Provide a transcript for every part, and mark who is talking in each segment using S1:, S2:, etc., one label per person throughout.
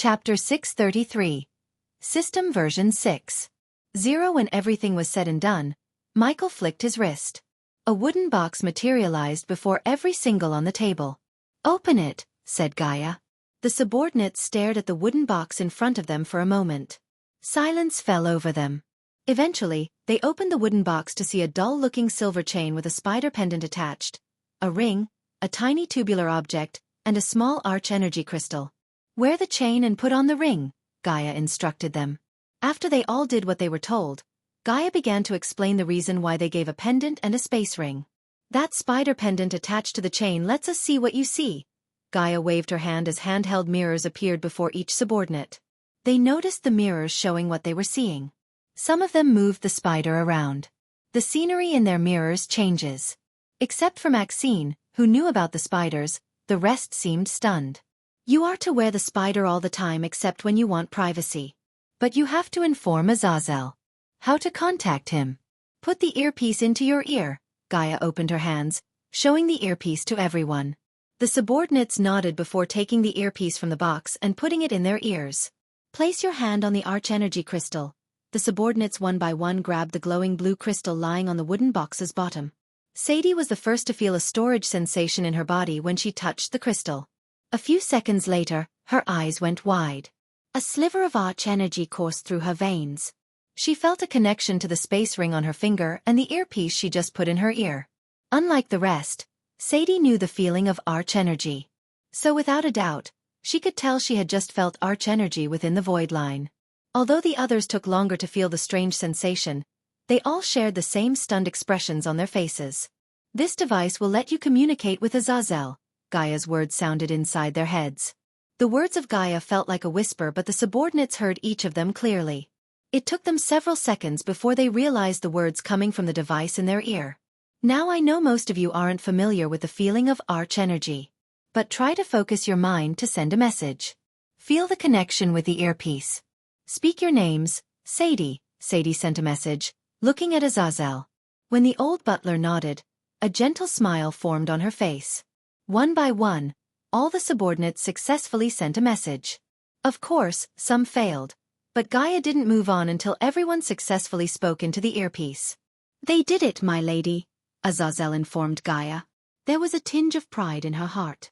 S1: Chapter 633. System Version 6.0. When everything was said and done, Michael flicked his wrist. A wooden box materialized before every single on the table. "Open it," said Gaia. The subordinates stared at the wooden box in front of them for a moment. Silence fell over them. Eventually, they opened the wooden box to see a dull-looking silver chain with a spider pendant attached, a ring, a tiny tubular object, and a small arch energy crystal. "Wear the chain and put on the ring," Gaia instructed them. After they all did what they were told, Gaia began to explain the reason why they gave a pendant and a space ring. "That spider pendant attached to the chain lets us see what you see." Gaia waved her hand as handheld mirrors appeared before each subordinate. They noticed the mirrors showing what they were seeing. Some of them moved the spider around. The scenery in their mirrors changes. Except for Maxine, who knew about the spiders, the rest seemed stunned. "You are to wear the spider all the time except when you want privacy. But you have to inform Azazel. How to contact him. Put the earpiece into your ear." Gaia opened her hands, showing the earpiece to everyone. The subordinates nodded before taking the earpiece from the box and putting it in their ears. "Place your hand on the arch energy crystal." The subordinates one by one grabbed the glowing blue crystal lying on the wooden box's bottom. Sadie was the first to feel a storage sensation in her body when she touched the crystal. A few seconds later, her eyes went wide. A sliver of arch energy coursed through her veins. She felt a connection to the space ring on her finger and the earpiece she just put in her ear. Unlike the rest, Sadie knew the feeling of arch energy. So without a doubt, she could tell she had just felt arch energy within the void line. Although the others took longer to feel the strange sensation, they all shared the same stunned expressions on their faces. "This device will let you communicate with Azazel," Gaia's words sounded inside their heads. The words of Gaia felt like a whisper, but the subordinates heard each of them clearly. It took them several seconds before they realized the words coming from the device in their ear. "Now I know most of you aren't familiar with the feeling of arch energy. But try to focus your mind to send a message. Feel the connection with the earpiece. Speak your names." "Sadie," Sadie sent a message, looking at Azazel. When the old butler nodded, a gentle smile formed on her face. One by one, all the subordinates successfully sent a message. Of course, some failed, but Gaia didn't move on until everyone successfully spoke into the earpiece. "They did it, my lady," Azazel informed Gaia. There was a tinge of pride in her heart.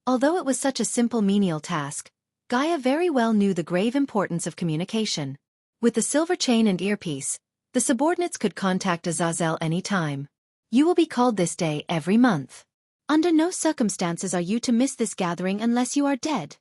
S1: Although it was such a simple menial task, Gaia very well knew the grave importance of communication. With the silver chain and earpiece, the subordinates could contact Azazel any time. "You will be called this day every month. Under no circumstances are you to miss this gathering unless you are dead."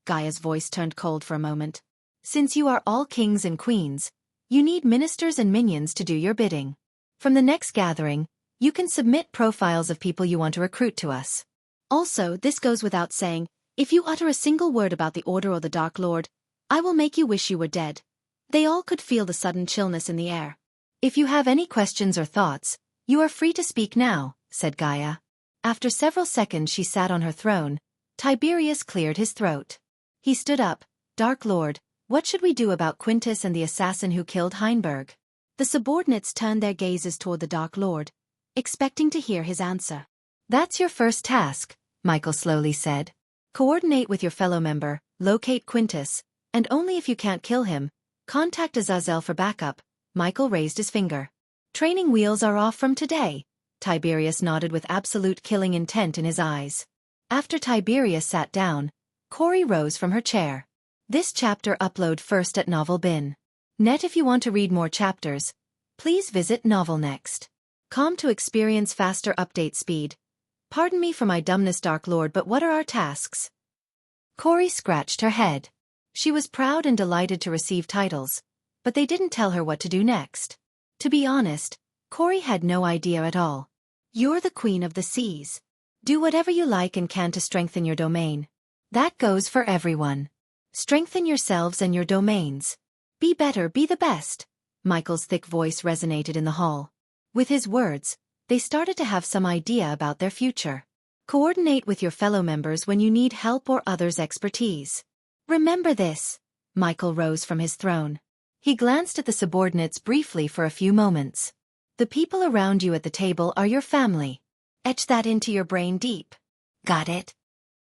S1: Gaia's voice turned cold for a moment. "Since you are all kings and queens, you need ministers and minions to do your bidding. From the next gathering, you can submit profiles of people you want to recruit to us. Also, this goes without saying, if you utter a single word about the Order or the Dark Lord, I will make you wish you were dead." They all could feel the sudden chillness in the air. "If you have any questions or thoughts, you are free to speak now," said Gaia. After several seconds she sat on her throne. Tiberius cleared his throat. He stood up. "Dark Lord, what should we do about Quintus and the assassin who killed Heinberg?" The subordinates turned their gazes toward the Dark Lord, expecting to hear his answer. "That's your first task," Michael slowly said. "Coordinate with your fellow member, locate Quintus, and only if you can't kill him, contact Azazel for backup." Michael raised his finger. "Training wheels are off from today." Tiberius nodded with absolute killing intent in his eyes. After Tiberius sat down, Corey rose from her chair. This chapter upload first at novel.bin.net. If you want to read more chapters, please visit novelnext.com to experience faster update speed. "Pardon me for my dumbness, Dark Lord, but what are our tasks?" Corey scratched her head. She was proud and delighted to receive titles, but they didn't tell her what to do next. To be honest, Corey had no idea at all. "You're the queen of the seas. Do whatever you like and can to strengthen your domain. That goes for everyone. Strengthen yourselves and your domains. Be better, be the best." Michael's thick voice resonated in the hall. With his words, they started to have some idea about their future. "Coordinate with your fellow members when you need help or others' expertise. Remember this." Michael rose from his throne. He glanced at the subordinates briefly for a few moments. "The people around you at the table are your family. Etch that into your brain deep. Got it?"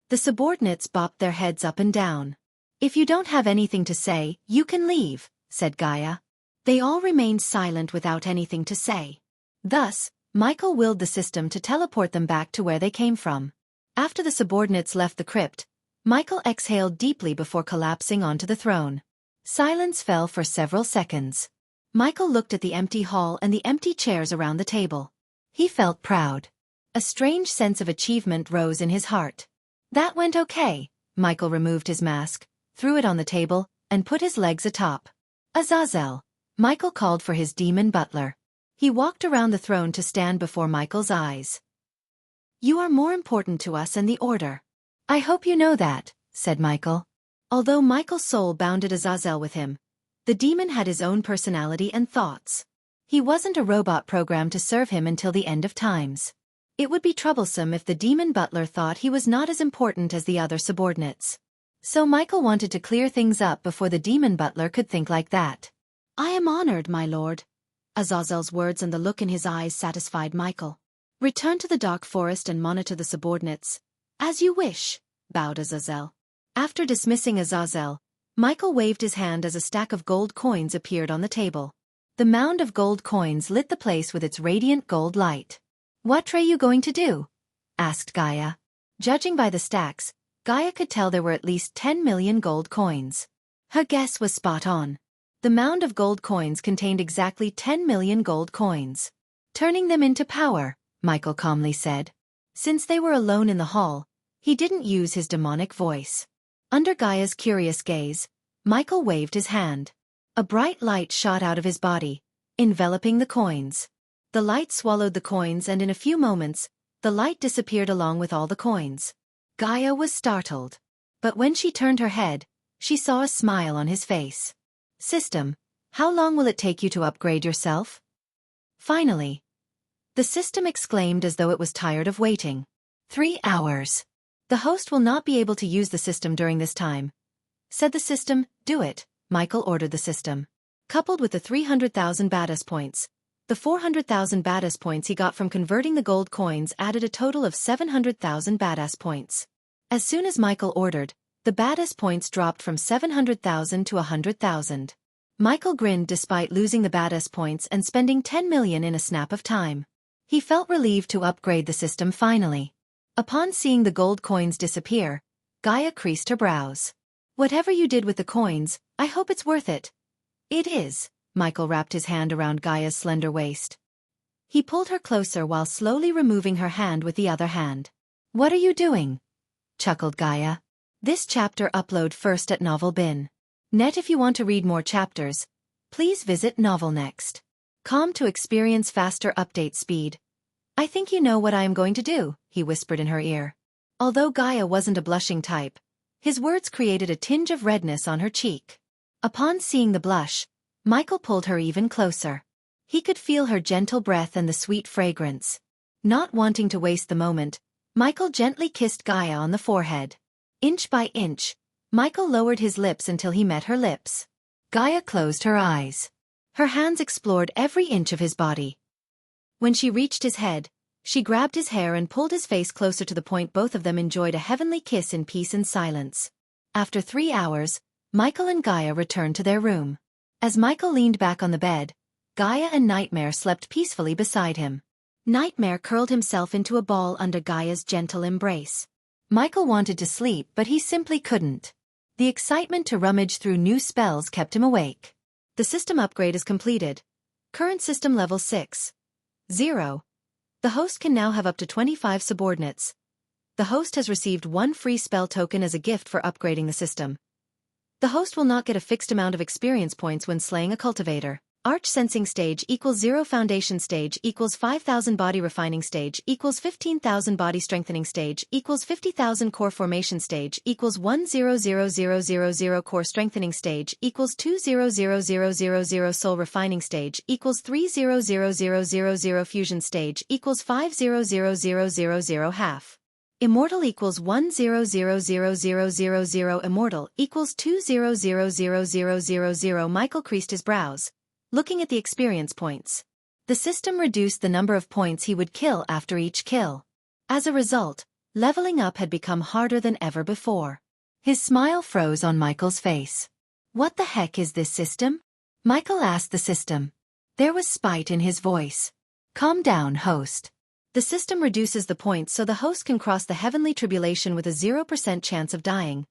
S1: The subordinates bopped their heads up and down. If you don't have anything to say, you can leave, said Gaia. They all remained silent without anything to say. Thus, Michael willed the system to teleport them back to where they came from. After the subordinates left the crypt, Michael exhaled deeply before collapsing onto the throne. Silence fell for several seconds. Michael looked at the empty hall and the empty chairs around the table. He felt proud. A strange sense of achievement rose in his heart. That went okay. Michael removed his mask, threw it on the table, and put his legs atop. Azazel. Michael called for his demon butler. He walked around the throne to stand before Michael's eyes. You are more important to us and the Order. I hope you know that, said Michael. Although Michael's soul bounded Azazel with him, the demon had his own personality and thoughts. He wasn't a robot programmed to serve him until the end of times. It would be troublesome if the demon butler thought he was not as important as the other subordinates. So Michael wanted to clear things up before the demon butler could think like that. I am honored, my lord. Azazel's words and the look in his eyes satisfied Michael. Return to the dark forest and monitor the subordinates. As you wish, bowed Azazel. After dismissing Azazel, Michael waved his hand as a stack of gold coins appeared on the table. The mound of gold coins lit the place with its radiant gold light. What are you going to do? Asked Gaia. Judging by the stacks, Gaia could tell there were at least 10 million gold coins. Her guess was spot on. The mound of gold coins contained exactly 10 million gold coins. Turning them into power, Michael calmly said. Since they were alone in the hall, he didn't use his demonic voice. Under Gaia's curious gaze, Michael waved his hand. A bright light shot out of his body, enveloping the coins. The light swallowed the coins and in a few moments, the light disappeared along with all the coins. Gaia was startled. But when she turned her head, she saw a smile on his face. System, how long will it take you to upgrade yourself? Finally. The system exclaimed as though it was tired of waiting. 3 hours. The host will not be able to use the system during this time. Said the system, do it, Michael ordered the system. Coupled with the 300,000 badass points, the 400,000 badass points he got from converting the gold coins added a total of 700,000 badass points. As soon as Michael ordered, the badass points dropped from 700,000 to 100,000. Michael grinned despite losing the badass points and spending 10 million in a snap of time. He felt relieved to upgrade the system finally. Upon seeing the gold coins disappear, Gaia creased her brows. Whatever you did with the coins, I hope it's worth it. It is. Michael wrapped his hand around Gaia's slender waist. He pulled her closer while slowly removing her hand with the other hand. What are you doing? Chuckled Gaia. This chapter upload first at Novel Bin. Net. If you want to read more chapters, please visit Novel Next.com to experience faster update speed. I think you know what I am going to do, he whispered in her ear. Although Gaia wasn't a blushing type, his words created a tinge of redness on her cheek. Upon seeing the blush, Michael pulled her even closer. He could feel her gentle breath and the sweet fragrance. Not wanting to waste the moment, Michael gently kissed Gaia on the forehead. Inch by inch, Michael lowered his lips until he met her lips. Gaia closed her eyes. Her hands explored every inch of his body. When she reached his head, she grabbed his hair and pulled his face closer to the point both of them enjoyed a heavenly kiss in peace and silence. After 3 hours, Michael and Gaia returned to their room. As Michael leaned back on the bed, Gaia and Nightmare slept peacefully beside him. Nightmare curled himself into a ball under Gaia's gentle embrace. Michael wanted to sleep but he simply couldn't. The excitement to rummage through new spells kept him awake. The system upgrade is completed. Current system level 6. 0. The host can now have up to 25 subordinates. The host has received 1 free spell token as a gift for upgrading the system. The host will not get a fixed amount of experience points when slaying a cultivator. Arch Sensing Stage equals 0. Foundation Stage equals 5,000. Body Refining Stage equals 15,000. Body Strengthening Stage equals 50,000. Core Formation Stage equals 1,000,000. Core Strengthening Stage equals 2,000,000. Soul Refining Stage equals 3,000,000. Fusion Stage equals 5,000,000. Half Immortal equals 1,000,000. Immortal equals 2,000,000. Michael creased his brows, looking at the experience points. The system reduced the number of points he would kill after each kill. As a result, leveling up had become harder than ever before. His smile froze on Michael's face. What the heck is this system? Michael asked the system. There was spite in his voice. Calm down, host. The system reduces the points so the host can cross the heavenly tribulation with a 0% chance of dying.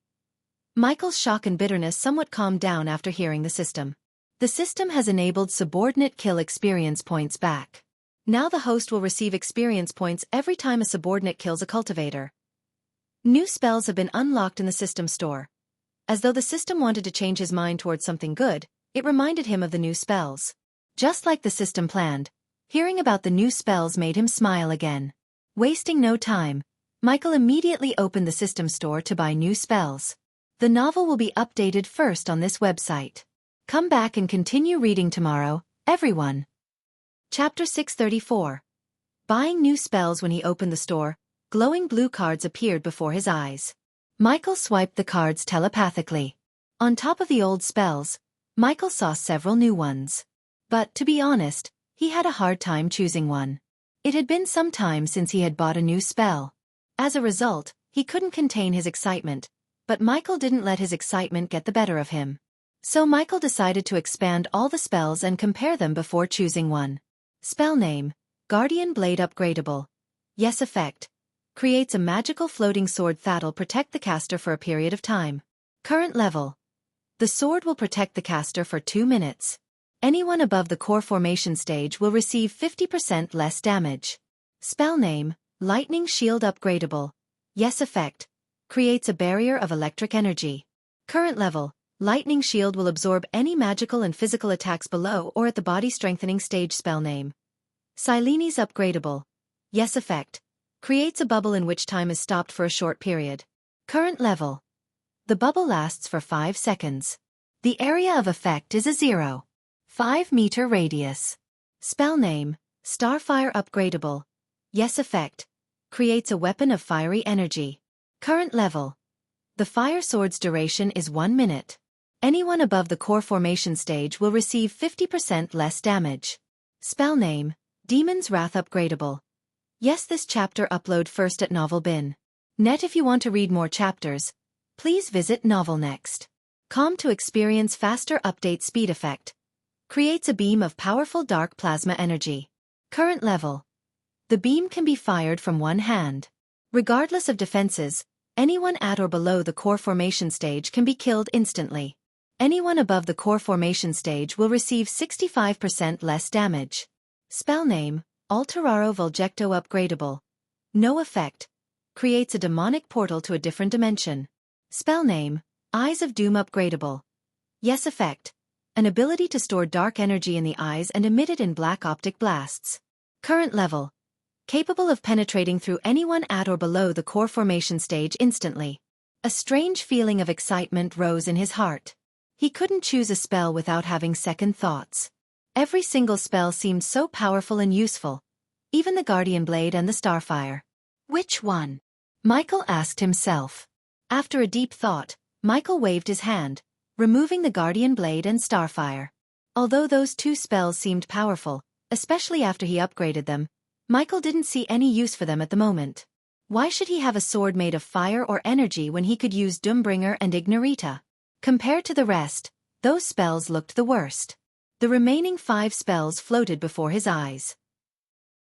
S1: Michael's shock and bitterness somewhat calmed down after hearing the system. The system has enabled subordinate kill experience points back. Now the host will receive experience points every time a subordinate kills a cultivator. New spells have been unlocked in the system store. As though the system wanted to change his mind towards something good, it reminded him of the new spells. Just like the system planned, hearing about the new spells made him smile again. Wasting no time, Michael immediately opened the system store to buy new spells. The novel will be updated first on this website. Come back and continue reading tomorrow, everyone. Chapter 634. Buying new spells. When he opened the store, glowing blue cards appeared before his eyes. Michael swiped the cards telepathically. On top of the old spells, Michael saw several new ones. But, to be honest, he had a hard time choosing one. It had been some time since he had bought a new spell. As a result, he couldn't contain his excitement. But Michael didn't let his excitement get the better of him. So Michael decided to expand all the spells and compare them before choosing one. Spell name: Guardian Blade Upgradable. Yes effect. Creates a magical floating sword that'll protect the caster for a period of time. Current level. The sword will protect the caster for 2 minutes. Anyone above the core formation stage will receive 50% less damage. Spell name: Lightning Shield Upgradable. Yes effect. Creates a barrier of electric energy. Current level. Lightning Shield will absorb any magical and physical attacks below or at the body strengthening stage. Spell name: Sileni's Upgradable. Yes effect. Creates a bubble in which time is stopped for a short period. Current level. The bubble lasts for 5 seconds. The area of effect is a 0.5-meter radius. Spell name: Starfire Upgradable. Yes effect. Creates a weapon of fiery energy. Current level. The fire sword's duration is 1 minute. Anyone above the core formation stage will receive 50% less damage. Spell name: Demon's Wrath Upgradable. Yes, this chapter upload first at novelbin.net. If you want to read more chapters, please visit novelnext.com to experience faster update speed effect. Creates a beam of powerful dark plasma energy. Current level. The beam can be fired from one hand. Regardless of defenses, anyone at or below the core formation stage can be killed instantly. Anyone above the core formation stage will receive 65% less damage. Spell name: Alteraro Vulgecto Upgradable. No effect. Creates a demonic portal to a different dimension. Spell name: Eyes of Doom Upgradable. Yes effect. An ability to store dark energy in the eyes and emit it in black optic blasts. Current level. Capable of penetrating through anyone at or below the core formation stage instantly. A strange feeling of excitement rose in his heart. He couldn't choose a spell without having second thoughts. Every single spell seemed so powerful and useful. Even the Guardian Blade and the Starfire. Which one? Michael asked himself. After a deep thought, Michael waved his hand, removing the Guardian Blade and Starfire. Although those two spells seemed powerful, especially after he upgraded them, Michael didn't see any use for them at the moment. Why should he have a sword made of fire or energy when he could use Doombringer and Ignorita? Compared to the rest, those spells looked the worst. The remaining 5 spells floated before his eyes.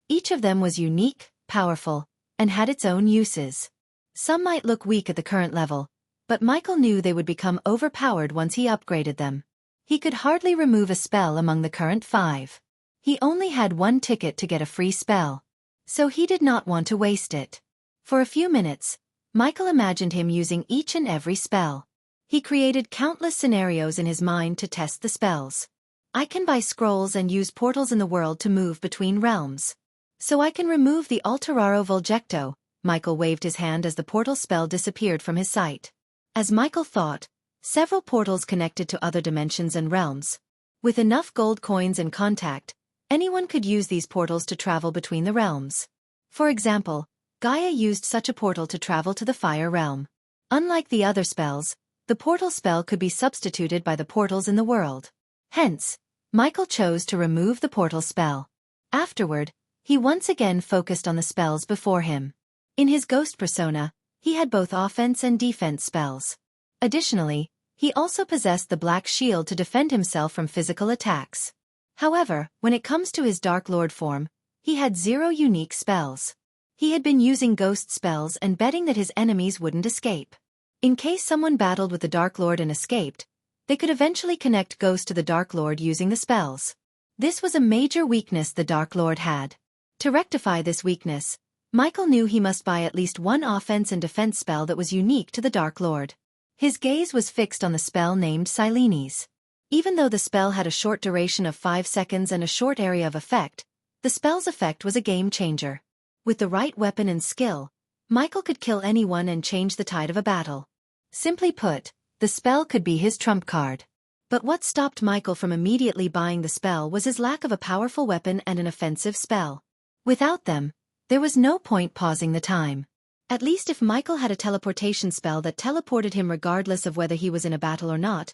S1: Each of them was unique, powerful, and had its own uses. Some might look weak at the current level, but Michael knew they would become overpowered once he upgraded them. He could hardly remove a spell among the current 5. He only had 1 ticket to get a free spell, so he did not want to waste it. For a few minutes, Michael imagined him using each and every spell. He created countless scenarios in his mind to test the spells. I can buy scrolls and use portals in the world to move between realms. So I can remove the Alteraro Vulgecto. Michael waved his hand as the portal spell disappeared from his sight. As Michael thought, several portals connected to other dimensions and realms. With enough gold coins and contact, anyone could use these portals to travel between the realms. For example, Gaia used such a portal to travel to the fire realm. Unlike the other spells, the portal spell could be substituted by the portals in the world. Hence, Michael chose to remove the portal spell. Afterward, he once again focused on the spells before him. In his ghost persona, he had both offense and defense spells. Additionally, he also possessed the black shield to defend himself from physical attacks. However, when it comes to his Dark Lord form, he had 0 unique spells. He had been using ghost spells and betting that his enemies wouldn't escape. In case someone battled with the Dark Lord and escaped, they could eventually connect Ghost to the Dark Lord using the spells. This was a major weakness the Dark Lord had. To rectify this weakness, Michael knew he must buy at least one offense and defense spell that was unique to the Dark Lord. His gaze was fixed on the spell named Silenes. Even though the spell had a short duration of 5 seconds and a short area of effect, the spell's effect was a game changer. With the right weapon and skill, Michael could kill anyone and change the tide of a battle. Simply put, the spell could be his trump card. But what stopped Michael from immediately buying the spell was his lack of a powerful weapon and an offensive spell. Without them, there was no point pausing the time. At least if Michael had a teleportation spell that teleported him regardless of whether he was in a battle or not,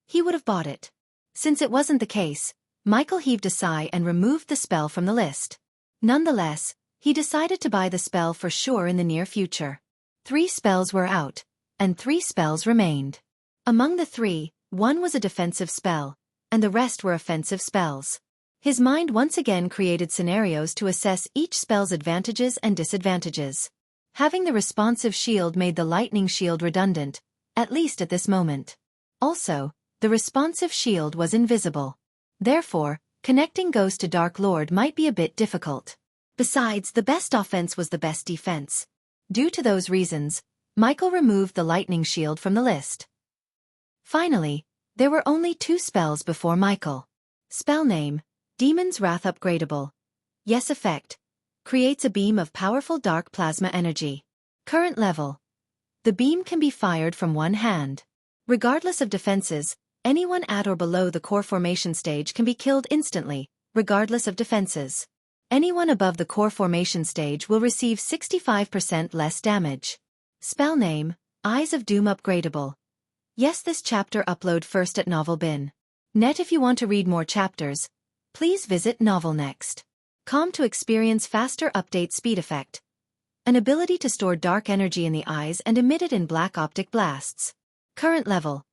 S1: he would have bought it. Since it wasn't the case, Michael heaved a sigh and removed the spell from the list. Nonetheless, he decided to buy the spell for sure in the near future. 3 spells were out, and 3 spells remained. Among the 3, 1 was a defensive spell, and the rest were offensive spells. His mind once again created scenarios to assess each spell's advantages and disadvantages. Having the responsive shield made the lightning shield redundant, at least at this moment. Also, the responsive shield was invisible. Therefore, connecting Ghost to Dark Lord might be a bit difficult. Besides, the best offense was the best defense. Due to those reasons, Michael removed the lightning shield from the list. Finally, there were only 2 spells before Michael. Spell name, Demon's Wrath Upgradable. Yes effect. Creates a beam of powerful dark plasma energy. Current level. The beam can be fired from one hand. Regardless of defenses, anyone at or below the core formation stage can be killed instantly, regardless of defenses. Anyone above the core formation stage will receive 65% less damage. Spell name, Eyes of Doom Upgradable. Yes, this chapter upload first at novelbin.net. If you want to read more chapters, please visit novelnext.com to experience faster update speed effect. An ability to store dark energy in the eyes and emit it in black optic blasts. Current level.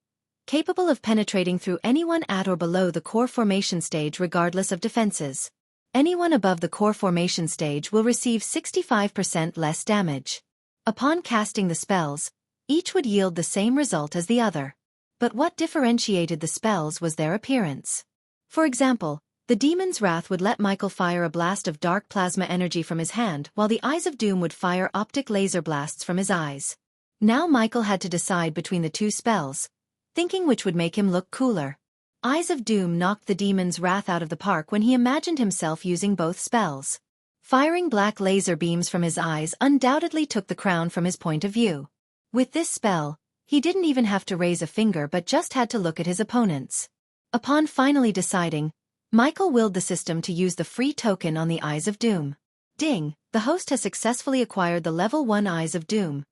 S1: Capable of penetrating through anyone at or below the core formation stage regardless of defenses. Anyone above the core formation stage will receive 65% less damage. Upon casting the spells, each would yield the same result as the other. But what differentiated the spells was their appearance. For example, the Demon's Wrath would let Michael fire a blast of dark plasma energy from his hand, while the Eyes of Doom would fire optic laser blasts from his eyes. Now Michael had to decide between the 2 spells, thinking which would make him look cooler. Eyes of Doom knocked the Demon's Wrath out of the park when he imagined himself using both spells. Firing black laser beams from his eyes undoubtedly took the crown from his point of view. With this spell, he didn't even have to raise a finger but just had to look at his opponents. Upon finally deciding, Michael willed the system to use the free token on the Eyes of Doom. Ding, the host has successfully acquired the level 1 Eyes of Doom.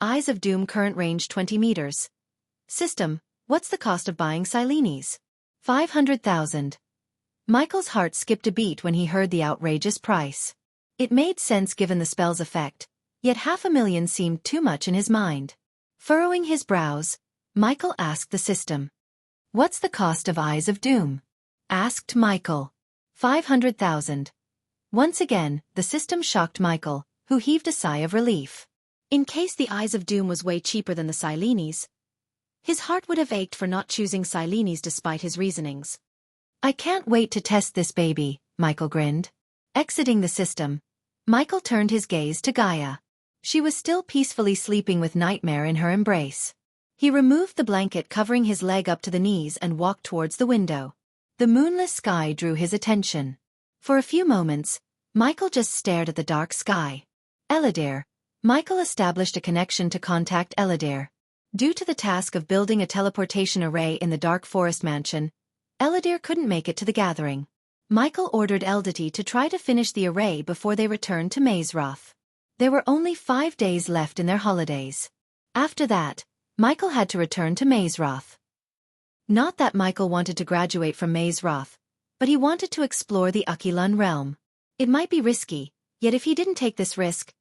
S1: Eyes of Doom current range 20 meters. System, what's the cost of buying Silenes? 500,000. Michael's heart skipped a beat when he heard the outrageous price. It made sense given the spell's effect, yet 500,000 seemed too much in his mind. Furrowing his brows, Michael asked the system. What's the cost of Eyes of Doom? Asked Michael. 500,000. Once again, the system shocked Michael, who heaved a sigh of relief. In case the Eyes of Doom was way cheaper than the Silenes, his heart would have ached for not choosing Silenes despite his reasonings. I can't wait to test this baby, Michael grinned. Exiting the system, Michael turned his gaze to Gaia. She was still peacefully sleeping with Nightmare in her embrace. He removed the blanket covering his leg up to the knees and walked towards the window. The moonless sky drew his attention. For a few moments, Michael just stared at the dark sky. Eladir. Michael established a connection to contact Eladir. Due to the task of building a teleportation array in the Dark Forest Mansion, Eladir couldn't make it to the gathering. Michael ordered Eldity to try to finish the array before they returned to Mazeroth. There were only 5 days left in their holidays. After that, Michael had to return to Mazeroth. Not that Michael wanted to graduate from Mazeroth, but he wanted to explore the Ukilun realm. It might be risky, yet if he didn't take this risk,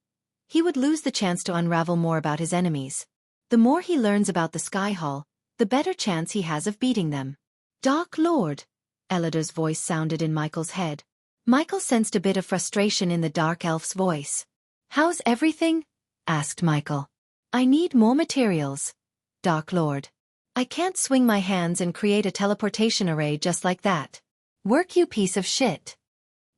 S1: he would lose the chance to unravel more about his enemies. The more he learns about the Sky Hall, the better chance he has of beating them. Dark Lord, Elidar's voice sounded in Michael's head. Michael sensed a bit of frustration in the dark elf's voice. How's everything? Asked Michael. I need more materials, Dark Lord. I can't swing my hands and create a teleportation array just like that. Work, you piece of shit.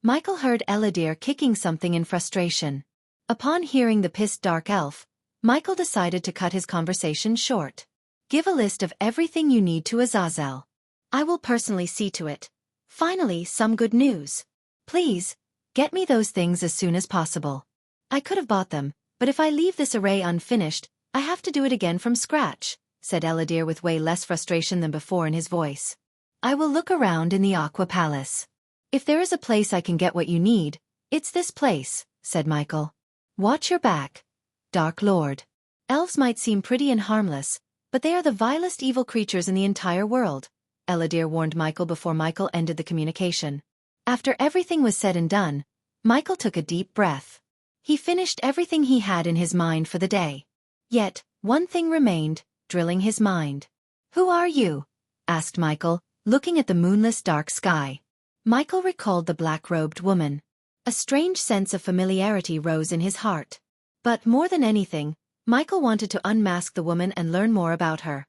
S1: Michael heard Eladir kicking something in frustration. Upon hearing the pissed dark elf, Michael decided to cut his conversation short. Give a list of everything you need to Azazel. I will personally see to it. Finally, some good news. Please, get me those things as soon as possible. I could have bought them, but if I leave this array unfinished, I have to do it again from scratch, said Eladir with way less frustration than before in his voice. I will look around in the Aqua Palace. If there is a place I can get what you need, it's this place, said Michael. Watch your back, Dark Lord. Elves might seem pretty and harmless, but they are the vilest evil creatures in the entire world, Eladir warned Michael before Michael ended the communication. After everything was said and done, Michael took a deep breath. He finished everything he had in his mind for the day. Yet, one thing remained, drilling his mind. Who are you? Asked Michael, looking at the moonless dark sky. Michael recalled the black-robed woman. A strange sense of familiarity rose in his heart. But more than anything, Michael wanted to unmask the woman and learn more about her.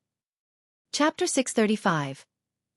S1: Chapter 635.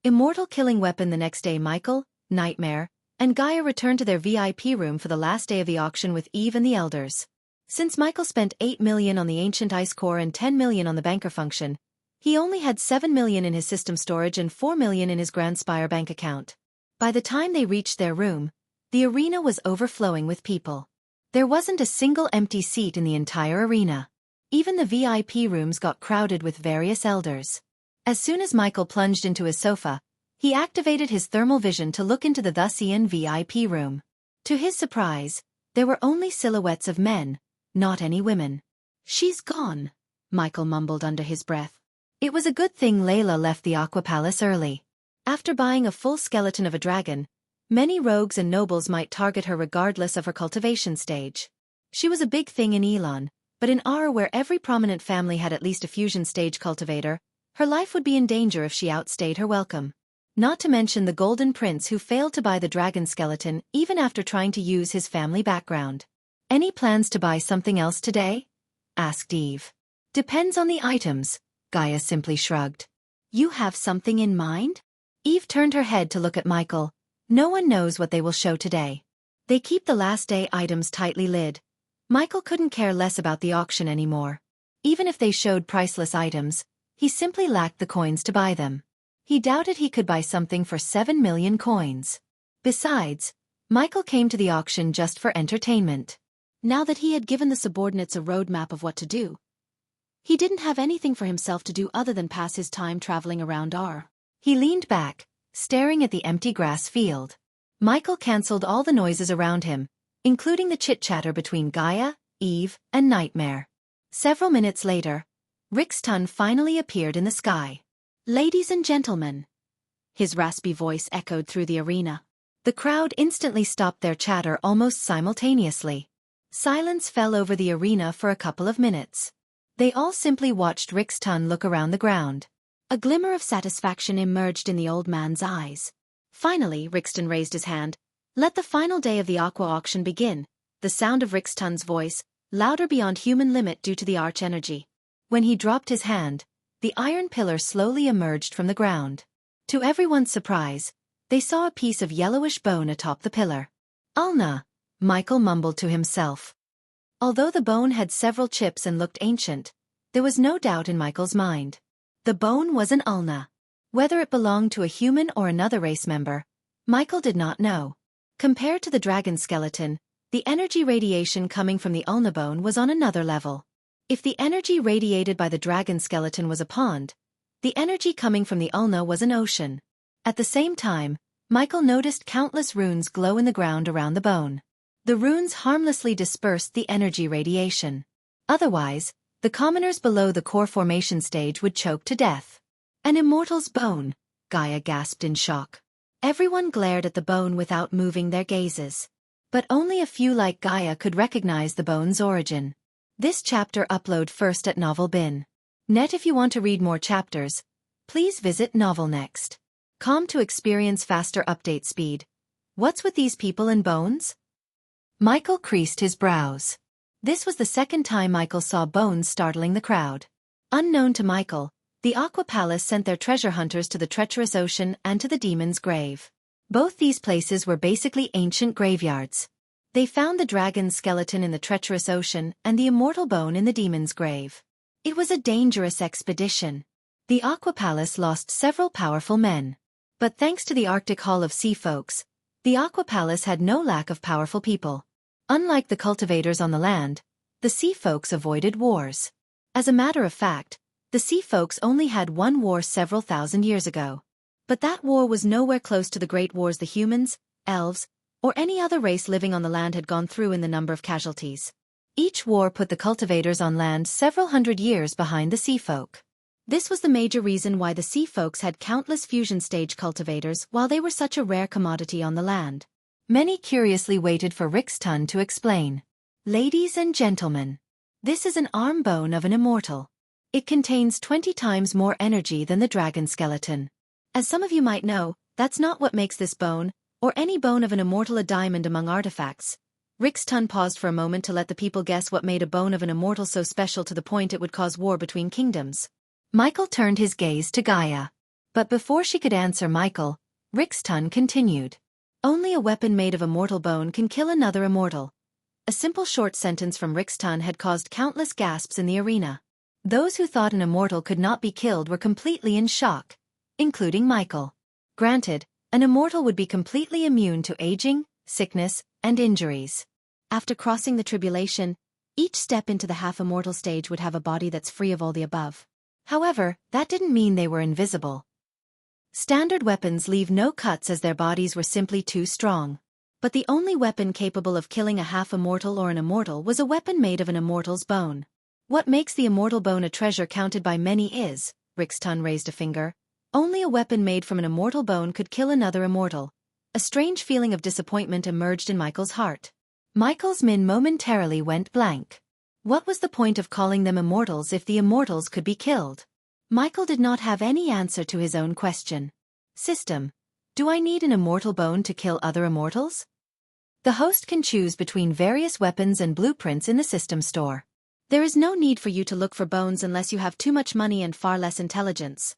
S1: Immortal killing weapon. The next day Michael, Nightmare, and Gaia returned to their VIP room for the last day of the auction with Eve and the elders. Since Michael spent 8 million on the ancient ice core and 10 million on the banker function, he only had 7 million in his system storage and 4 million in his Grand Spire bank account. By the time they reached their room, the arena was overflowing with people. There wasn't a single empty seat in the entire arena. Even the VIP rooms got crowded with various elders. As soon as Michael plunged into his sofa, he activated his thermal vision to look into the Thusian VIP room. To his surprise, there were only silhouettes of men, not any women. She's gone, Michael mumbled under his breath. It was a good thing Layla left the Aqua Palace early. After buying a full skeleton of a dragon, many rogues and nobles might target her regardless of her cultivation stage. She was a big thing in Elon, but in Ar, where every prominent family had at least a fusion stage cultivator, her life would be in danger if she outstayed her welcome. Not to mention the Golden Prince who failed to buy the dragon skeleton even after trying to use his family background. Any plans to buy something else today? Asked Eve. Depends on the items, Gaia simply shrugged. You have something in mind? Eve turned her head to look at Michael. No one knows what they will show today. They keep the last day items tightly lid. Michael couldn't care less about the auction anymore. Even if they showed priceless items, he simply lacked the coins to buy them. He doubted he could buy something for 7 million coins. Besides, Michael came to the auction just for entertainment. Now that he had given the subordinates a roadmap of what to do, he didn't have anything for himself to do other than pass his time traveling around Ar. He leaned back, staring at the empty grass field. Michael cancelled all the noises around him, including the chit-chatter between Gaia, Eve, and Nightmare. Several minutes later, Rixton finally appeared in the sky. Ladies and gentlemen. His raspy voice echoed through the arena. The crowd instantly stopped their chatter almost simultaneously. Silence fell over the arena for a couple of minutes. They all simply watched Rixton look around the ground. A glimmer of satisfaction emerged in the old man's eyes. Finally, Rixton raised his hand. Let the final day of the aqua auction begin. The sound of Rixton's voice, louder beyond human limit due to the arch energy. When he dropped his hand, the iron pillar slowly emerged from the ground. To everyone's surprise, they saw a piece of yellowish bone atop the pillar. Ulna, Michael mumbled to himself. Although the bone had several chips and looked ancient, there was no doubt in Michael's mind. The bone was an ulna. Whether it belonged to a human or another race member, Michael did not know. Compared to the dragon skeleton, the energy radiation coming from the ulna bone was on another level. If the energy radiated by the dragon skeleton was a pond, the energy coming from the ulna was an ocean. At the same time, Michael noticed countless runes glow in the ground around the bone. The runes harmlessly dispersed the energy radiation. Otherwise, the commoners below the core formation stage would choke to death. An immortal's bone, Gaia gasped in shock. Everyone glared at the bone without moving their gazes. But only a few like Gaia could recognize the bone's origin. This chapter upload first at Novel Bin. Net, if you want to read more chapters, please visit novel.Next.Com to experience faster update speed. What's with these people and bones? Michael creased his brows. This was the second time Michael saw bones startling the crowd. Unknown to Michael, the Aqua Palace sent their treasure hunters to the treacherous ocean and to the demon's grave. Both these places were basically ancient graveyards. They found the dragon's skeleton in the treacherous ocean and the immortal bone in the demon's grave. It was a dangerous expedition. The Aqua Palace lost several powerful men. But thanks to the Arctic Hall of Sea Folks, the Aqua Palace had no lack of powerful people. Unlike the cultivators on the land, the Sea Folks avoided wars. As a matter of fact, the Sea Folks only had one war several thousand years ago. But that war was nowhere close to the great wars the humans, elves, or any other race living on the land had gone through in the number of casualties. Each war put the cultivators on land several hundred years behind the Sea Folk. This was the major reason why the Sea Folks had countless fusion-stage cultivators while they were such a rare commodity on the land. Many curiously waited for Rick's turn to explain. Ladies and gentlemen, this is an arm bone of an immortal. It contains 20 times more energy than the dragon skeleton. As some of you might know, that's not what makes this bone, or any bone of an immortal, a diamond among artifacts. Rick's tongue paused for a moment to let the people guess what made a bone of an immortal so special to the point it would cause war between kingdoms. Michael turned his gaze to Gaia. But before she could answer Michael, Rick's tongue continued. Only a weapon made of immortal bone can kill another immortal. A simple short sentence from Rick's tongue had caused countless gasps in the arena. Those who thought an immortal could not be killed were completely in shock, including Michael. Granted, an immortal would be completely immune to aging, sickness, and injuries. After crossing the tribulation, each step into the half-immortal stage would have a body that's free of all the above. However, that didn't mean they were invisible. Standard weapons leave no cuts as their bodies were simply too strong. But the only weapon capable of killing a half-immortal or an immortal was a weapon made of an immortal's bone. What makes the immortal bone a treasure counted by many is, Rick's tongue raised a finger, only a weapon made from an immortal bone could kill another immortal. A strange feeling of disappointment emerged in Michael's heart. Michael's mind momentarily went blank. What was the point of calling them immortals if the immortals could be killed? Michael did not have any answer to his own question. System: do I need an immortal bone to kill other immortals? The host can choose between various weapons and blueprints in the system store. There is no need for you to look for bones unless you have too much money and far less intelligence.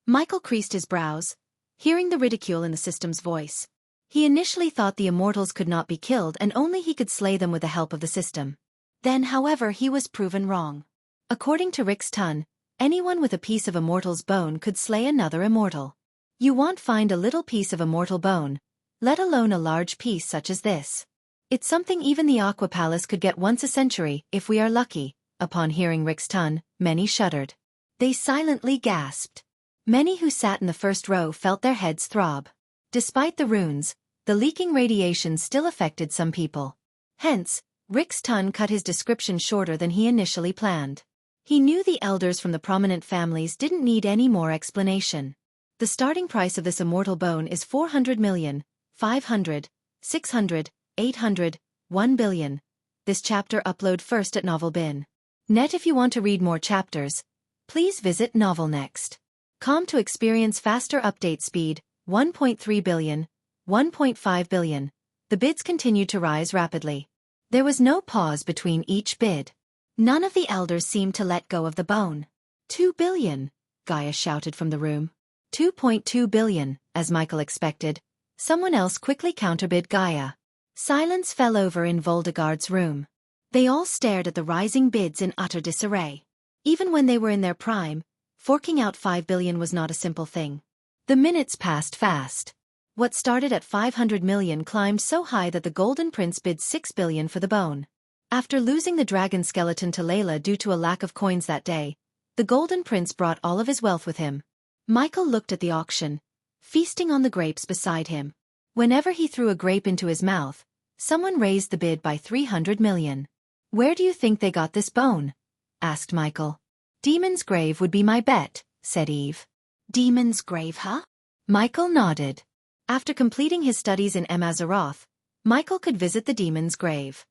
S1: Michael creased his brows, hearing the ridicule in the system's voice. He initially thought the immortals could not be killed and only he could slay them with the help of the system. Then, however, he was proven wrong. According to Rick's tongue, anyone with a piece of immortal's bone could slay another immortal. You won't find a little piece of immortal bone, let alone a large piece such as this. It's something even the Aqua Palace could get once a century, if we are lucky. Upon hearing Rick's tongue, many shuddered. They silently gasped. Many who sat in the first row felt their heads throb. Despite the runes, the leaking radiation still affected some people. Hence, Rick's tongue cut his description shorter than he initially planned. He knew the elders from the prominent families didn't need any more explanation. The starting price of this immortal bone is 400 million, 500, 600, 800, 1 billion. This chapter upload first at novel.Net. If you want to read more chapters, please visit novel.Next.Com to experience faster update speed. 1.3 billion, 1.5 billion. The bids continued to rise rapidly. There was no pause between each bid. None of the elders seemed to let go of the bone. 2 billion, Gaia shouted from the room. 2.2 billion, as Michael expected. Someone else quickly counterbid Gaia. Silence fell over in Voldegard's room. They all stared at the rising bids in utter disarray. Even when they were in their prime, forking out 5 billion was not a simple thing. The minutes passed fast. What started at 500 million climbed so high that the Golden Prince bid 6 billion for the bone. After losing the dragon skeleton to Layla due to a lack of coins that day, the Golden Prince brought all of his wealth with him. Michael looked at the auction, feasting on the grapes beside him. Whenever he threw a grape into his mouth, someone raised the bid by 300 million. Where do you think they got this bone? Asked Michael. Demon's Grave would be my bet, said Eve. Demon's Grave, huh? Michael nodded. After completing his studies in Amazaroth, Michael could visit the Demon's Grave.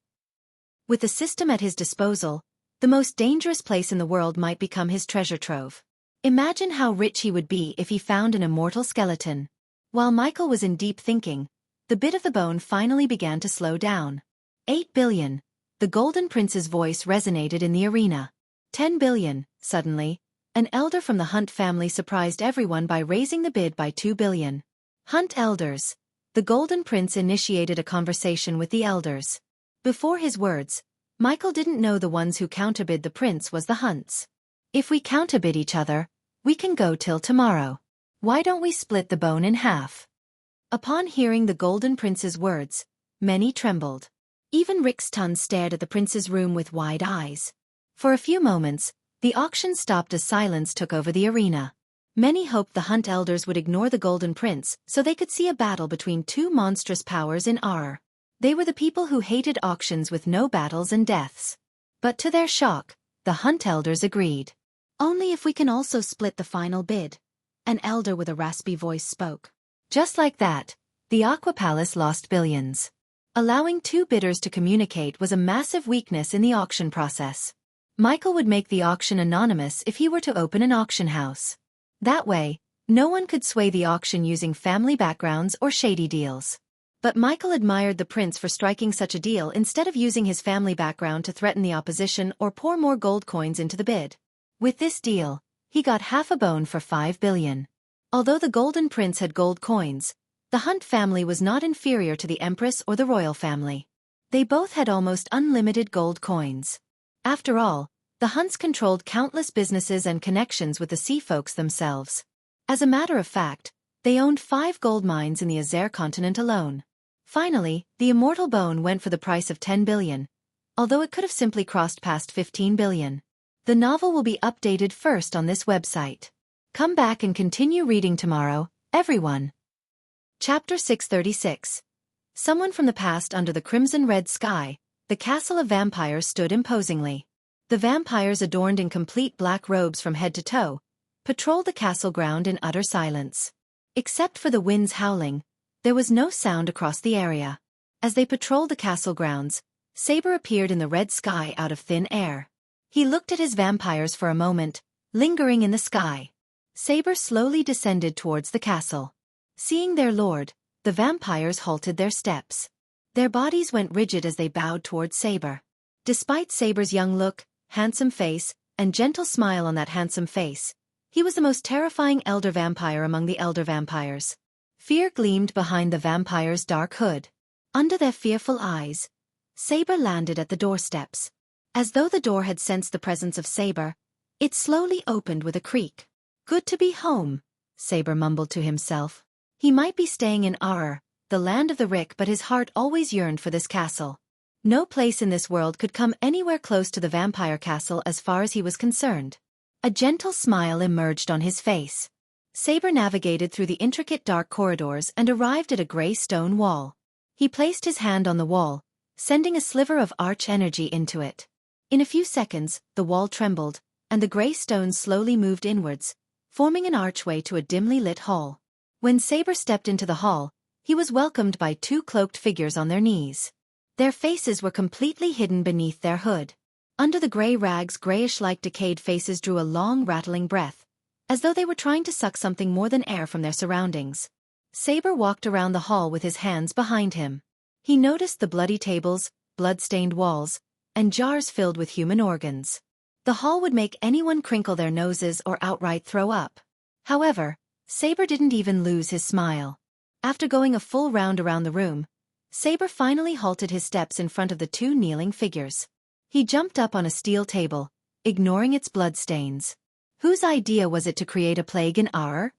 S1: With the system at his disposal, The most dangerous place in the world might become his treasure trove. Imagine how rich he would be if he found an immortal skeleton. While Michael was in deep thinking, the bit of the bone finally began to slow down. 8 billion. The Golden Prince's voice resonated in the arena. 10 billion. Suddenly, an elder from the Hunt family surprised everyone by raising the bid by 2 billion. Hunt elders. The Golden Prince initiated a conversation with the elders. Before his words, Michael didn't know the ones who counterbid the prince was the Hunts. If we counterbid each other, we can go till tomorrow. Why don't we split the bone in half? Upon hearing the Golden Prince's words, many trembled. Even Rixton stared at the prince's room with wide eyes. For a few moments, the auction stopped as silence took over the arena. Many hoped the Hunt elders would ignore the Golden Prince so they could see a battle between two monstrous powers in Ar. They were the people who hated auctions with no battles and deaths. But to their shock, the Hunt elders agreed. Only if we can also split the final bid. An elder with a raspy voice spoke. Just like that, the Aqua Palace lost billions. Allowing two bidders to communicate was a massive weakness in the auction process. Michael would make the auction anonymous if he were to open an auction house. That way, no one could sway the auction using family backgrounds or shady deals. But Michael admired the prince for striking such a deal instead of using his family background to threaten the opposition or pour more gold coins into the bid. With this deal, he got half a bone for 5 billion. Although the Golden Prince had gold coins, the Hunt family was not inferior to the Empress or the royal family. They both had almost unlimited gold coins. After all, the Hunts controlled countless businesses and connections with the sea folks themselves. As a matter of fact, they owned 5 gold mines in the Azer continent alone. Finally, the immortal bone went for the price of 10 billion, although it could have simply crossed past 15 billion. The novel will be updated first on this website. Come back and continue reading tomorrow, everyone. Chapter 636. Someone from the past under the crimson-red sky, the castle of vampires stood imposingly. The vampires adorned in complete black robes from head to toe, patrolled the castle ground in utter silence. Except for the winds howling, there was no sound across the area. As they patrolled the castle grounds, Saber appeared in the red sky out of thin air. He looked at his vampires for a moment, lingering in the sky. Saber slowly descended towards the castle. Seeing their lord, the vampires halted their steps. Their bodies went rigid as they bowed towards Saber. Despite Saber's young look, handsome face, and gentle smile on that handsome face, he was the most terrifying elder vampire among the elder vampires. Fear gleamed behind the vampire's dark hood. Under their fearful eyes, Saber landed at the doorsteps. As though the door had sensed the presence of Saber, it slowly opened with a creak. Good to be home, Saber mumbled to himself. He might be staying in Ar, the land of the Rick, but his heart always yearned for this castle. No place in this world could come anywhere close to the vampire castle as far as he was concerned. A gentle smile emerged on his face. Saber navigated through the intricate dark corridors and arrived at a gray stone wall. He placed his hand on the wall, sending a sliver of arch energy into it. In a few seconds, the wall trembled, and the gray stones slowly moved inwards, forming an archway to a dimly lit hall. When Saber stepped into the hall, he was welcomed by 2 cloaked figures on their knees. Their faces were completely hidden beneath their hood. Under the gray rags, grayish-like decayed faces drew a long rattling breath, as though they were trying to suck something more than air from their surroundings. Saber walked around the hall with his hands behind him. He noticed the bloody tables, blood-stained walls, and jars filled with human organs. The hall would make anyone crinkle their noses or outright throw up. However, Saber didn't even lose his smile. After going a full round around the room, Saber finally halted his steps in front of the 2 kneeling figures. He jumped up on a steel table, ignoring its bloodstains. Whose idea was it to create a plague in Ar?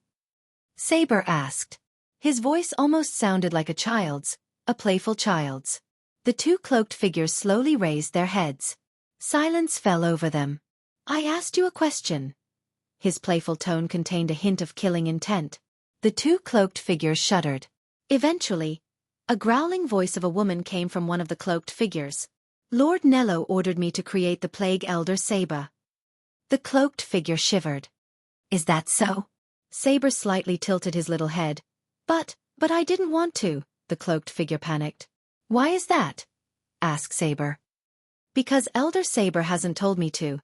S1: Saber asked. His voice almost sounded like a child's, a playful child's. The 2 cloaked figures slowly raised their heads. Silence fell over them. I asked you a question. His playful tone contained a hint of killing intent. The 2 cloaked figures shuddered. Eventually, a growling voice of a woman came from one of the cloaked figures. Lord Nello ordered me to create the plague elder Saber. The cloaked figure shivered. Is that so? Saber slightly tilted his little head. But I didn't want to, the cloaked figure panicked. Why is that? Asked Saber. Because Elder Saber hasn't told me to.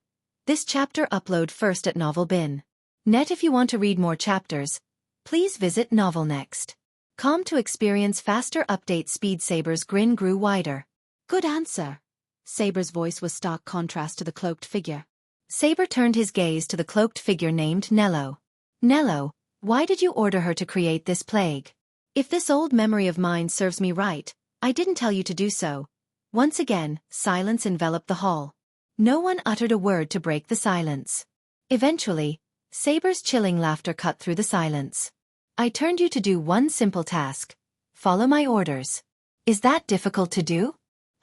S1: This chapter upload first at Novel Bin. Net if you want to read more chapters, please visit Novel Next. Com to experience faster update speed. Saber's grin grew wider. Good answer. Saber's voice was stark contrast to the cloaked figure. Saber turned his gaze to the cloaked figure named Nello. Nello, why did you order her to create this plague? If this old memory of mine serves me right, I didn't tell you to do so. Once again, silence enveloped the hall. No one uttered a word to break the silence. Eventually, Saber's chilling laughter cut through the silence. I turned you to do one simple task. Follow my orders. Is that difficult to do?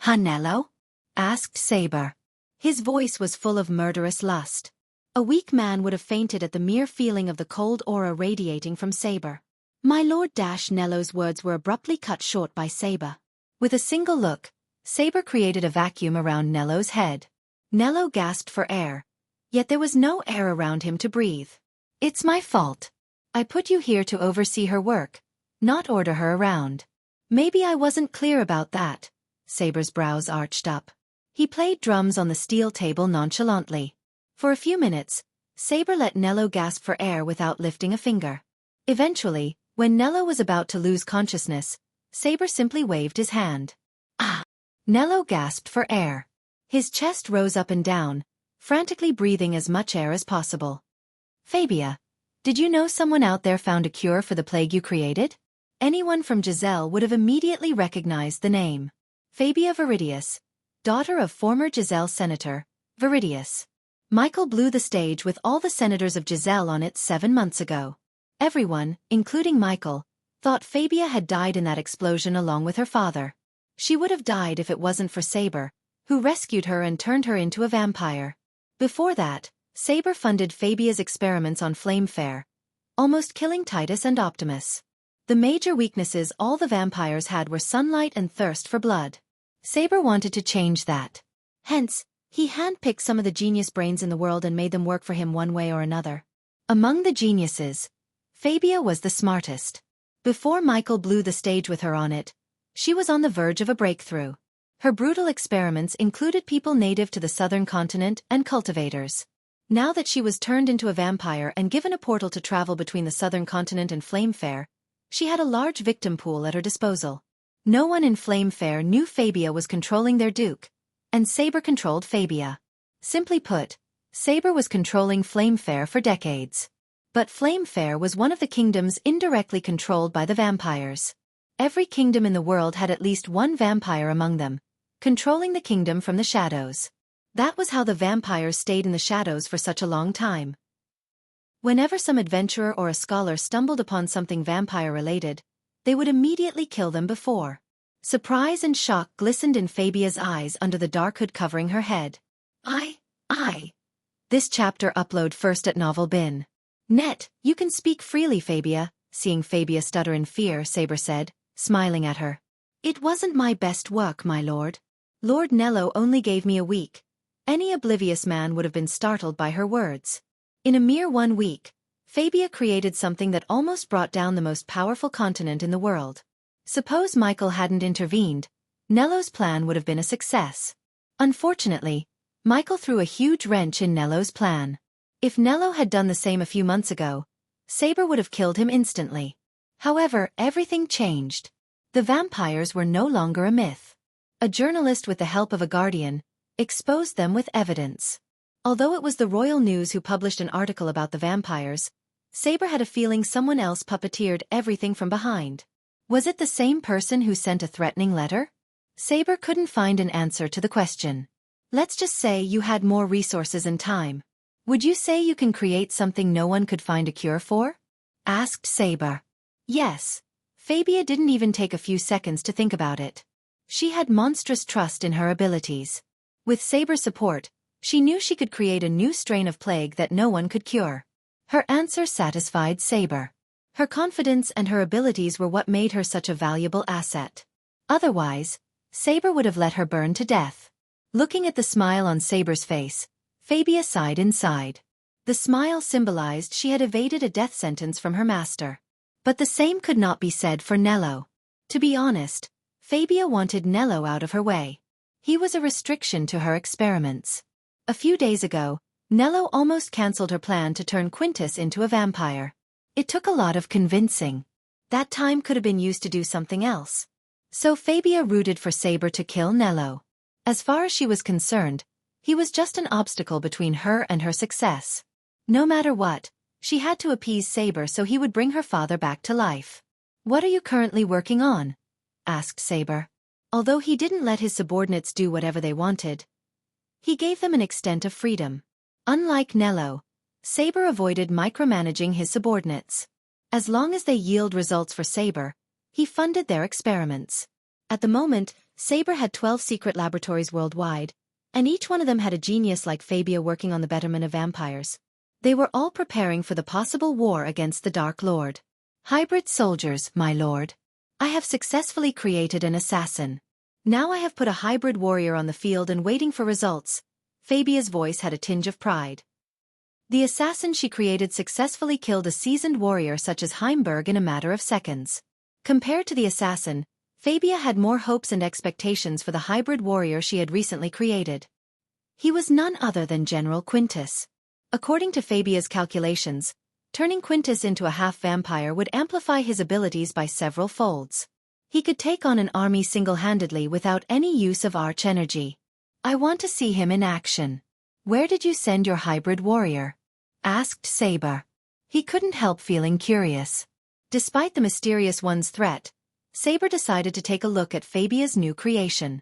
S1: Huh, Nello? Asked Saber. His voice was full of murderous lust. A weak man would have fainted at the mere feeling of the cold aura radiating from Saber. My lord. Nello's words were abruptly cut short by Saber. With a single look, Saber created a vacuum around Nello's head. Nello gasped for air. Yet there was no air around him to breathe. It's my fault. I put you here to oversee her work, not order her around. Maybe I wasn't clear about that. Saber's brows arched up. He played drums on the steel table nonchalantly. For a few minutes, Saber let Nello gasp for air without lifting a finger. Eventually, when Nello was about to lose consciousness, Saber simply waved his hand. Ah! Nello gasped for air. His chest rose up and down, frantically breathing as much air as possible. Fabia, did you know someone out there found a cure for the plague you created? Anyone from Giselle would have immediately recognized the name. Fabia Viridius, daughter of former Giselle Senator, Viridius. Michael blew the stage with all the senators of Giselle on it 7 months ago. Everyone, including Michael, thought Fabia had died in that explosion along with her father. She would have died if it wasn't for Saber, who rescued her and turned her into a vampire. Before that, Saber funded Fabia's experiments on Flamefare, almost killing Titus and Optimus. The major weaknesses all the vampires had were sunlight and thirst for blood. Saber wanted to change that. Hence, he handpicked some of the genius brains in the world and made them work for him one way or another. Among the geniuses, Fabia was the smartest. Before Michael blew the stage with her on it, she was on the verge of a breakthrough. Her brutal experiments included people native to the southern continent and cultivators. Now that she was turned into a vampire and given a portal to travel between the southern continent and Flamefare, she had a large victim pool at her disposal. No one in Flamefare knew Fabia was controlling their duke, and Saber controlled Fabia. Simply put, Saber was controlling Flamefare for decades. But Flamefare was one of the kingdoms indirectly controlled by the vampires. Every kingdom in the world had at least one vampire among them, controlling the kingdom from the shadows. That was how the vampires stayed in the shadows for such a long time. Whenever some adventurer or a scholar stumbled upon something vampire-related, they would immediately kill them before. Surprise and shock glistened in Fabia's eyes under the dark hood covering her head. I. This chapter upload first at Novel Bin. Net, you can speak freely, Fabia. Seeing Fabia stutter in fear, Saber said, smiling at her. It wasn't my best work, my lord. Lord Nello only gave me a week. Any oblivious man would have been startled by her words. In a mere 1 week, Fabia created something that almost brought down the most powerful continent in the world. Suppose Michael hadn't intervened, Nello's plan would have been a success. Unfortunately, Michael threw a huge wrench in Nello's plan. If Nello had done the same a few months ago, Saber would have killed him instantly. However, everything changed. The vampires were no longer a myth. A journalist with the help of a guardian exposed them with evidence. Although it was the Royal News who published an article about the vampires, Saber had a feeling someone else puppeteered everything from behind. Was it the same person who sent a threatening letter? Saber couldn't find an answer to the question. Let's just say you had more resources and time. Would you say you can create something no one could find a cure for? Asked Saber. Yes. Fabia didn't even take a few seconds to think about it. She had monstrous trust in her abilities. With Saber's support, she knew she could create a new strain of plague that no one could cure. Her answer satisfied Saber. Her confidence and her abilities were what made her such a valuable asset. Otherwise, Saber would have let her burn to death. Looking at the smile on Saber's face, Fabia sighed inside. The smile symbolized she had evaded a death sentence from her master. But the same could not be said for Nello. To be honest, Fabia wanted Nello out of her way. He was a restriction to her experiments. A few days ago, Nello almost cancelled her plan to turn Quintus into a vampire. It took a lot of convincing. That time could have been used to do something else. So Fabia rooted for Saber to kill Nello. As far as she was concerned, he was just an obstacle between her and her success. No matter what, she had to appease Saber so he would bring her father back to life. "What are you currently working on?" asked Saber. Although he didn't let his subordinates do whatever they wanted, he gave them an extent of freedom. Unlike Nello, Saber avoided micromanaging his subordinates. As long as they yield results for Saber, he funded their experiments. At the moment, Saber had 12 secret laboratories worldwide, and each one of them had a genius like Fabia working on the betterment of vampires. They were all preparing for the possible war against the Dark Lord. "Hybrid soldiers, my lord. I have successfully created an assassin. Now I have put a hybrid warrior on the field and waiting for results." Fabia's voice had a tinge of pride. The assassin she created successfully killed a seasoned warrior such as Heimberg in a matter of seconds. Compared to the assassin, Fabia had more hopes and expectations for the hybrid warrior she had recently created. He was none other than General Quintus. According to Fabia's calculations, turning Quintus into a half-vampire would amplify his abilities by several folds. He could take on an army single-handedly without any use of arch energy. "I want to see him in action." "Where did you send your hybrid warrior?" asked Saber. He couldn't help feeling curious. Despite the mysterious one's threat, Saber decided to take a look at Fabia's new creation.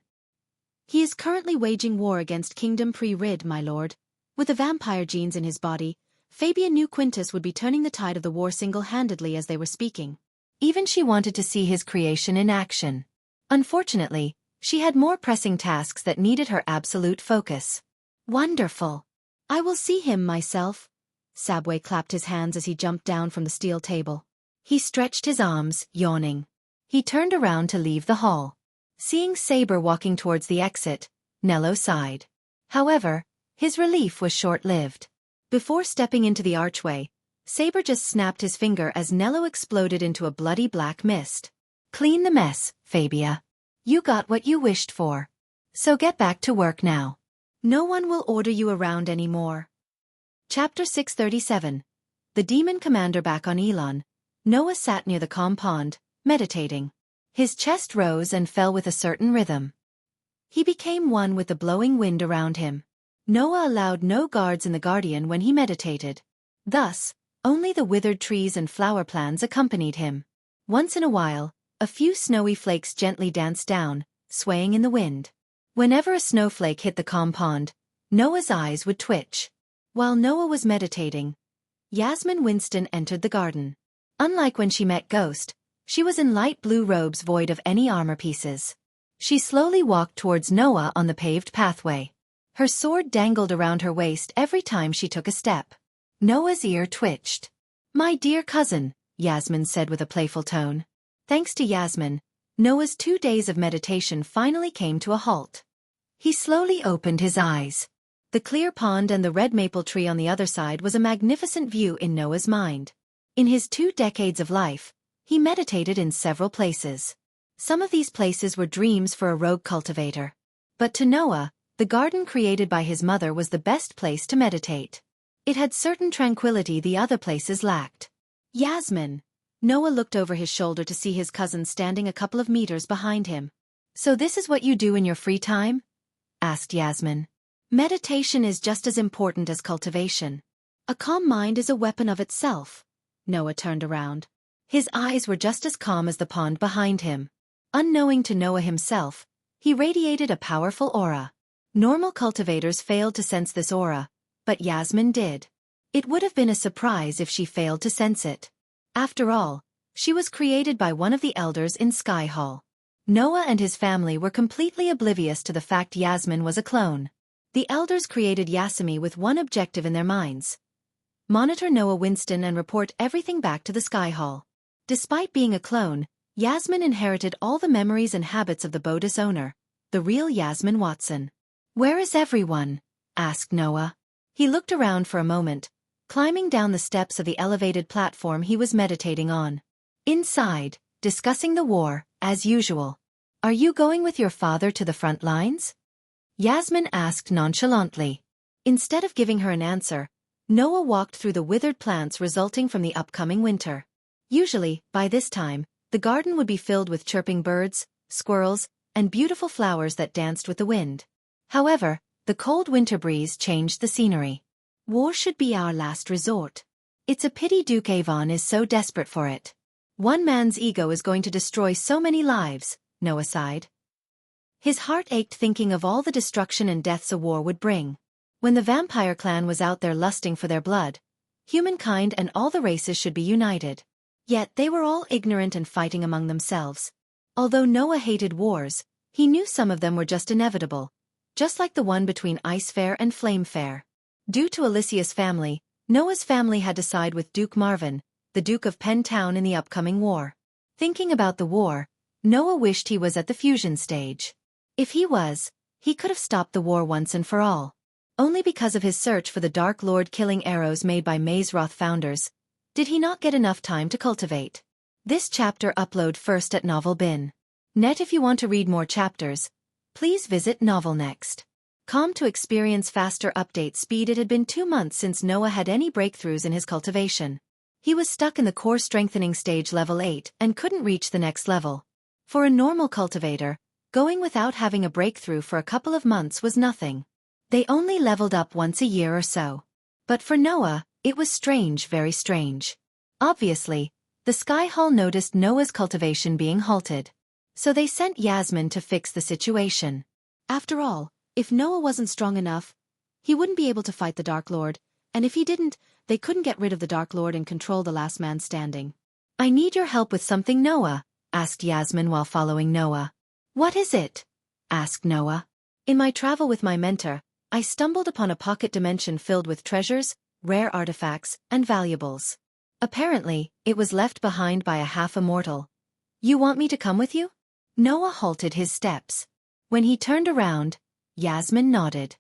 S1: "He is currently waging war against Kingdom Pre-Rid, my lord. With the vampire genes in his body, Fabia knew Quintus would be turning the tide of the war single-handedly as they were speaking. Even she wanted to see his creation in action. Unfortunately, she had more pressing tasks that needed her absolute focus. "Wonderful. I will see him myself." Sabway clapped his hands as he jumped down from the steel table. He stretched his arms, yawning. He turned around to leave the hall. Seeing Saber walking towards the exit, Nello sighed. However, his relief was short-lived. Before stepping into the archway, Saber just snapped his finger as Nello exploded into a bloody black mist. "Clean the mess, Fabia. You got what you wished for. So get back to work now. No one will order you around anymore." Chapter 637. The Demon Commander back on Elon. Noah sat near the calm pond, meditating. His chest rose and fell with a certain rhythm. He became one with the blowing wind around him. Noah allowed no guards in the Guardian when he meditated. Thus, only the withered trees and flower plants accompanied him. Once in a while, a few snowy flakes gently danced down, swaying in the wind. Whenever a snowflake hit the calm pond, Noah's eyes would twitch. While Noah was meditating, Yasmin Winston entered the garden. Unlike when she met Ghost, she was in light blue robes void of any armor pieces. She slowly walked towards Noah on the paved pathway. Her sword dangled around her waist every time she took a step. Noah's ear twitched. "My dear cousin," Yasmin said with a playful tone. Thanks to Yasmin, Noah's 2 days of meditation finally came to a halt. He slowly opened his eyes. The clear pond and the red maple tree on the other side was a magnificent view in Noah's mind. In his 2 decades of life, he meditated in several places. Some of these places were dreams for a rogue cultivator. But to Noah, the garden created by his mother was the best place to meditate. It had certain tranquility the other places lacked. "Yasmin." Noah looked over his shoulder to see his cousin standing a couple of meters behind him. "So this is what you do in your free time?" asked Yasmin. "Meditation is just as important as cultivation. A calm mind is a weapon of itself." Noah turned around. His eyes were just as calm as the pond behind him. Unknowing to Noah himself, he radiated a powerful aura. Normal cultivators failed to sense this aura, but Yasmin did. It would have been a surprise if she failed to sense it. After all, she was created by one of the elders in Sky Hall. Noah and his family were completely oblivious to the fact Yasmin was a clone. The elders created Yasumi with one objective in their minds: monitor Noah Winston and report everything back to the Sky Hall. Despite being a clone, Yasmin inherited all the memories and habits of the Bodis owner, the real Yasmin Watson. "Where is everyone?" asked Noah. He looked around for a moment, climbing down the steps of the elevated platform he was meditating on. "Inside, discussing the war, as usual." "Are you going with your father to the front lines?" Yasmin asked nonchalantly. Instead of giving her an answer, Noah walked through the withered plants resulting from the upcoming winter. Usually, by this time, the garden would be filled with chirping birds, squirrels, and beautiful flowers that danced with the wind. However, the cold winter breeze changed the scenery. War should be our last resort. It's a pity Duke Avon is so desperate for it. One man's ego is going to destroy so many lives, Noah sighed. His heart ached thinking of all the destruction and deaths a war would bring. When the vampire clan was out there lusting for their blood, humankind and all the races should be united. Yet they were all ignorant and fighting among themselves. Although Noah hated wars, he knew some of them were just inevitable, just like the one between Ice Fair and Flame Fair. Due to Alicia's family, Noah's family had to side with Duke Marvin, the Duke of Penn Town in the upcoming war. Thinking about the war, Noah wished he was at the fusion stage. If he was, he could have stopped the war once and for all. Only because of his search for the Dark Lord killing arrows made by Mazeroth founders, did he not get enough time to cultivate. This chapter upload first at novel.Net. If you want to read more chapters, please visit novelnext.com to experience faster update speed. It had been 2 months since Noah had any breakthroughs in his cultivation. He was stuck in the core strengthening stage level 8 and couldn't reach the next level. For a normal cultivator, going without having a breakthrough for a couple of months was nothing. They only leveled up once a year or so. But for Noah, it was strange, very strange. Obviously, the Sky Hall noticed Noah's cultivation being halted. So they sent Yasmin to fix the situation. After all, if Noah wasn't strong enough, he wouldn't be able to fight the Dark Lord, and if he didn't, they couldn't get rid of the Dark Lord and control the last man standing. I need your help with something, Noah, asked Yasmin while following Noah. What is it? Asked Noah. In my travel with my mentor, I stumbled upon a pocket dimension filled with treasures, rare artifacts, and valuables. Apparently, it was left behind by a half-immortal. You want me to come with you? Noah halted his steps. When he turned around, Yasmin nodded.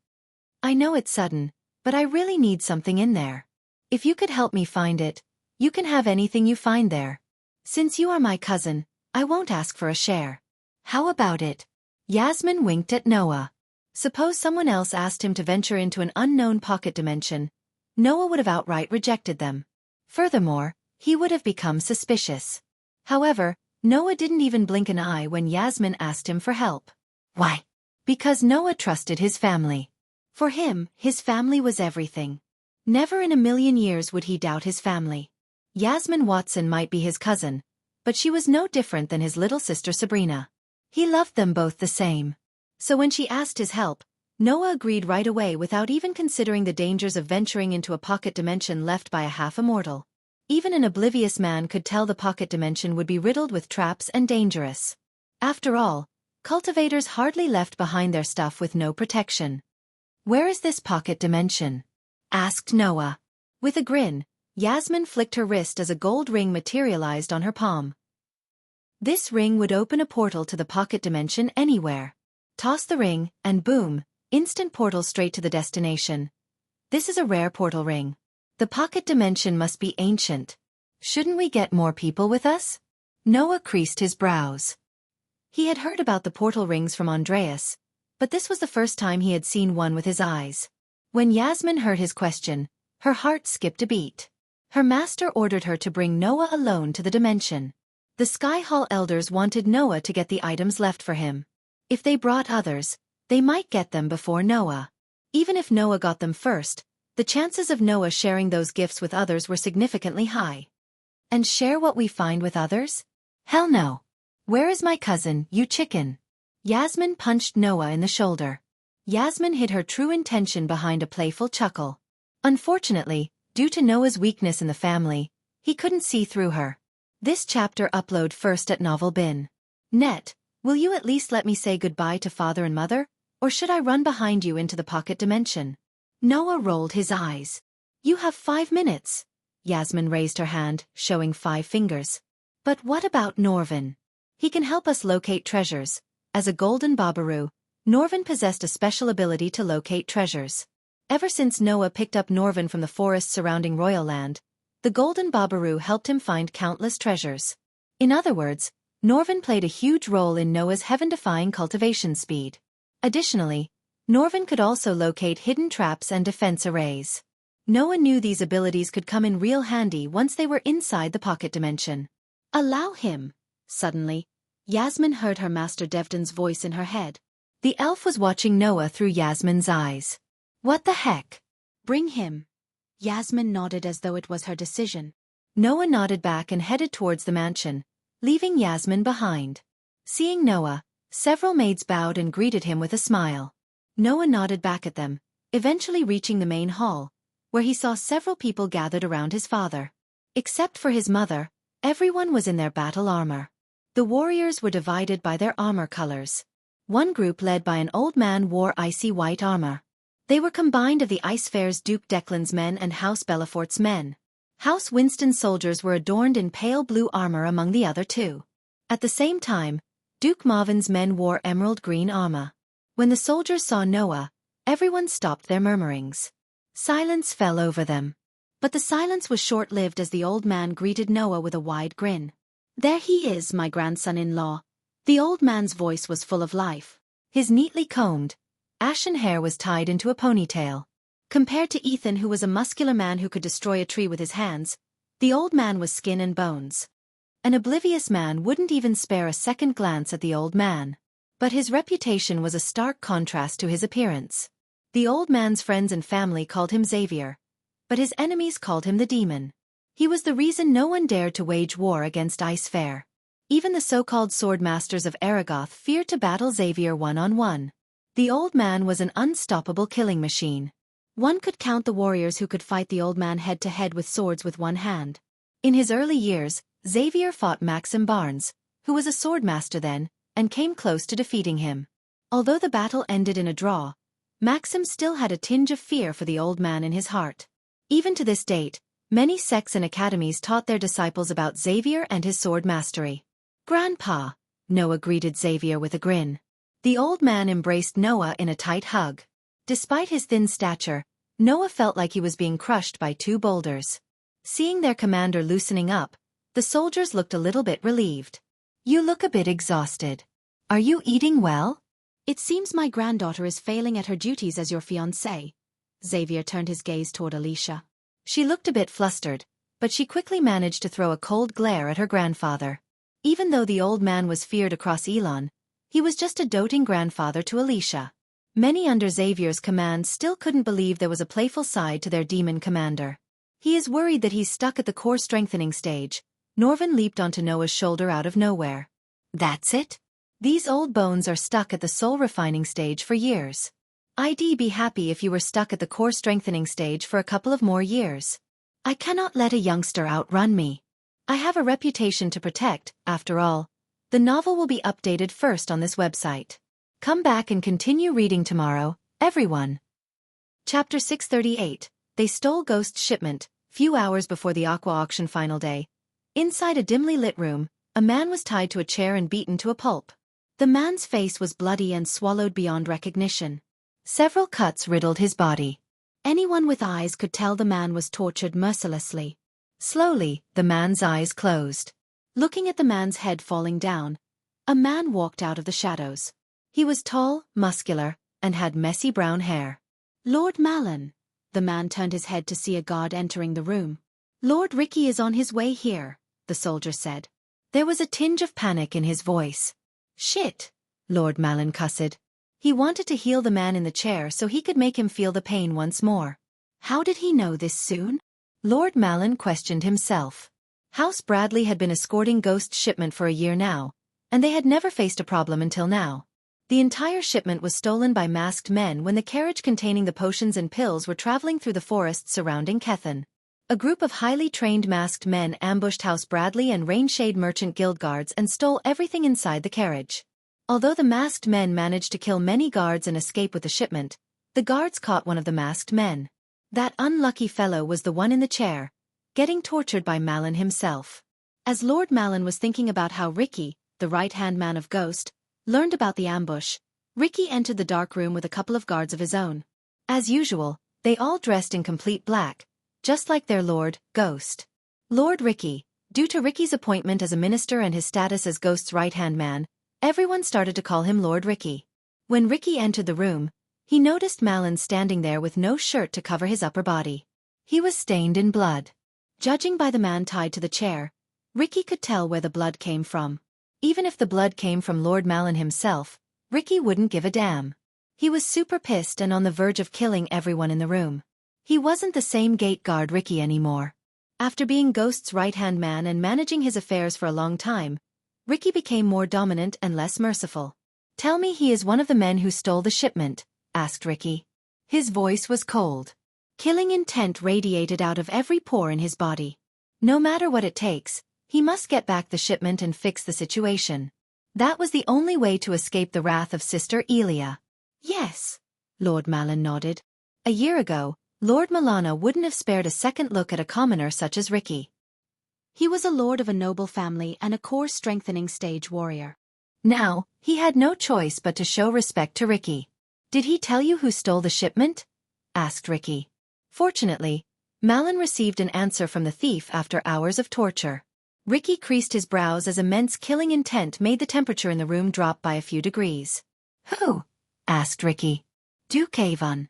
S1: I know it's sudden, but I really need something in there. If you could help me find it, you can have anything you find there. Since you are my cousin, I won't ask for a share. How about it? Yasmin winked at Noah. Suppose someone else asked him to venture into an unknown pocket dimension, Noah would have outright rejected them. Furthermore, he would have become suspicious. However, Noah didn't even blink an eye when Yasmin asked him for help. Why? Because Noah trusted his family. For him, his family was everything. Never in a million years would he doubt his family. Yasmin Watson might be his cousin, but she was no different than his little sister Sabrina. He loved them both the same. So when she asked his help, Noah agreed right away without even considering the dangers of venturing into a pocket dimension left by a half-immortal. Even an oblivious man could tell the pocket dimension would be riddled with traps and dangerous. After all, cultivators hardly left behind their stuff with no protection. Where is this pocket dimension? Asked Noah. With a grin, Yasmin flicked her wrist as a gold ring materialized on her palm. This ring would open a portal to the pocket dimension anywhere. Toss the ring, and boom, instant portal straight to the destination. This is a rare portal ring. The pocket dimension must be ancient. Shouldn't we get more people with us? Noah creased his brows. He had heard about the portal rings from Andreas, but this was the first time he had seen one with his eyes. When Yasmin heard his question, her heart skipped a beat. Her master ordered her to bring Noah alone to the dimension. The Sky Hall elders wanted Noah to get the items left for him. If they brought others, they might get them before Noah. Even if Noah got them first, the chances of Noah sharing those gifts with others were significantly high. And share what we find with others? Hell no. Where is my cousin, you chicken? Yasmin punched Noah in the shoulder. Yasmin hid her true intention behind a playful chuckle. Unfortunately, due to Noah's weakness in the family, he couldn't see through her. This chapter upload first at novel.Net. Will you at least let me say goodbye to father and mother, or should I run behind you into the pocket dimension? Noah rolled his eyes. You have 5 minutes. Yasmin raised her hand, showing 5 fingers. But what about Norvin? He can help us locate treasures. As a golden Babaru, Norvin possessed a special ability to locate treasures. Ever since Noah picked up Norvin from the forests surrounding Royal Land, the golden Babaru helped him find countless treasures. In other words, Norvin played a huge role in Noah's heaven-defying cultivation speed. Additionally, Norvin could also locate hidden traps and defense arrays. Noah knew these abilities could come in real handy once they were inside the pocket dimension.
S2: Allow him. Suddenly, Yasmin heard her master Devdan's voice in her head.
S1: The elf was watching Noah through Yasmin's eyes. What the heck?
S2: Bring him. Yasmin nodded as though it was her decision.
S1: Noah nodded back and headed towards the mansion, leaving Yasmin behind. Seeing Noah, several maids bowed and greeted him with a smile. Noah nodded back at them, eventually reaching the main hall, where he saw several people gathered around his father. Except for his mother, everyone was in their battle armor. The warriors were divided by their armor colors. One group led by an old man wore icy white armor. They were combined of the Ice Fair's Duke Declan's men and House Bellafort's men. House Winston's soldiers were adorned in pale blue armor among the other two. At the same time, Duke Marvin's men wore emerald green armor. When the soldiers saw Noah, everyone stopped their murmurings. Silence fell over them. But the silence was short-lived as the old man greeted Noah with a wide grin.
S2: There he is, my grandson-in-law. The old man's voice was full of life.
S1: His neatly combed, ashen hair was tied into a ponytail. Compared to Ethan, who was a muscular man who could destroy a tree with his hands, the old man was skin and bones. An oblivious man wouldn't even spare a second glance at the old man. But his reputation was a stark contrast to his appearance. The old man's friends and family called him Xavier, but his enemies called him the Demon. He was the reason no one dared to wage war against Ice Fair. Even the so-called sword masters of Aragoth feared to battle Xavier one-on-one. The old man was an unstoppable killing machine. One could count the warriors who could fight the old man head-to-head with swords with one hand. In his early years, Xavier fought Maxim Barnes, who was a swordmaster then, and came close to defeating him. Although the battle ended in a draw, Maxim still had a tinge of fear for the old man in his heart. Even to this date, many sects and academies taught their disciples about Xavier and his sword mastery. "Grandpa," Noah greeted Xavier with a grin. The old man embraced Noah in a tight hug. Despite his thin stature, Noah felt like he was being crushed by two boulders. Seeing their commander loosening up, the soldiers looked a little bit relieved. "You look a bit exhausted. Are you eating well?"
S2: "It seems my granddaughter is failing at her duties as your fiancée." Xavier turned his gaze toward Alicia.
S1: She looked a bit flustered, but she quickly managed to throw a cold glare at her grandfather. Even though the old man was feared across Elon, he was just a doting grandfather to Alicia. Many under Xavier's command still couldn't believe there was a playful side to their demon commander. "He is worried that he's stuck at the core strengthening stage." Norvin leaped onto Noah's shoulder out of nowhere. "That's it? These old bones are stuck at the soul refining stage for years. I'd be happy if you were stuck at the core strengthening stage for a couple of more years. I cannot let a youngster outrun me. I have a reputation to protect, after all." The novel will be updated first on this website. Come back and continue reading tomorrow, everyone. Chapter 638, They Stole Ghost's Shipment. Few hours before the Aqua Auction final day, inside a dimly lit room, a man was tied to a chair and beaten to a pulp. The man's face was bloody and swallowed beyond recognition. Several cuts riddled his body.
S2: Anyone with eyes could tell the man was tortured mercilessly.
S1: Slowly, the man's eyes closed.
S2: Looking at the man's head falling down, a man walked out of the shadows.
S1: He was tall, muscular, and had messy brown hair.
S2: "Lord Malin." The man turned his head to see a guard entering the room.
S1: "Lord Ricky is on his way here," the soldier said. There was a tinge of panic in his voice. "Shit," Lord Malin cussed. He wanted to heal the man in the chair so he could make him feel the pain once more. How did he know this soon? Lord Malin questioned himself. House Bradley had been escorting Ghost's shipment for a year now, and they had never faced a problem until now. The entire shipment was stolen by masked men when the carriage containing the potions and pills were traveling through the forests surrounding Kethen. A group of highly trained masked men ambushed House Bradley and Rainshade Merchant Guild guards and stole everything inside the carriage. Although the masked men managed to kill many guards and escape with the shipment, the guards caught one of the masked men. That unlucky fellow was the one in the chair, getting tortured by Malin himself. As Lord Malin was thinking about how Ricky, the right-hand man of Ghost, learned about the ambush, Ricky entered the dark room with a couple of guards of his own. As usual, they all dressed in complete black, just like their lord, Ghost. Lord Ricky, due to Ricky's appointment as a minister and his status as Ghost's right-hand man, everyone started to call him Lord Ricky. When Ricky entered the room, He noticed Malin standing there with no shirt to cover his upper body. He was stained in blood.
S2: Judging by the man tied to the chair, Ricky could tell where the blood came from.
S1: Even if the blood came from Lord Malin himself, Ricky wouldn't give a damn. He was super pissed and on the verge of killing everyone in the room. He wasn't the same gate guard Ricky anymore. After being Ghost's right-hand man and managing his affairs for a long time, Ricky became more dominant and less merciful. "Tell me he is one of the men who stole the shipment," asked Ricky. His voice was cold.
S2: Killing intent radiated out of every pore in his body.
S1: No matter what it takes, he must get back the shipment and fix the situation. That was the only way to escape the wrath of Sister Elia.
S2: "Yes," Lord Malin nodded.
S1: A year ago, Lord Milana wouldn't have spared a second look at a commoner such as Ricky.
S2: He was a lord of a noble family and a core-strengthening stage warrior.
S1: Now, he had no choice but to show respect to Ricky. "Did he tell you who stole the shipment?" asked Ricky. Fortunately, Malin received an answer from the thief after hours of torture. Ricky creased his brows as immense killing intent made the temperature in the room drop by a few degrees. "Who?" asked Ricky. "Duke Avon."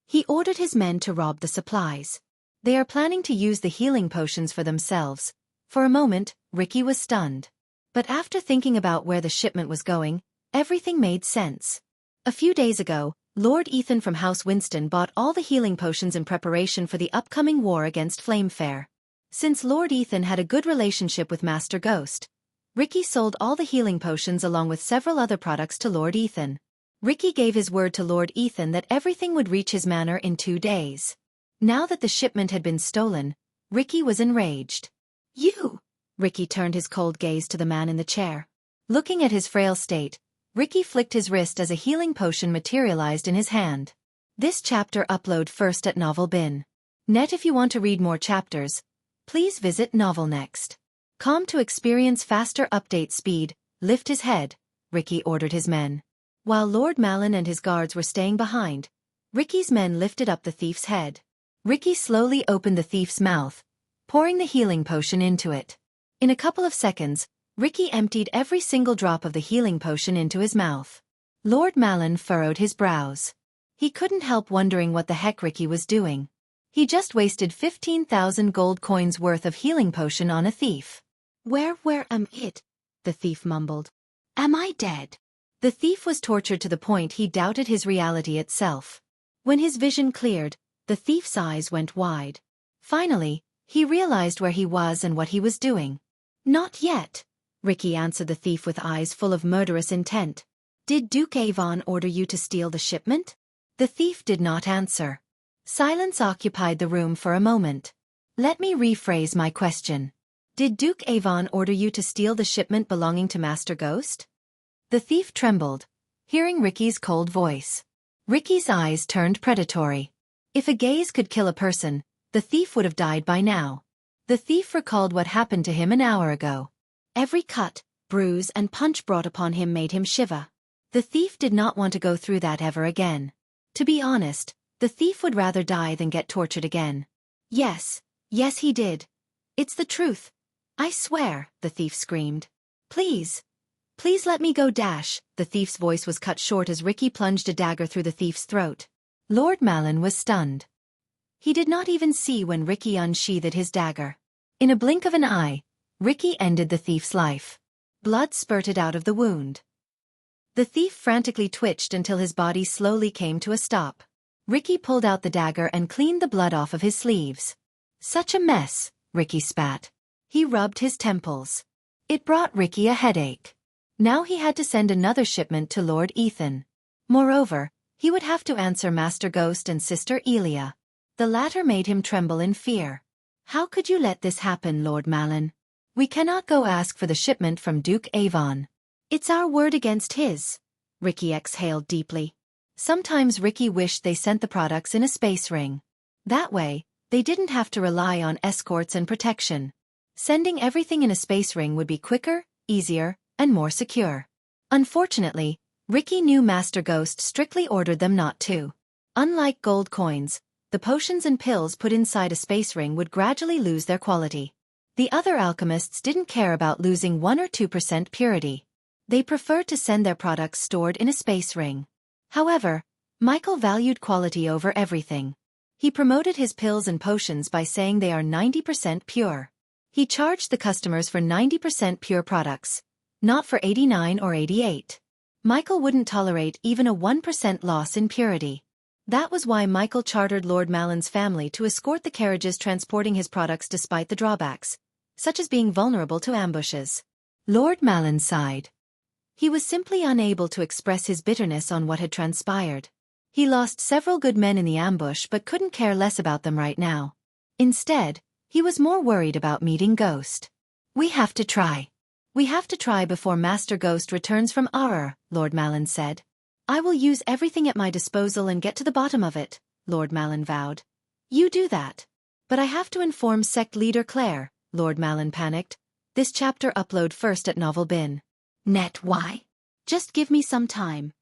S2: He ordered his men to rob the supplies.
S1: "They are planning to use the healing potions for themselves." For a moment, Ricky was stunned. But after thinking about where the shipment was going, everything made sense. A few days ago, Lord Ethan from House Winston bought all the healing potions in preparation for the upcoming war against Flamefair. Since Lord Ethan had a good relationship with Master Ghost, Ricky sold all the healing potions along with several other products to Lord Ethan. Ricky gave his word to Lord Ethan that everything would reach his manor in 2 days. Now that the shipment had been stolen, Ricky was enraged.
S2: "You!"
S1: Ricky turned his cold gaze to the man in the chair. Looking at his frail state, Ricky flicked his wrist as a healing potion materialized in his hand. This chapter upload first at Novel Bin. Net. If you want to read more chapters, please visit novelnext.com to experience faster update speed. "Lift his head," Ricky ordered his men. While Lord Malin and his guards were staying behind, Ricky's men lifted up the thief's head. Ricky slowly opened the thief's mouth, pouring the healing potion into it. In a couple of seconds, Ricky emptied every single drop of the healing potion into his mouth. Lord Malin furrowed his brows. He couldn't help wondering what the heck Ricky was doing. He just wasted 15,000 gold coins worth of healing potion on a thief.
S2: Where am it?" the thief mumbled. "Am I dead?"
S1: The thief was tortured to the point he doubted his reality itself. When his vision cleared, the thief's eyes went wide. Finally, he realized where he was and what he was doing. "Not yet," Ricky answered the thief with eyes full of murderous intent. "Did Duke Avon order you to steal the shipment?" The thief did not answer. Silence occupied the room for a moment. "Let me rephrase my question. Did Duke Avon order you to steal the shipment belonging to Master Ghost?" The thief trembled, hearing Ricky's cold voice. Ricky's eyes turned predatory. If a gaze could kill a person, the thief would have died by now. The thief recalled what happened to him an hour ago. Every cut, bruise and punch brought upon him made him shiver. The thief did not want to go through that ever again. To be honest, the thief would rather die than get tortured again. Yes he did. It's the truth. I swear," the thief screamed. Please let me go." The thief's voice was cut short as Ricky plunged a dagger through the thief's throat. Lord Malin was stunned. He did not even see when Ricky unsheathed his dagger. In a blink of an eye, Ricky ended the thief's life. Blood spurted out of the wound. The thief frantically twitched until his body slowly came to a stop. Ricky pulled out the dagger and cleaned the blood off of his sleeves. "Such a mess," Ricky spat. He rubbed his temples. It brought Ricky a headache. Now he had to send another shipment to Lord Ethan. Moreover, he would have to answer Master Ghost and Sister Elia. The latter made him tremble in fear. "How could you let this happen, Lord Malin? We cannot go ask for the shipment from Duke Avon. It's our word against his." Ricky exhaled deeply. Sometimes Ricky wished they sent the products in a space ring. That way, they didn't have to rely on escorts and protection. Sending everything in a space ring would be quicker, easier, and more secure. Unfortunately, Ricky knew Master Ghost strictly ordered them not to. Unlike gold coins, the potions and pills put inside a space ring would gradually lose their quality. The other alchemists didn't care about losing 1 or 2% purity. They preferred to send their products stored in a space ring. However, Michael valued quality over everything. He promoted his pills and potions by saying they are 90% pure. He charged the customers for 90% pure products, not for 89 or 88. Michael wouldn't tolerate even a 1% loss in purity. That was why Michael chartered Lord Malon's family to escort the carriages transporting his products despite the drawbacks, such as being vulnerable to ambushes. Lord Malon sighed. He was simply unable to express his bitterness on what had transpired. He lost several good men in the ambush but couldn't care less about them right now. Instead, he was more worried about meeting Ghost. We have to try before Master Ghost returns from Auror, Lord Malon said. I will use everything at my disposal and get to the bottom of it, Lord Malon vowed. You do that. But I have to inform sect leader Claire, Lord Malon panicked. This chapter upload first at Novel Bin. Net why?
S2: Just give me some time.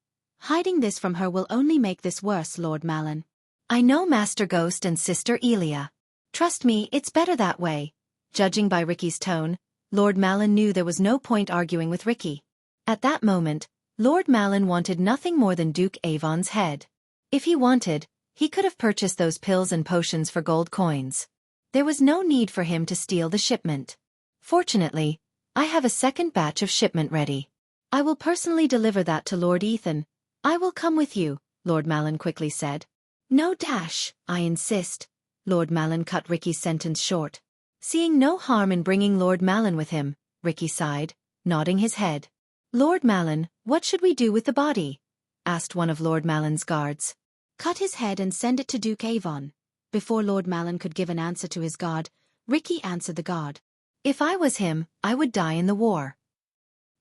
S2: Hiding this from her will only make this worse, Lord Malon.
S1: I know Master Ghost and Sister Elia. Trust me, it's better that way. Judging by Ricky's tone, Lord Malon knew there was no point arguing with Ricky. At that moment, Lord Malon wanted nothing more than Duke Avon's head. If he wanted, he could have purchased those pills and potions for gold coins. There was no need for him to steal the shipment. Fortunately, I have a second batch of shipment ready. I will personally deliver that to Lord Ethan. I will come with you, Lord Malon quickly said. No dash, I insist. Lord Malon cut Ricky's sentence short. Seeing no harm in bringing Lord Malon with him, Ricky sighed, nodding his head. Lord Malon, what should we do with the body? Asked one of Lord Malon's guards.
S2: Cut his head and send it to Duke Avon. Before Lord Malon could give an answer to his guard, Ricky answered the guard.
S1: If I was him, I would die in the war.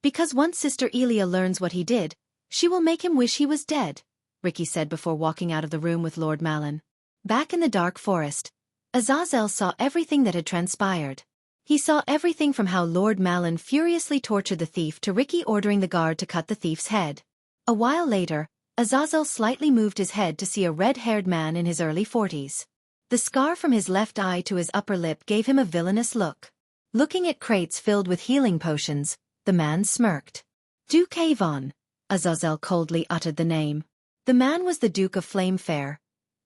S1: Because once Sister Elia learns what he did, she will make him wish he was dead, Ricky said before walking out of the room with Lord Malon. Back in the dark forest, Azazel saw everything that had transpired. He saw everything from how Lord Malon furiously tortured the thief to Ricky ordering the guard to cut the thief's head. A while later, Azazel slightly moved his head to see a red-haired man in his early 40s. The scar from his left eye to his upper lip gave him a villainous look. Looking at crates filled with healing potions, the man smirked. Duke Avon. Azazel coldly uttered the name. The man was the Duke of Flamefair,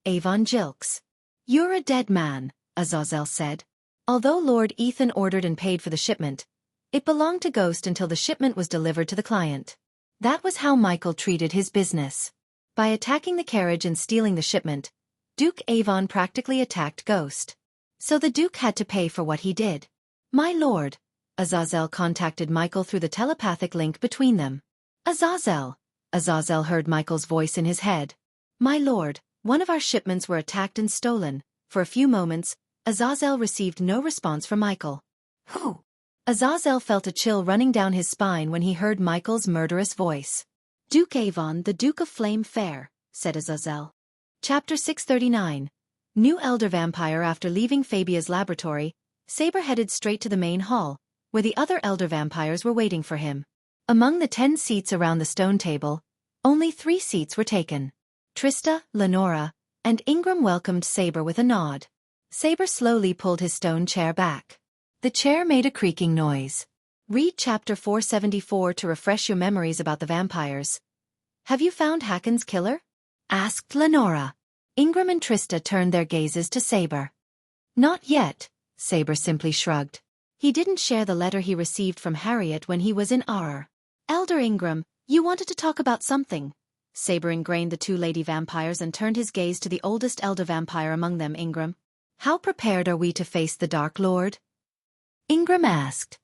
S1: Avon Jilks. You're a dead man, Azazel said. Although Lord Ethan ordered and paid for the shipment, it belonged to Ghost until the shipment was delivered to the client. That was how Michael treated his business. By attacking the carriage and stealing the shipment, Duke Avon practically attacked Ghost. So the Duke had to pay for what he did. My lord, Azazel contacted Michael through the telepathic link between them. Azazel. Azazel heard Michael's voice in his head. My lord, one of our shipments were attacked and stolen. For a few moments, Azazel received no response from Michael. Who? Azazel felt a chill running down his spine when he heard Michael's murderous voice.
S2: Duke Avon, the Duke of Flame Fair, said Azazel.
S1: Chapter 639. New Elder Vampire. After leaving Fabia's laboratory, Saber headed straight to the main hall, where the other Elder Vampires were waiting for him. Among the 10 seats around the stone table, only 3 seats were taken. Trista, Lenora, and Ingram welcomed Saber with a nod. Saber slowly pulled his stone chair back. The chair made a creaking noise. Read Chapter 474 to refresh your memories about the vampires. Have you found Hakon's killer? Asked Lenora. Ingram and Trista turned their gazes to Saber. Not yet, Saber simply shrugged. He didn't share the letter he received from Harriet when he was in Auror. Elder Ingram, you wanted to talk about something. Saber ingrained the 2 lady vampires and turned his gaze to the oldest elder vampire among them, Ingram. How prepared are we to face the Dark Lord? Ingram asked.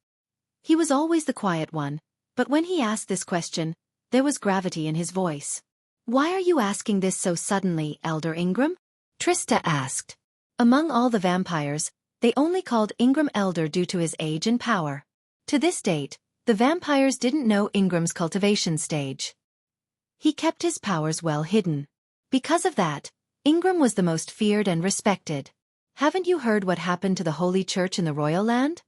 S1: He was always the quiet one, but when he asked this question, there was gravity in his voice. Why are you asking this so suddenly, Elder Ingram? Trista asked. Among all the vampires, they only called Ingram Elder due to his age and power. To this date, the vampires didn't know Ingram's cultivation stage. He kept his powers well hidden. Because of that, Ingram was the most feared and respected. Haven't you heard what happened to the Holy Church in the Royal Land?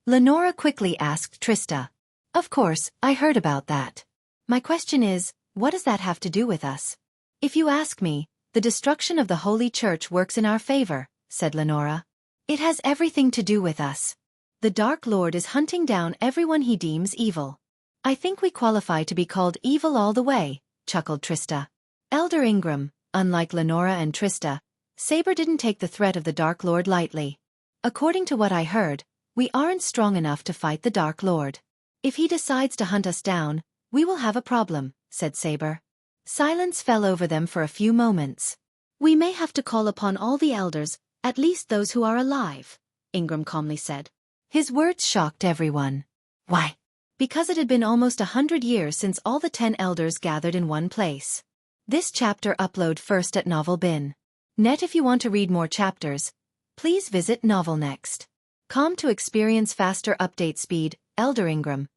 S1: Lenora quickly asked Trista. Of course, I heard about that. My question is, what does that have to do with us? If you ask me, the destruction of the Holy Church works in our favor, said Lenora. It has everything to do with us. The Dark Lord is hunting down everyone he deems evil. I think we qualify to be called evil all the way, chuckled Trista. Elder Ingram, unlike Lenora and Trista, Saber didn't take the threat of the Dark Lord lightly. According to what I heard, we aren't strong enough to fight the Dark Lord. If he decides to hunt us down, we will have a problem, said Saber. Silence fell over them for a few moments.
S2: We may have to call upon all the elders, at least those who are alive, Ingram calmly said.
S1: His words shocked everyone. Why? Because it had been almost 100 years since all the 10 elders gathered in one place. This chapter upload first at Novel Bin. Net. If you want to read more chapters, please visit Novel Next. Com to experience faster update speed. Elder Ingram,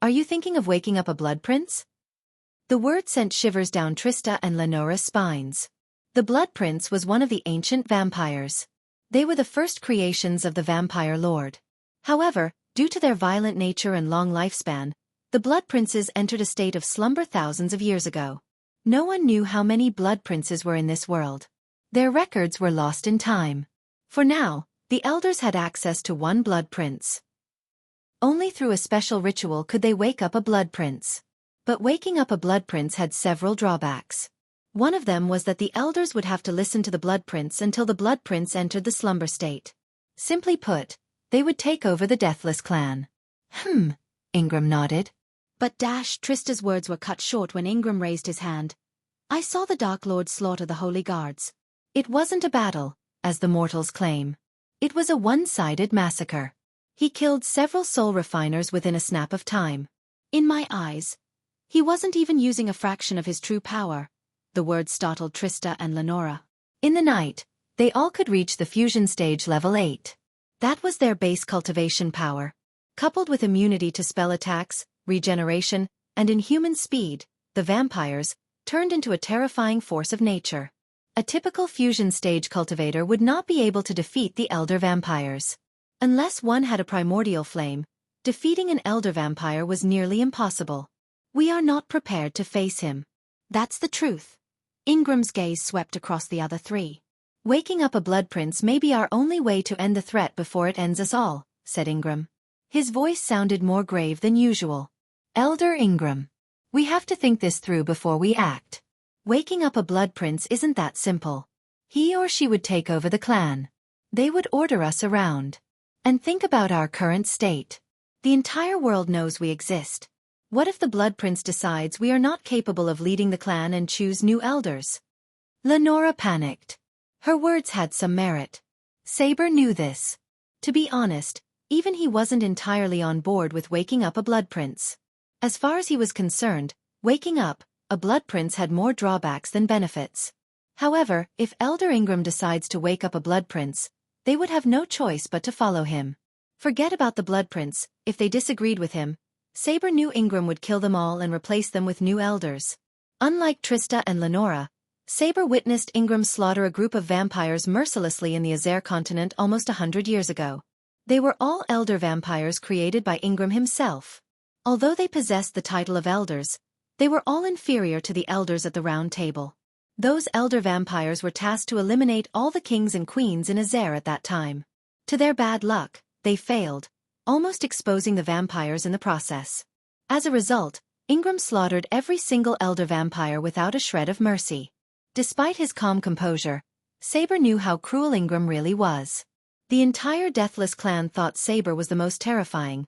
S1: are you thinking of waking up a blood prince? The word sent shivers down Trista and Lenora's spines. The Blood Prince was one of the ancient vampires. They were the first creations of the Vampire Lord. However, due to their violent nature and long lifespan, the Blood Princes entered a state of slumber thousands of years ago. No one knew how many Blood Princes were in this world. Their records were lost in time. For now, the elders had access to one Blood Prince. Only through a special ritual could they wake up a Blood Prince. But waking up a Blood Prince had several drawbacks. One of them was that the elders would have to listen to the Blood Prince until the Blood Prince entered the slumber state. Simply put, they would take over the Deathless clan. Ingram nodded.
S2: But Trista's words were cut short when Ingram raised his hand. I saw the Dark Lord slaughter the Holy Guards.
S1: It wasn't a battle, as the mortals claim. It was a one-sided massacre. He killed several soul refiners within a snap of time.
S2: In my eyes, he wasn't even using a fraction of his true power. The words startled Trista and Lenora.
S1: In the night, they all could reach the fusion stage level 8. That was their base cultivation power. Coupled with immunity to spell attacks, regeneration, and inhuman speed, the vampires turned into a terrifying force of nature. A typical fusion stage cultivator would not be able to defeat the elder vampires. Unless one had a primordial flame, defeating an elder vampire was nearly impossible. We are not prepared to face him.
S2: That's the truth. Ingram's gaze swept across the other three.
S1: Waking up a Blood Prince may be our only way to end the threat before it ends us all, said Ingram. His voice sounded more grave than usual. Elder Ingram, we have to think this through before we act. Waking up a Blood Prince isn't that simple. He or she would take over the clan. They would order us around. And think about our current state. The entire world knows we exist. What if the Blood Prince decides we are not capable of leading the clan and choose new elders? Lenora panicked. Her words had some merit. Saber knew this. To be honest, even he wasn't entirely on board with waking up a Blood Prince. As far as he was concerned, waking up a Blood Prince had more drawbacks than benefits. However, if Elder Ingram decides to wake up a Blood Prince, they would have no choice but to follow him. Forget about the Blood Prince. If they disagreed with him, Saber knew Ingram would kill them all and replace them with new elders. Unlike Trista and Lenora, Saber witnessed Ingram slaughter a group of vampires mercilessly in the Azer continent almost 100 years ago. They were all elder vampires created by Ingram himself. Although they possessed the title of elders, they were all inferior to the elders at the Round Table. Those elder vampires were tasked to eliminate all the kings and queens in Azer at that time. To their bad luck, they failed, almost exposing the vampires in the process. As a result, Ingram slaughtered every single elder vampire without a shred of mercy. Despite his calm composure, Saber knew how cruel Ingram really was. The entire Deathless clan thought Saber was the most terrifying,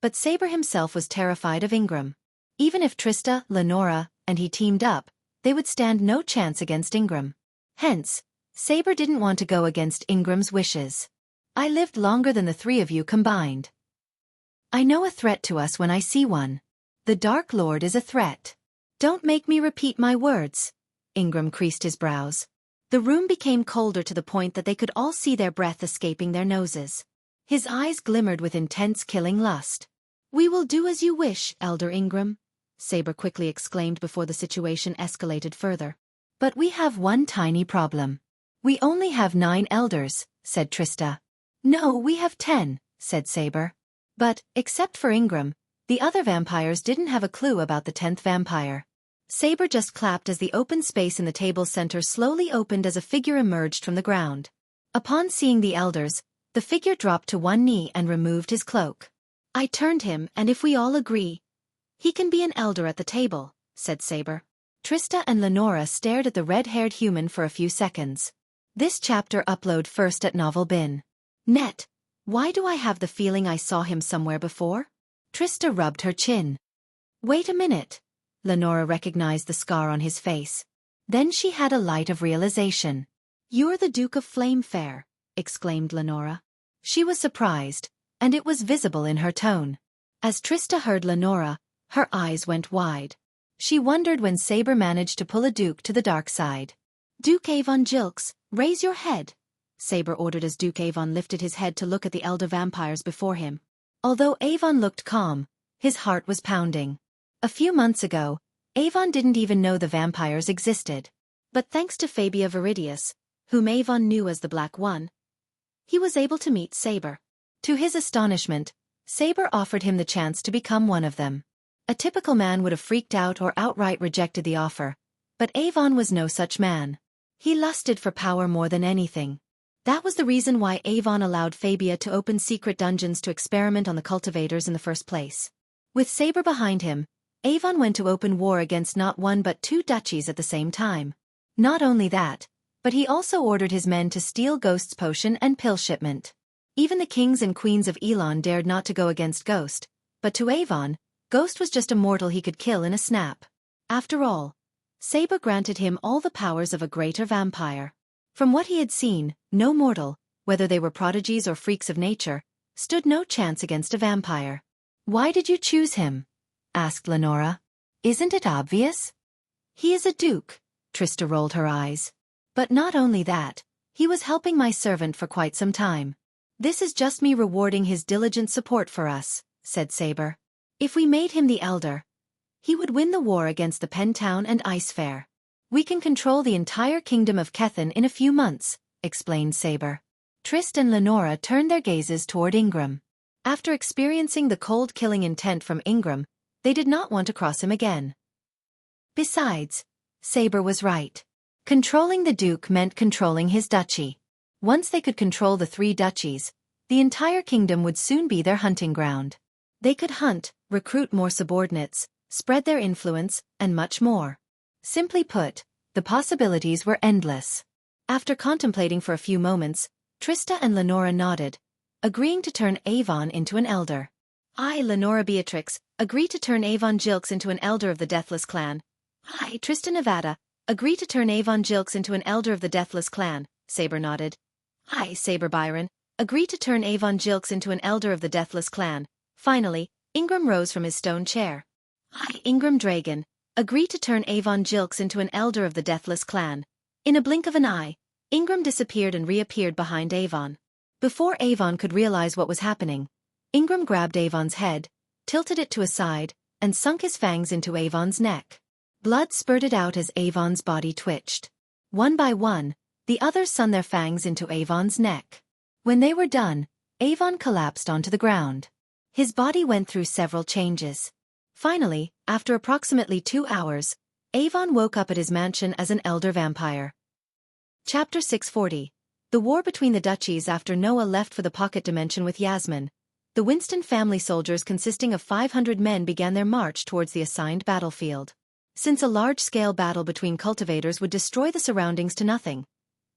S1: but Saber himself was terrified of Ingram. Even if Trista, Lenora, and he teamed up, they would stand no chance against Ingram. Hence, Saber didn't want to go against Ingram's wishes. I lived longer than the three of you combined. I know a threat to us when I see one. The Dark Lord is a threat. Don't make me repeat my words. Ingram creased his brows. The room became colder to the point that they could all see their breath escaping their noses. His eyes glimmered with intense killing lust. We will do as you wish, Elder Ingram, Saber quickly exclaimed before the situation escalated further. But we have one tiny problem. We only have 9 elders, said Trista. No, we have 10, said Saber. But, except for Ingram, the other vampires didn't have a clue about the 10th vampire. Saber just clapped as the open space in the table's center slowly opened as a figure emerged from the ground. Upon seeing the elders, the figure dropped to one knee and removed his cloak. I turned him, and if we all agree, he can be an elder at the table, said Saber. Trista and Lenora stared at the red-haired human for a few seconds. This chapter upload first at Novel Bin. Net. Why do I have the feeling I saw him somewhere before? Trista rubbed her chin. Wait a minute. Lenora recognized the scar on his face. Then she had a light of realization. You're the Duke of Flamefair, exclaimed Lenora. She was surprised, and it was visible in her tone. As Trista heard Lenora, her eyes went wide. She wondered when Saber managed to pull a Duke to the dark side. Duke Avon Jilks, raise your head, Saber ordered as Duke Avon lifted his head to look at the elder vampires before him. Although Avon looked calm, his heart was pounding. A few months ago, Avon didn't even know the vampires existed. But thanks to Fabia Viridius, whom Avon knew as the Black One, he was able to meet Saber. To his astonishment, Saber offered him the chance to become one of them. A typical man would have freaked out or outright rejected the offer, but Avon was no such man. He lusted for power more than anything. That was the reason why Avon allowed Fabia to open secret dungeons to experiment on the cultivators in the first place. With Saber behind him, Avon went to open war against not one but two duchies at the same time. Not only that, but he also ordered his men to steal Ghost's potion and pill shipment. Even the kings and queens of Elon dared not to go against Ghost, but to Avon, Ghost was just a mortal he could kill in a snap. After all, Saber granted him all the powers of a greater vampire. From what he had seen, no mortal, whether they were prodigies or freaks of nature, stood no chance against a vampire. Why did you choose him? Asked Lenora. Isn't it obvious? He is a duke, Trista rolled her eyes. But not only that, he was helping my servant for quite some time. This is just me rewarding his diligent support for us, said Saber. If we made him the elder, he would win the war against the Pentown and Ice Fair. We can control the entire kingdom of Kethin in a few months, explained Saber. Trist and Lenora turned their gazes toward Ingram. After experiencing the cold killing intent from Ingram, they did not want to cross him again. Besides, Saber was right. Controlling the Duke meant controlling his duchy. Once they could control the three duchies, the entire kingdom would soon be their hunting ground. They could hunt, recruit more subordinates, spread their influence, and much more. Simply put, the possibilities were endless. After contemplating for a few moments, Trista and Lenora nodded, agreeing to turn Avon into an elder. I, Lenora Beatrix, agree to turn Avon Jilks into an elder of the Deathless Clan. I, Trista Nevada, agree to turn Avon Jilks into an elder of the Deathless Clan, Saber nodded. I, Saber Byron, agree to turn Avon Jilks into an elder of the Deathless Clan. Finally, Ingram rose from his stone chair. I, Ingram Dragon, agree to turn Avon Jilks into an elder of the Deathless Clan. In a blink of an eye, Ingram disappeared and reappeared behind Avon. Before Avon could realize what was happening, Ingram grabbed Avon's head, tilted it to a side, and sunk his fangs into Avon's neck. Blood spurted out as Avon's body twitched. One by one, the others sunk their fangs into Avon's neck. When they were done, Avon collapsed onto the ground. His body went through several changes. Finally, after approximately 2 hours, Avon woke up at his mansion as an elder vampire. Chapter 640. The war between the duchies. After Noah left for the pocket dimension with Yasmin, the Winston family soldiers consisting of 500 men began their march towards the assigned battlefield. Since a large-scale battle between cultivators would destroy the surroundings to nothing,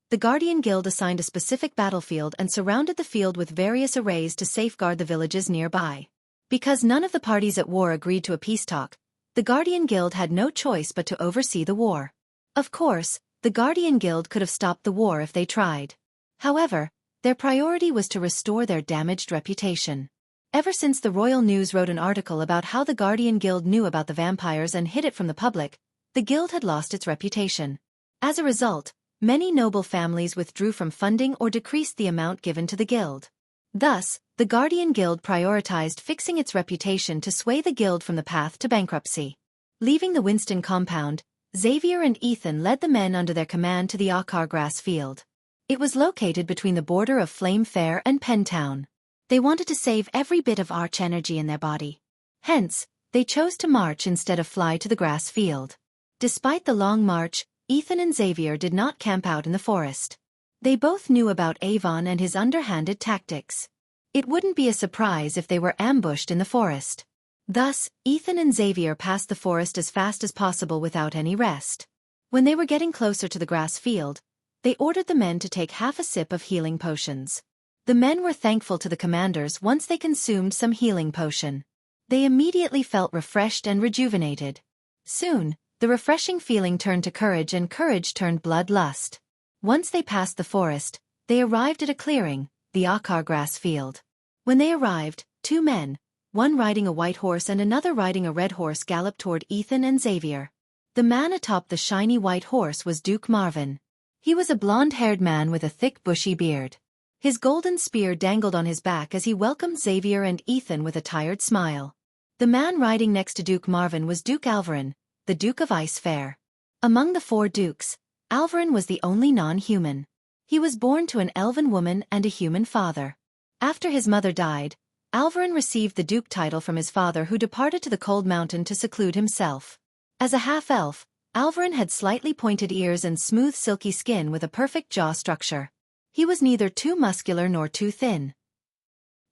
S1: the Guardian Guild assigned a specific battlefield and surrounded the field with various arrays to safeguard the villages nearby. Because none of the parties at war agreed to a peace talk, the Guardian Guild had no choice but to oversee the war. Of course, the Guardian Guild could have stopped the war if they tried. However, their priority was to restore their damaged reputation. Ever since the Royal News wrote an article about how the Guardian Guild knew about the vampires and hid it from the public, the guild had lost its reputation. As a result, many noble families withdrew from funding or decreased the amount given to the guild. Thus, the Guardian Guild prioritized fixing its reputation to sway the guild from the path to bankruptcy. Leaving the Winston compound, Xavier and Ethan led the men under their command to the Akar grass field. It was located between the border of Flame Fair and Pentown. They wanted to save every bit of arch energy in their body. Hence, they chose to march instead of fly to the grass field. Despite the long march, Ethan and Xavier did not camp out in the forest. They both knew about Avon and his underhanded tactics. It wouldn't be a surprise if they were ambushed in the forest. Thus, Ethan and Xavier passed the forest as fast as possible without any rest. When they were getting closer to the grass field, they ordered the men to take half a sip of healing potions. The men were thankful to the commanders once they consumed some healing potion. They immediately felt refreshed and rejuvenated. Soon, the refreshing feeling turned to courage and courage turned bloodlust. Once they passed the forest, they arrived at a clearing, the Akar grass field. When they arrived, two men, one riding a white horse and another riding a red horse, galloped toward Ethan and Xavier. The man atop the shiny white horse was Duke Marvin. He was a blonde-haired man with a thick bushy beard. His golden spear dangled on his back as he welcomed Xavier and Ethan with a tired smile. The man riding next to Duke Marvin was Duke Alvarin, the Duke of Ice Fair. Among the four dukes, Alvarin was the only non-human. He was born to an elven woman and a human father. After his mother died, Alvarin received the duke title from his father, who departed to the cold mountain to seclude himself. As a half-elf, Alvarin had slightly pointed ears and smooth silky skin with a perfect jaw structure. He was neither too muscular nor too thin.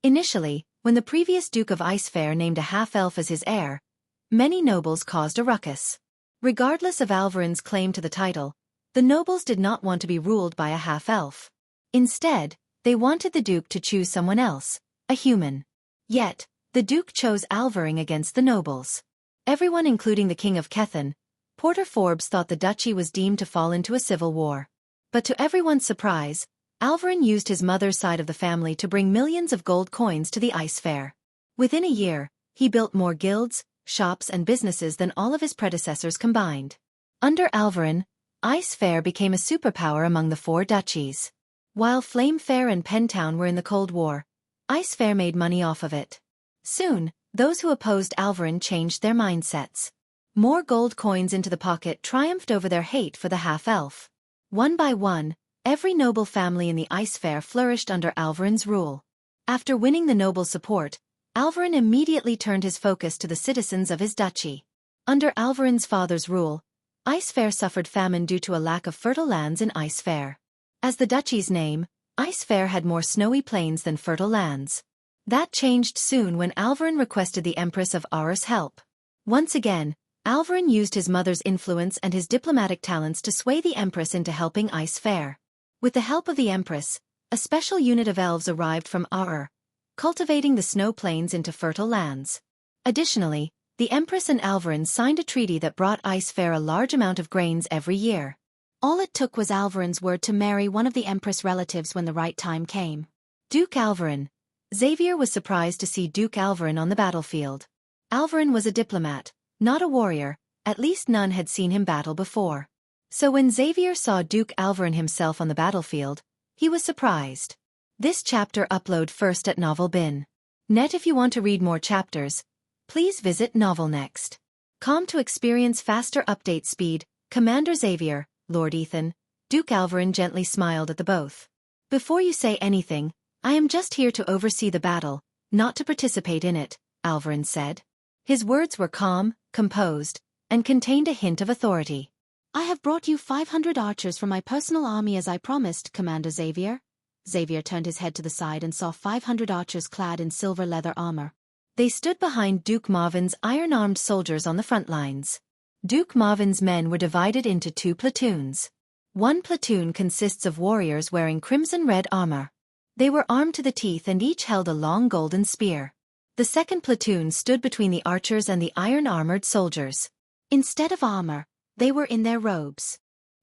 S1: Initially, when the previous Duke of Ice Fair named a half-elf as his heir, many nobles caused a ruckus. Regardless of Alvarin's claim to the title, the nobles did not want to be ruled by a half-elf. Instead, they wanted the duke to choose someone else, a human. Yet, the duke chose Alvarin against the nobles. Everyone, including the King of Kethan, Porter Forbes, thought the duchy was deemed to fall into a civil war. But to everyone's surprise, Alvarin used his mother's side of the family to bring millions of gold coins to the Ice Fair. Within a year, he built more guilds, shops and businesses than all of his predecessors combined. Under Alvarin, Ice Fair became a superpower among the four duchies. While Flame Fair and Pentown were in the Cold War, Ice Fair made money off of it. Soon, those who opposed Alvarin changed their mindsets. More gold coins into the pocket triumphed over their hate for the half-elf. One by one, every noble family in the Ice Fair flourished under Alvarin's rule. After winning the noble support, Alvarin immediately turned his focus to the citizens of his duchy. Under Alvarin's father's rule, Ice Fair suffered famine due to a lack of fertile lands in Ice Fair. As the duchy's name, Ice Fair had more snowy plains than fertile lands. That changed soon when Alvarin requested the Empress of Aur's help. Once again, Alvarin used his mother's influence and his diplomatic talents to sway the Empress into helping Ice Fair. With the help of the Empress, a special unit of elves arrived from Aur, cultivating the snow plains into fertile lands. Additionally, the Empress and Alvarin signed a treaty that brought Ice Fair a large amount of grains every year. All it took was Alvarin's word to marry one of the Empress' relatives when the right time came. Duke Alvarin. Xavier was surprised to see Duke Alvarin on the battlefield. Alvarin was a diplomat, not a warrior, at least none had seen him battle before. So when Xavier saw Duke Alvarin himself on the battlefield, he was surprised. This chapter upload first at novel.bin.net. If you want to read more chapters, please visit novel.next.com to experience faster update speed. Commander Xavier, Lord Ethan, Duke Alvarin gently smiled at the both. Before you say anything, I am just here to oversee the battle, not to participate in it, Alvarin said. His words were calm, composed, and contained a hint of authority. I have brought you 500 archers from my personal army as I promised, Commander Xavier. Xavier turned his head to the side and saw 500 archers clad in silver leather armor. They stood behind Duke Marvin's iron-armed soldiers on the front lines. Duke Marvin's men were divided into two platoons. One platoon consists of warriors wearing crimson-red armor. They were armed to the teeth and each held a long golden spear. The second platoon stood between the archers and the iron-armored soldiers. Instead of armor, they were in their robes.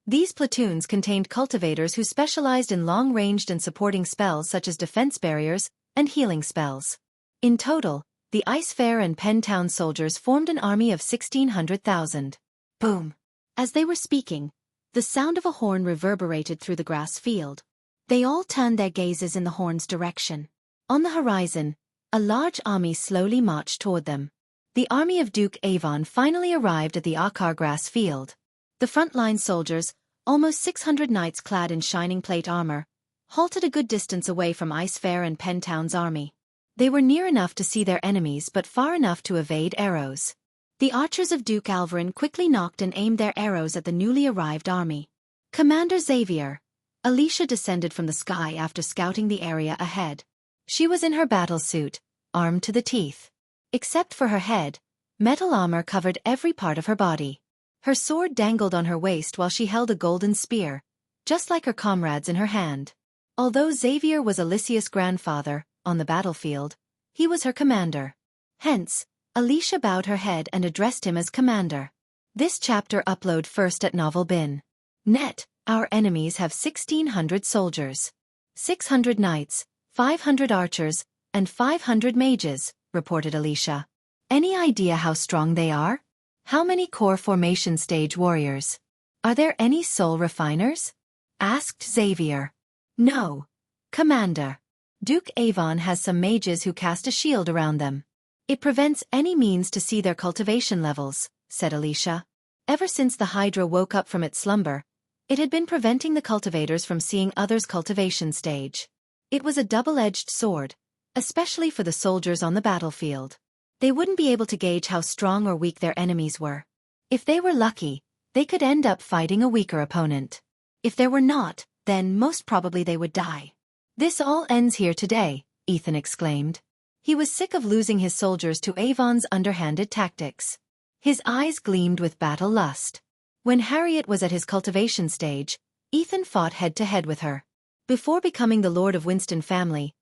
S1: These platoons contained cultivators who specialized in long-ranged and supporting spells such as defense barriers and healing spells. In total, the Ice Fair and Pentown soldiers formed an army of 1,600,000. Boom! As they were speaking, the sound of a horn reverberated through the grass field. They all turned their gazes in the horn's direction. On the horizon, a large army slowly marched toward them. The army of Duke Avon finally arrived at the Akar grass field. The frontline soldiers, almost 600 knights clad in shining plate armor, halted a good distance away from Ice Fair and Pentown's army. They were near enough to see their enemies but far enough to evade arrows. The archers of Duke Alvarin quickly nocked and aimed their arrows at the newly arrived army. Commander Xavier. Alicia descended from the sky after scouting the area ahead. She was in her battle suit, armed to the teeth. Except for her head, metal armor covered every part of her body. Her sword dangled on her waist while she held a golden spear, just like her comrades in her hand. Although Xavier was Alicia's grandfather, on the battlefield, he was her commander. Hence, Alicia bowed her head and addressed him as commander. This chapter upload first at Novel Bin. Net, our enemies have 1,600 soldiers, 600 knights, 500 archers, and 500 mages, reported Alicia. Any idea how strong they are? How many core formation stage warriors? Are there any soul refiners? Asked Xavier. No, Commander. Duke Avon has some mages who cast a shield around them. It prevents any means to see their cultivation levels, said Alicia. Ever since the Hydra woke up from its slumber, it had been preventing the cultivators from seeing others' cultivation stage. It was a double-edged sword, especially for the soldiers on the battlefield. They wouldn't be able to gauge how strong or weak their enemies were. If they were lucky, they could end up fighting a weaker opponent. If they were not, then most probably they would die. This all ends here today, Ethan exclaimed. He was sick of losing his soldiers to Avon's underhanded tactics. His eyes gleamed with battle lust. When Harriet was at his cultivation stage, Ethan fought head-to-head with her. Before becoming the Lord of Winston family,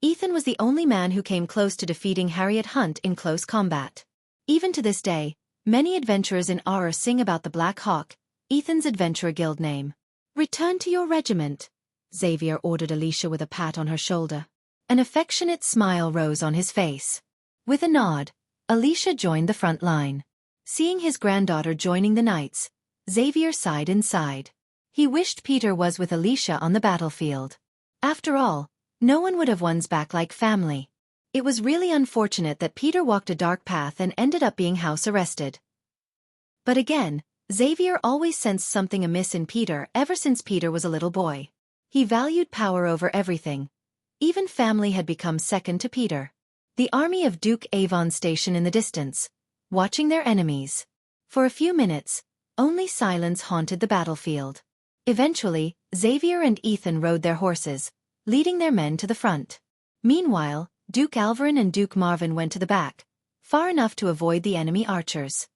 S1: Ethan was the only man who came close to defeating Harriet Hunt in close combat. Even to this day, many adventurers in Auror sing about the Black Hawk, Ethan's adventurer guild name. Return to your regiment, Xavier ordered Alicia with a pat on her shoulder. An affectionate smile rose on his face. With a nod, Alicia joined the front line. Seeing his granddaughter joining the knights, Xavier sighed inside. He wished Peter was with Alicia on the battlefield. After all, no one would have one's back like family. It was really unfortunate that Peter walked a dark path and ended up being house arrested. But again, Xavier always sensed something amiss in Peter ever since Peter was a little boy. He valued power over everything. Even family had become second to Peter. The army of Duke Avon station in the distance, watching their enemies. For a few minutes, only silence haunted the battlefield. Eventually, Xavier and Ethan rode their horses, leading their men to the front. Meanwhile, Duke Alvarin and Duke Marvin went to the back, far enough to avoid the enemy archers.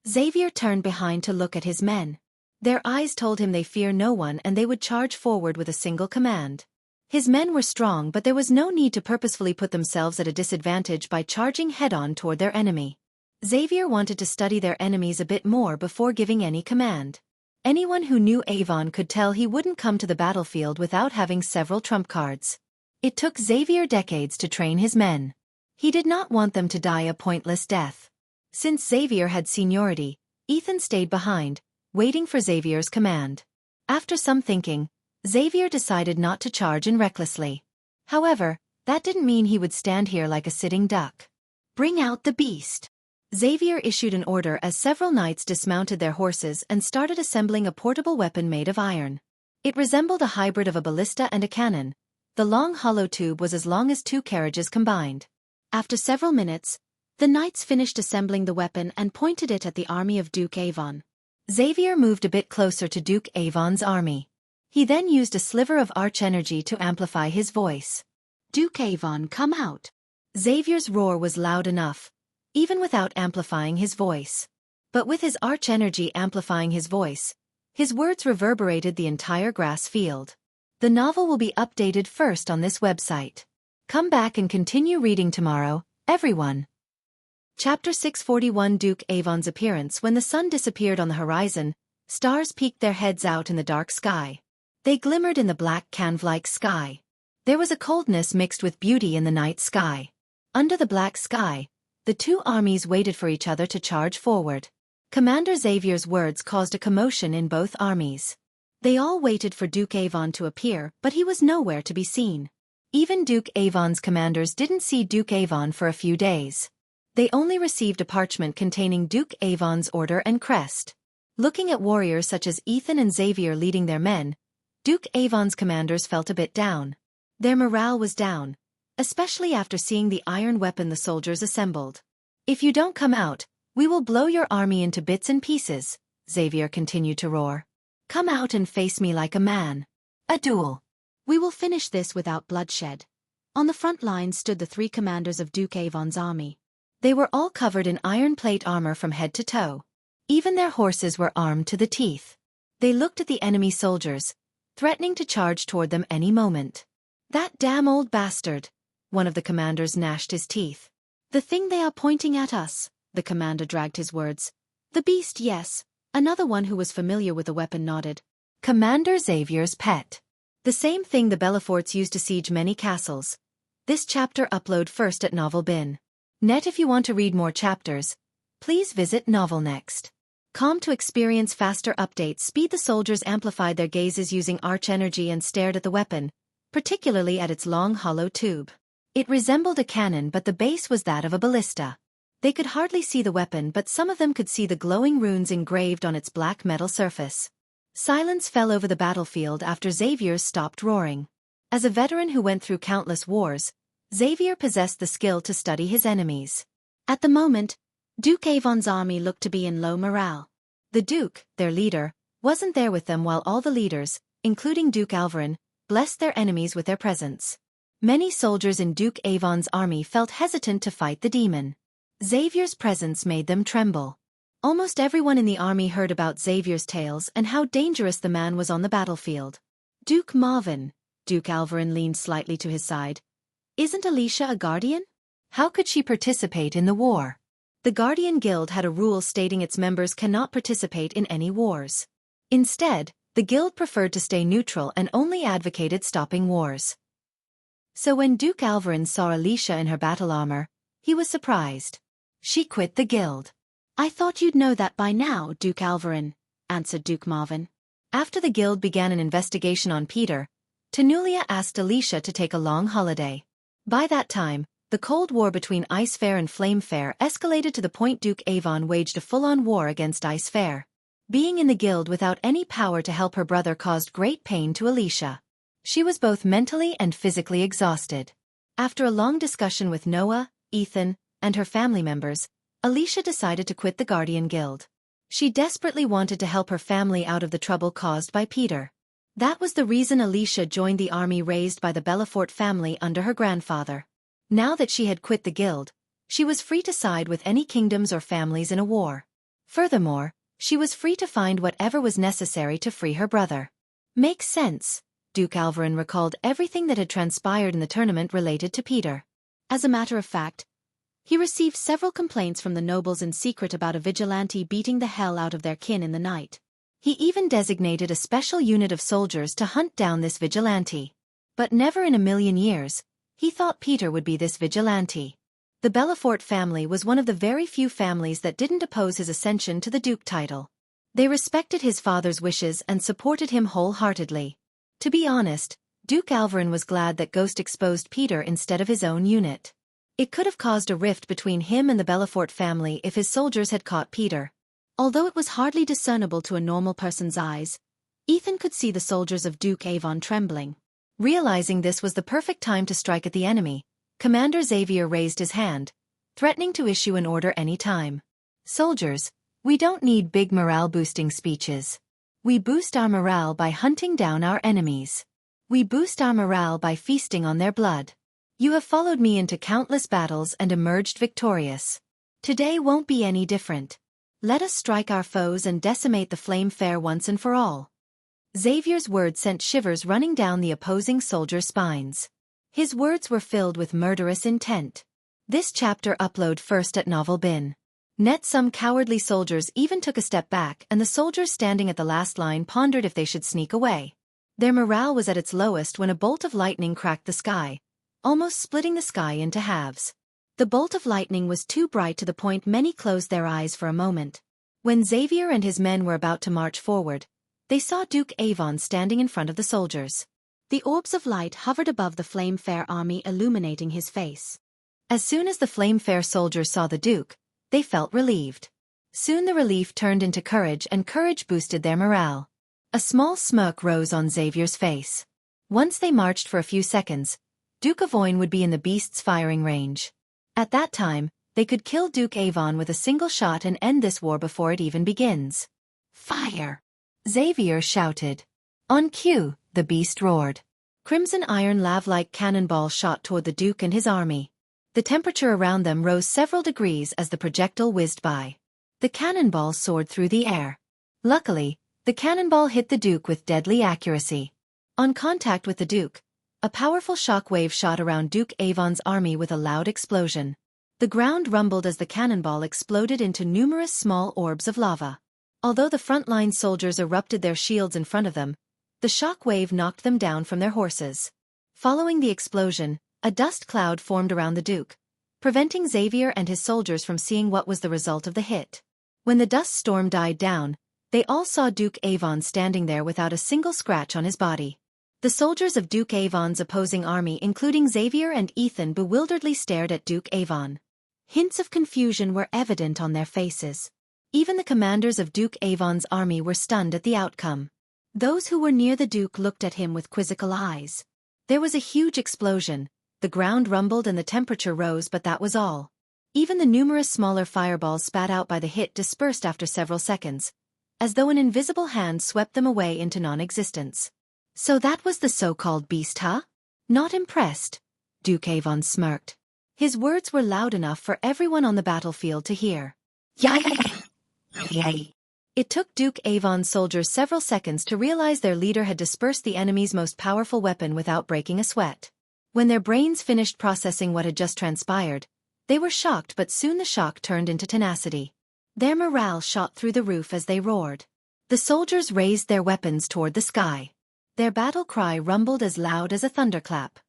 S1: Xavier turned behind to look at his men. Their eyes told him they fear no one and they would charge forward with a single command. His men were strong, but there was no need to purposefully put themselves at a disadvantage by charging head-on toward their enemy. Xavier wanted to study their enemies a bit more before giving any command. Anyone who knew Avon could tell he wouldn't come to the battlefield without having several trump cards. It took Xavier decades to train his men. He did not want them to die a pointless death. Since Xavier had seniority, Ethan stayed behind, waiting for Xavier's command. After some thinking, Xavier decided not to charge in recklessly. However, that didn't mean he would stand here like a sitting duck. Bring out the beast. Xavier issued an order as several knights dismounted their horses and started assembling a portable weapon made of iron. It resembled a hybrid of a ballista and a cannon. The long hollow tube was as long as 2 carriages combined. After several minutes, the knights finished assembling the weapon and pointed it at the army of Duke Avon. Xavier moved a bit closer to Duke Avon's army. He then used a sliver of arch energy to amplify his voice. Duke Avon, come out. Xavier's roar was loud enough, even without amplifying his voice. But with his arch energy amplifying his voice, his words reverberated the entire grass field. The novel will be updated first on this website. Come back and continue reading tomorrow, everyone. Chapter 641 Duke Avon's appearance. When the sun disappeared on the horizon, stars peeked their heads out in the dark sky. They glimmered in the black canve-like sky. There was a coldness mixed with beauty in the night sky. Under the black sky, the two armies waited for each other to charge forward. Commander Xavier's words caused a commotion in both armies. They all waited for Duke Avon to appear, but he was nowhere to be seen. Even Duke Avon's commanders didn't see Duke Avon for a few days. They only received a parchment containing Duke Avon's order and crest. Looking at warriors such as Ethan and Xavier leading their men, Duke Avon's commanders felt a bit down. Their morale was down, especially after seeing the iron weapon the soldiers assembled. If you don't come out, we will blow your army into bits and pieces, Xavier continued to roar. Come out and face me like a man. A duel. We will finish this without bloodshed. On the front line stood the 3 commanders of Duke Avon's army. They were all covered in iron plate armor from head to toe. Even their horses were armed to the teeth. They looked at the enemy soldiers, threatening to charge toward them any moment. "That damn old bastard," one of the commanders gnashed his teeth.
S2: "The thing they are pointing at us," the commander dragged his words. "The beast, yes." Another one who was familiar with the weapon nodded.
S1: "Commander Xavier's pet. The same thing the Belleforts used to siege many castles. This chapter upload first at Novel Bin. Net. If you want to read more chapters, please visit Novel Next. Com. To experience faster updates speed. The soldiers amplified their gazes using arch energy and stared at the weapon, particularly at its long hollow tube. It resembled a cannon, but the base was that of a ballista. They could hardly see the weapon, but some of them could see the glowing runes engraved on its black metal surface. Silence fell over the battlefield after Xavier stopped roaring. As a veteran who went through countless wars, Xavier possessed the skill to study his enemies.
S2: At the moment, Duke Avon's army looked to be in low morale.
S1: The Duke, their leader, wasn't there with them, while all the leaders, including Duke Alvarin, blessed their enemies with their presence. Many soldiers in Duke Avon's army felt hesitant to fight the demon. Xavier's presence made them tremble. Almost everyone in the army heard about Xavier's tales and how dangerous the man was on the battlefield.
S2: "Duke Marvin," Duke Alvarin leaned slightly to his side. "Isn't Alicia a guardian?
S1: How could she participate in the war?" The Guardian Guild had a rule stating its members cannot participate in any wars. Instead, the guild preferred to stay neutral and only advocated stopping wars. So when Duke Alvarin saw Alicia in her battle armor, he was surprised. She quit the guild.
S2: "I thought you'd know that by now, Duke Alvarin," answered Duke Marvin.
S1: After the guild began an investigation on Peter, Tenulia asked Alicia to take a long holiday. By that time, the Cold War between Ice Fair and Flame Fair escalated to the point Duke Avon waged a full-on war against Ice Fair. Being in the guild without any power to help her brother caused great pain to Alicia. She was both mentally and physically exhausted. After a long discussion with Noah, Ethan, and her family members, Alicia decided to quit the Guardian Guild. She desperately wanted to help her family out of the trouble caused by Peter. That was the reason Alicia joined the army raised by the Belefort family under her grandfather. Now that she had quit the guild, she was free to side with any kingdoms or families in a war. Furthermore, she was free to find whatever was necessary to free her brother. Makes sense. Duke Alvarin recalled everything that had transpired in the tournament related to Peter.
S2: As a matter of fact, he received several complaints from the nobles in secret about a vigilante beating the hell out of their kin in the night.
S1: He even designated a special unit of soldiers to hunt down this vigilante. But never in a million years, he thought Peter would be this vigilante. The Belefort family was one of the very few families that didn't oppose his ascension to the Duke title. They respected his father's wishes and supported him wholeheartedly. To be honest, Duke Alvarin was glad that Ghost exposed Peter instead of his own unit. It could have caused a rift between him and the Belefort family if his soldiers had caught Peter.
S2: Although it was hardly discernible to a normal person's eyes, Ethan could see the soldiers of Duke Avon trembling.
S1: Realizing this was the perfect time to strike at the enemy, Commander Xavier raised his hand, threatening to issue an order any time. "Soldiers, we don't need big morale-boosting speeches. We boost our morale by hunting down our enemies. We boost our morale by feasting on their blood. You have followed me into countless battles and emerged victorious. Today won't be any different. Let us strike our foes and decimate the Flame Fair once and for all." Xavier's words sent shivers running down the opposing soldiers' spines. His words were filled with murderous intent. This chapter upload first at Novel Bin. Net. Some cowardly soldiers even took a step back, and the soldiers standing at the last line pondered if they should sneak away. Their morale was at its lowest when a bolt of lightning cracked the sky, almost splitting the sky into halves. The bolt of lightning was too bright to the point many closed their eyes for a moment. When Xavier and his men were about to march forward, they saw Duke Avon standing in front of the soldiers.
S2: The orbs of light hovered above the Flame Fair army, illuminating his face.
S1: As soon as the Flame Fair soldiers saw the Duke, they felt relieved. Soon the relief turned into courage, and courage boosted their morale. A small smirk rose on Xavier's face. Once they marched for a few seconds, Duke Avoyne would be in the beast's firing range. At that time, they could kill Duke Avon with a single shot and end this war before it even begins. "Fire!" Xavier shouted. On cue, the beast roared. Crimson iron lava-like cannonballs shot toward the Duke and his army. The temperature around them rose several degrees as the projectile whizzed by. The cannonball soared through the air. Luckily, the cannonball hit the Duke with deadly accuracy. On contact with the Duke, a powerful shock wave shot around Duke Avon's army with a loud explosion. The ground rumbled as the cannonball exploded into numerous small orbs of lava. Although the front-line soldiers erupted their shields in front of them, the shock wave knocked them down from their horses. Following the explosion, a dust cloud formed around the Duke, preventing Xavier and his soldiers from seeing what was the result of the hit. When the dust storm died down, they all saw Duke Avon standing there without a single scratch on his body. The soldiers of Duke Avon's opposing army, including Xavier and Ethan, bewilderedly stared at Duke Avon. Hints of confusion were evident on their faces. Even the commanders of Duke Avon's army were stunned at the outcome. Those who were near the Duke looked at him with quizzical eyes. There was a huge explosion, the ground rumbled and the temperature rose, but that was all. Even the numerous smaller fireballs spat out by the hit dispersed after several seconds, as though an invisible hand swept them away into non-existence. So that was the so-called beast, huh? Not impressed? Duke Avon smirked. His words were loud enough for everyone on the battlefield to hear. Yay! It took Duke Avon's soldiers several seconds to realize their leader had dispersed the enemy's most powerful weapon without breaking a sweat. When their brains finished processing what had just transpired, they were shocked, but soon the shock turned into tenacity. Their morale shot through the roof as they roared. The soldiers raised their weapons toward the sky. Their battle cry rumbled as loud as a thunderclap.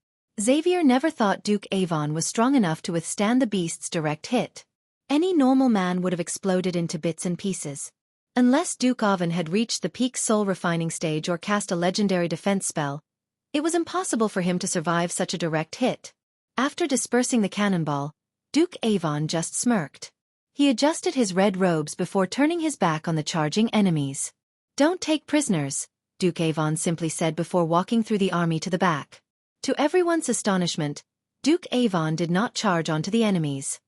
S1: Xavier never thought Duke Avon was strong enough to withstand the beast's direct hit. Any normal man would have exploded into bits and pieces. Unless Duke Avon had reached the peak soul refining stage or cast a legendary defense spell, it was impossible for him to survive such a direct hit. After dispersing the cannonball, Duke Avon just smirked. He adjusted his red robes before turning his back on the charging enemies. "Don't take prisoners," Duke Avon simply said before walking through the army to the back. To everyone's astonishment, Duke Avon did not charge onto the enemies.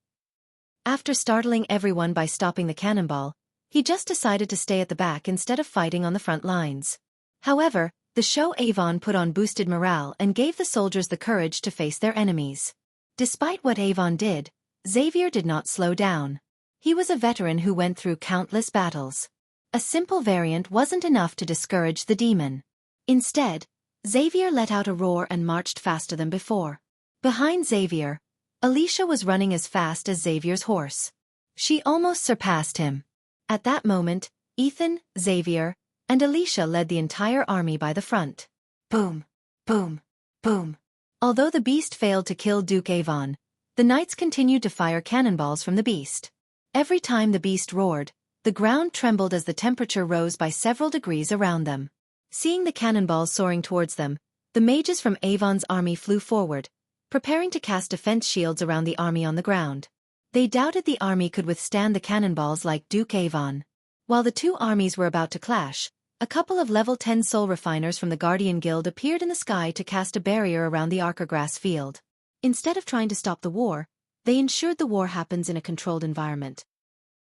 S1: After startling everyone by stopping the cannonball, he just decided to stay at the back instead of fighting on the front lines. However, the show Avon put on boosted morale and gave the soldiers the courage to face their enemies. Despite what Avon did, Xavier did not slow down. He was a veteran who went through countless battles. A simple variant wasn't enough to discourage the demon. Instead, Xavier let out a roar and marched faster than before. Behind Xavier, Alicia was running as fast as Xavier's horse. She almost surpassed him. At that moment, Ethan, Xavier, and Alicia led the entire army by the front. Boom, boom, boom. Although the beast failed to kill Duke Avon, the knights continued to fire cannonballs from the beast. Every time the beast roared, the ground trembled as the temperature rose by several degrees around them. Seeing the cannonballs soaring towards them, the mages from Avon's army flew forward, preparing to cast defense shields around the army on the ground. They doubted the army could withstand the cannonballs like Duke Avon. While the two armies were about to clash, a couple of level 10 soul refiners from the Guardian Guild appeared in the sky to cast a barrier around the Archergrass field. Instead of trying to stop the war, they ensured the war happens in a controlled environment.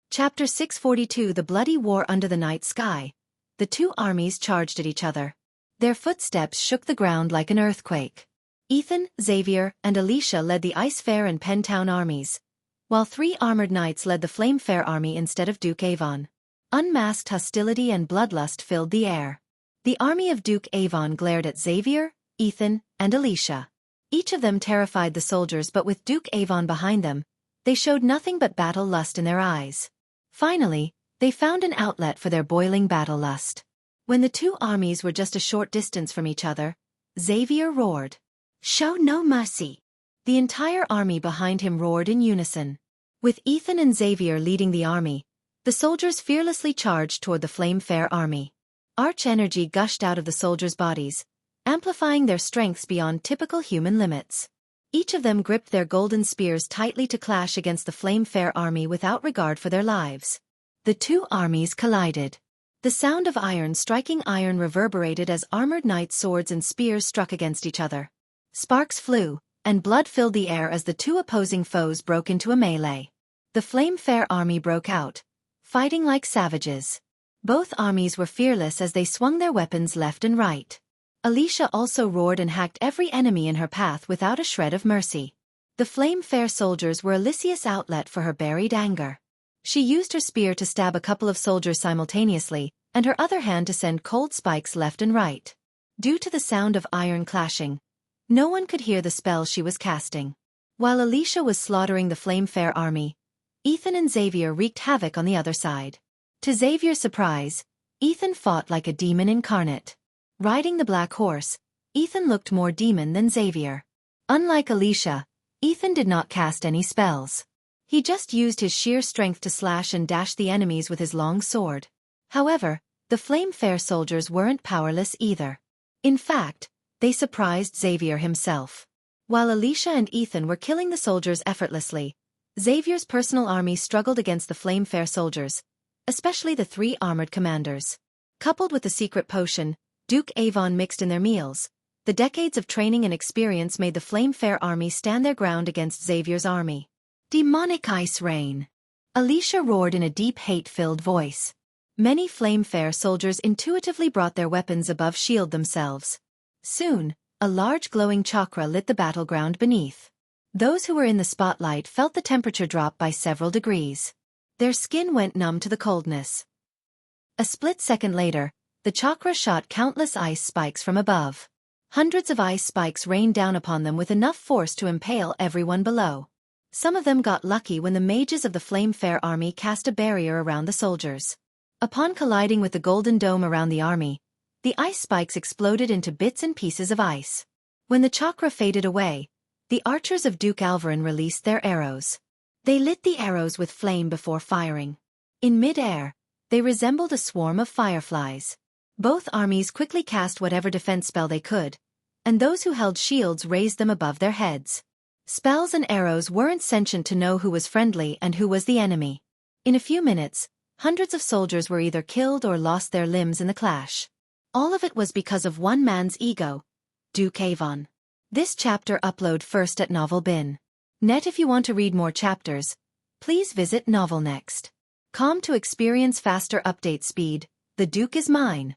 S1: Chapter 642: The Bloody War Under the Night Sky. The two armies charged at each other. Their footsteps shook the ground like an earthquake. Ethan, Xavier, and Alicia led the Ice Fair and Pentown armies, while 3 armored knights led the Flame Fair army instead of Duke Avon. Unmasked hostility and bloodlust filled the air. The army of Duke Avon glared at Xavier, Ethan, and Alicia. Each of them terrified the soldiers, but with Duke Avon behind them, they showed nothing but battle lust in their eyes. Finally, they found an outlet for their boiling battle lust. When the two armies were just a short distance from each other, Xavier roared, "Show no mercy!" The entire army behind him roared in unison. With Ethan and Xavier leading the army, the soldiers fearlessly charged toward the Flame Fair army. Arch energy gushed out of the soldiers' bodies, amplifying their strengths beyond typical human limits. Each of them gripped their golden spears tightly to clash against the Flame Fair army without regard for their lives. The two armies collided. The sound of iron striking iron reverberated as armored knights' swords and spears struck against each other. Sparks flew, and blood filled the air as the two opposing foes broke into a melee. The Flame Fair army broke out, fighting like savages. Both armies were fearless as they swung their weapons left and right. Alicia also roared and hacked every enemy in her path without a shred of mercy. The flame-fair soldiers were Alicia's outlet for her buried anger. She used her spear to stab a couple of soldiers simultaneously, and her other hand to send cold spikes left and right. Due to the sound of iron clashing, no one could hear the spell she was casting. While Alicia was slaughtering the flame-fair army, Ethan and Xavier wreaked havoc on the other side. To Xavier's surprise, Ethan fought like a demon incarnate. Riding the black horse, Ethan looked more demon than Xavier. Unlike Alicia, Ethan did not cast any spells. He just used his sheer strength to slash and dash the enemies with his long sword. However, the flame-fair soldiers weren't powerless either. In fact, they surprised Xavier himself. While Alicia and Ethan were killing the soldiers effortlessly, Xavier's personal army struggled against the flame-fair soldiers, especially the 3 armored commanders. Coupled with the secret potion, Duke Avon mixed in their meals, the decades of training and experience made the flame-fair army stand their ground against Xavier's army. Demonic ice rain! Alicia roared in a deep hate-filled voice. Many flame-fair soldiers intuitively brought their weapons above shield themselves. Soon, a large glowing chakra lit the battleground beneath. Those who were in the spotlight felt the temperature drop by several degrees. Their skin went numb to the coldness. A split second later, the chakra shot countless ice spikes from above. Hundreds of ice spikes rained down upon them with enough force to impale everyone below. Some of them got lucky when the mages of the flame-fair army cast a barrier around the soldiers. Upon colliding with the golden dome around the army, the ice spikes exploded into bits and pieces of ice. When the chakra faded away, the archers of Duke Alvarin released their arrows. They lit the arrows with flame before firing. In mid-air, they resembled a swarm of fireflies. Both armies quickly cast whatever defense spell they could, and those who held shields raised them above their heads. Spells and arrows weren't sentient to know who was friendly and who was the enemy. In a few minutes, hundreds of soldiers were either killed or lost their limbs in the clash. All of it was because of one man's ego, Duke Avon. This chapter upload first at novel.bin.net. If you want to read more chapters, please visit novelnext.com to experience faster update speed. The Duke is mine!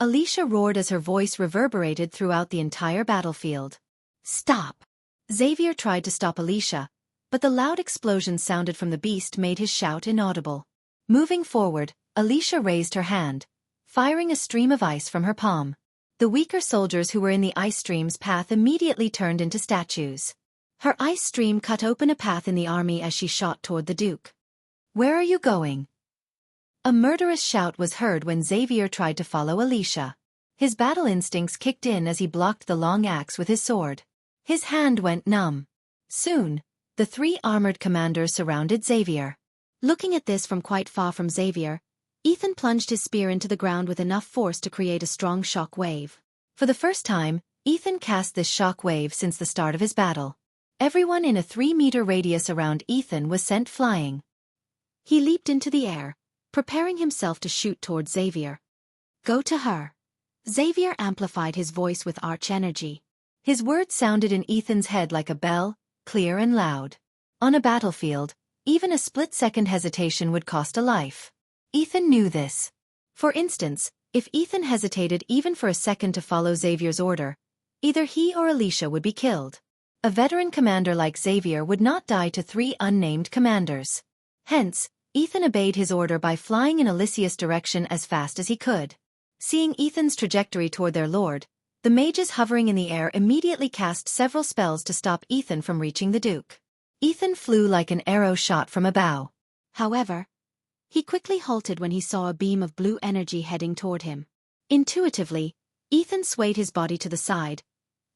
S1: Alicia roared as her voice reverberated throughout the entire battlefield. Stop! Xavier tried to stop Alicia, but the loud explosion sounded from the beast made his shout inaudible. Moving forward, Alicia raised her hand, firing a stream of ice from her palm. The weaker soldiers who were in the ice stream's path immediately turned into statues. Her ice stream cut open a path in the army as she shot toward the Duke. Where are you going? A murderous shout was heard when Xavier tried to follow Alicia. His battle instincts kicked in as he blocked the long axe with his sword. His hand went numb. Soon, the 3 armored commanders surrounded Xavier. Looking at this from quite far from Xavier, Ethan plunged his spear into the ground with enough force to create a strong shock wave. For the first time, Ethan cast this shock wave since the start of his battle. Everyone in a 3-meter radius around Ethan was sent flying. He leaped into the air, preparing himself to shoot toward Xavier. Go to her! Xavier amplified his voice with arch energy. His words sounded in Ethan's head like a bell, clear and loud. On a battlefield, even a split-second hesitation would cost a life. Ethan knew this. For instance, if Ethan hesitated even for a second to follow Xavier's order, either he or Alicia would be killed. A veteran commander like Xavier would not die to 3 unnamed commanders. Hence, Ethan obeyed his order by flying in Alicia's direction as fast as he could. Seeing Ethan's trajectory toward their lord, the mages hovering in the air immediately cast several spells to stop Ethan from reaching the Duke. Ethan flew like an arrow shot from a bow. However, he quickly halted when he saw a beam of blue energy heading toward him. Intuitively, Ethan swayed his body to the side,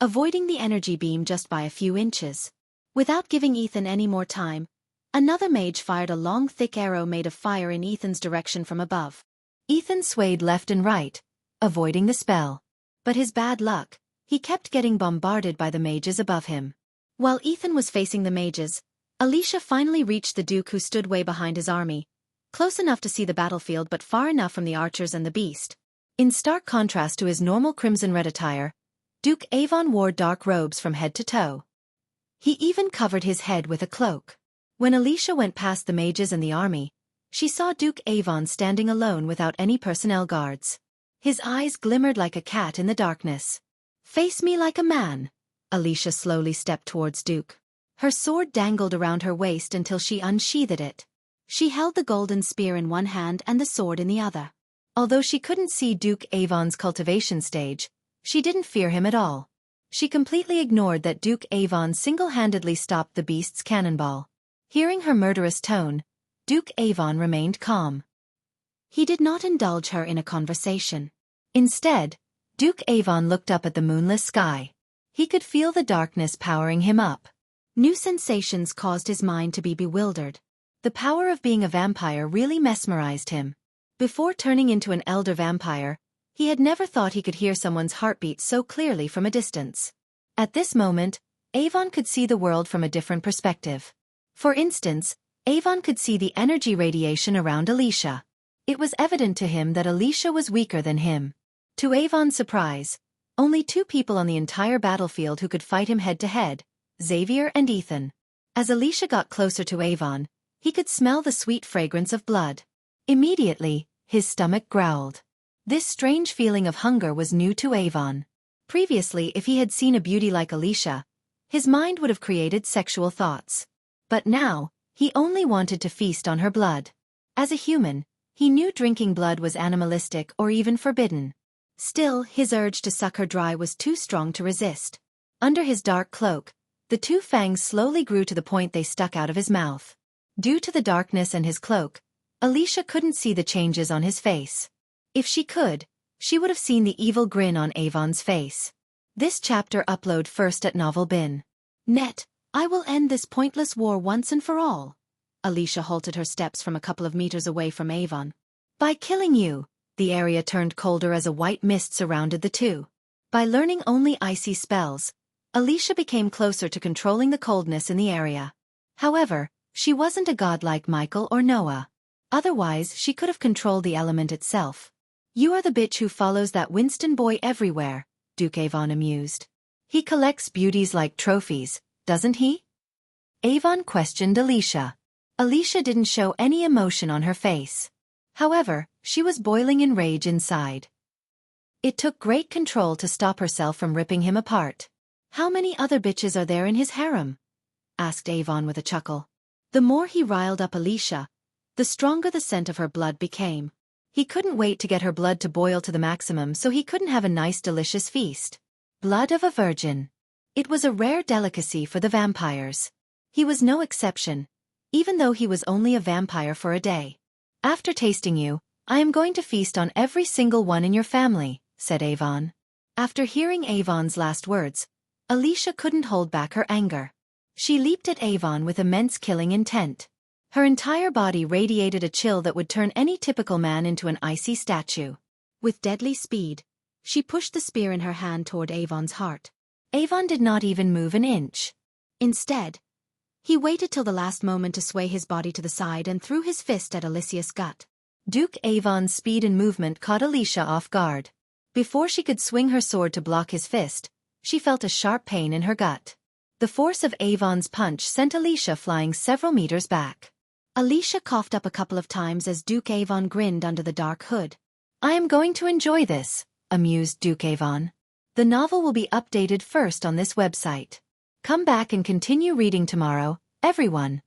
S1: avoiding the energy beam just by a few inches. Without giving Ethan any more time, another mage fired a long thick arrow made of fire in Ethan's direction from above. Ethan swayed left and right, avoiding the spell. But his bad luck, he kept getting bombarded by the mages above him. While Ethan was facing the mages, Alicia finally reached the Duke, who stood way behind his army, close enough to see the battlefield but far enough from the archers and the beast. In stark contrast to his normal crimson-red attire, Duke Avon wore dark robes from head to toe. He even covered his head with a cloak. When Alicia went past the mages and the army, she saw Duke Avon standing alone without any personnel guards. His eyes glimmered like a cat in the darkness. Face me like a man. Alicia slowly stepped towards Duke.
S2: Her sword dangled around her waist until she unsheathed it. She held the golden spear in one hand and the sword in the other.
S1: Although she couldn't see Duke Avon's cultivation stage, she didn't fear him at all. She completely ignored that Duke Avon single-handedly stopped the beast's cannonball. Hearing her murderous tone, Duke Avon remained calm.
S2: He did not indulge her in a conversation.
S1: Instead, Duke Avon looked up at the moonless sky. He could feel the darkness powering him up.
S2: New sensations caused his mind to be bewildered.
S1: The power of being a vampire really mesmerized him. Before turning into an elder vampire, he had never thought he could hear someone's heartbeat so clearly from a distance. At this moment, Avon could see the world from a different perspective. For instance, Avon could see the energy radiation around Alicia. It was evident to him that Alicia was weaker than him. To Avon's surprise, only 2 people on the entire battlefield who could fight him head-to-head, Xavier and Ethan. As Alicia got closer to Avon, he could smell the sweet fragrance of blood. Immediately, his stomach growled. This strange feeling of hunger was new to Avon. Previously, if he had seen a beauty like Alicia, his mind would have created sexual thoughts. But now, he only wanted to feast on her blood. As a human, he knew drinking blood was animalistic or even forbidden. Still, his urge to suck her dry was too strong to resist. Under his dark cloak, the 2 fangs slowly grew to the point they stuck out of his mouth. Due to the darkness and his cloak, Alicia couldn't see the changes on his face. If she could, she would have seen the evil grin on Avon's face. This chapter upload first at novelbin.Net.
S2: I will end this pointless war once and for all. Alicia halted her steps from a couple of meters away from Avon.
S1: By killing you, the area turned colder as a white mist surrounded the 2. By learning only icy spells, Alicia became closer to controlling the coldness in the area. However, she wasn't a god like Michael or Noah. Otherwise, she could have controlled the element itself. You are the bitch who follows that Winston boy everywhere, Duke Avon amused. He collects beauties like trophies, doesn't he? Avon questioned Alicia. Alicia didn't show any emotion on her face. However, she was boiling in rage inside. It took great control to stop herself from ripping him apart. How many other bitches are there in his harem? Asked Avon with a chuckle. The more he riled up Alicia, the stronger the scent of her blood became. He couldn't wait to get her blood to boil to the maximum so he couldn't have a nice delicious feast. Blood of a virgin. It was a rare delicacy for the vampires. He was no exception, even though he was only a vampire for a day. After tasting you, I am going to feast on every single one in your family, said Avon. After hearing Avon's last words, Alicia couldn't hold back her anger. She leaped at Avon with immense killing intent. Her entire body radiated a chill that would turn any typical man into an icy statue.
S2: With deadly speed, she pushed the spear in her hand toward Avon's heart.
S1: Avon did not even move an inch.
S2: Instead, he waited till the last moment to sway his body to the side and threw his fist at Alicia's gut.
S1: Duke Avon's speed and movement caught Alicia off guard. Before she could swing her sword to block his fist, she felt a sharp pain in her gut. The force of Avon's punch sent Alicia flying several meters back.
S2: Alicia coughed up a couple of times as Duke Avon grinned under the dark hood.
S1: I am going to enjoy this, amused Duke Avon. The novel will be updated first on this website. Come back and continue reading tomorrow, everyone.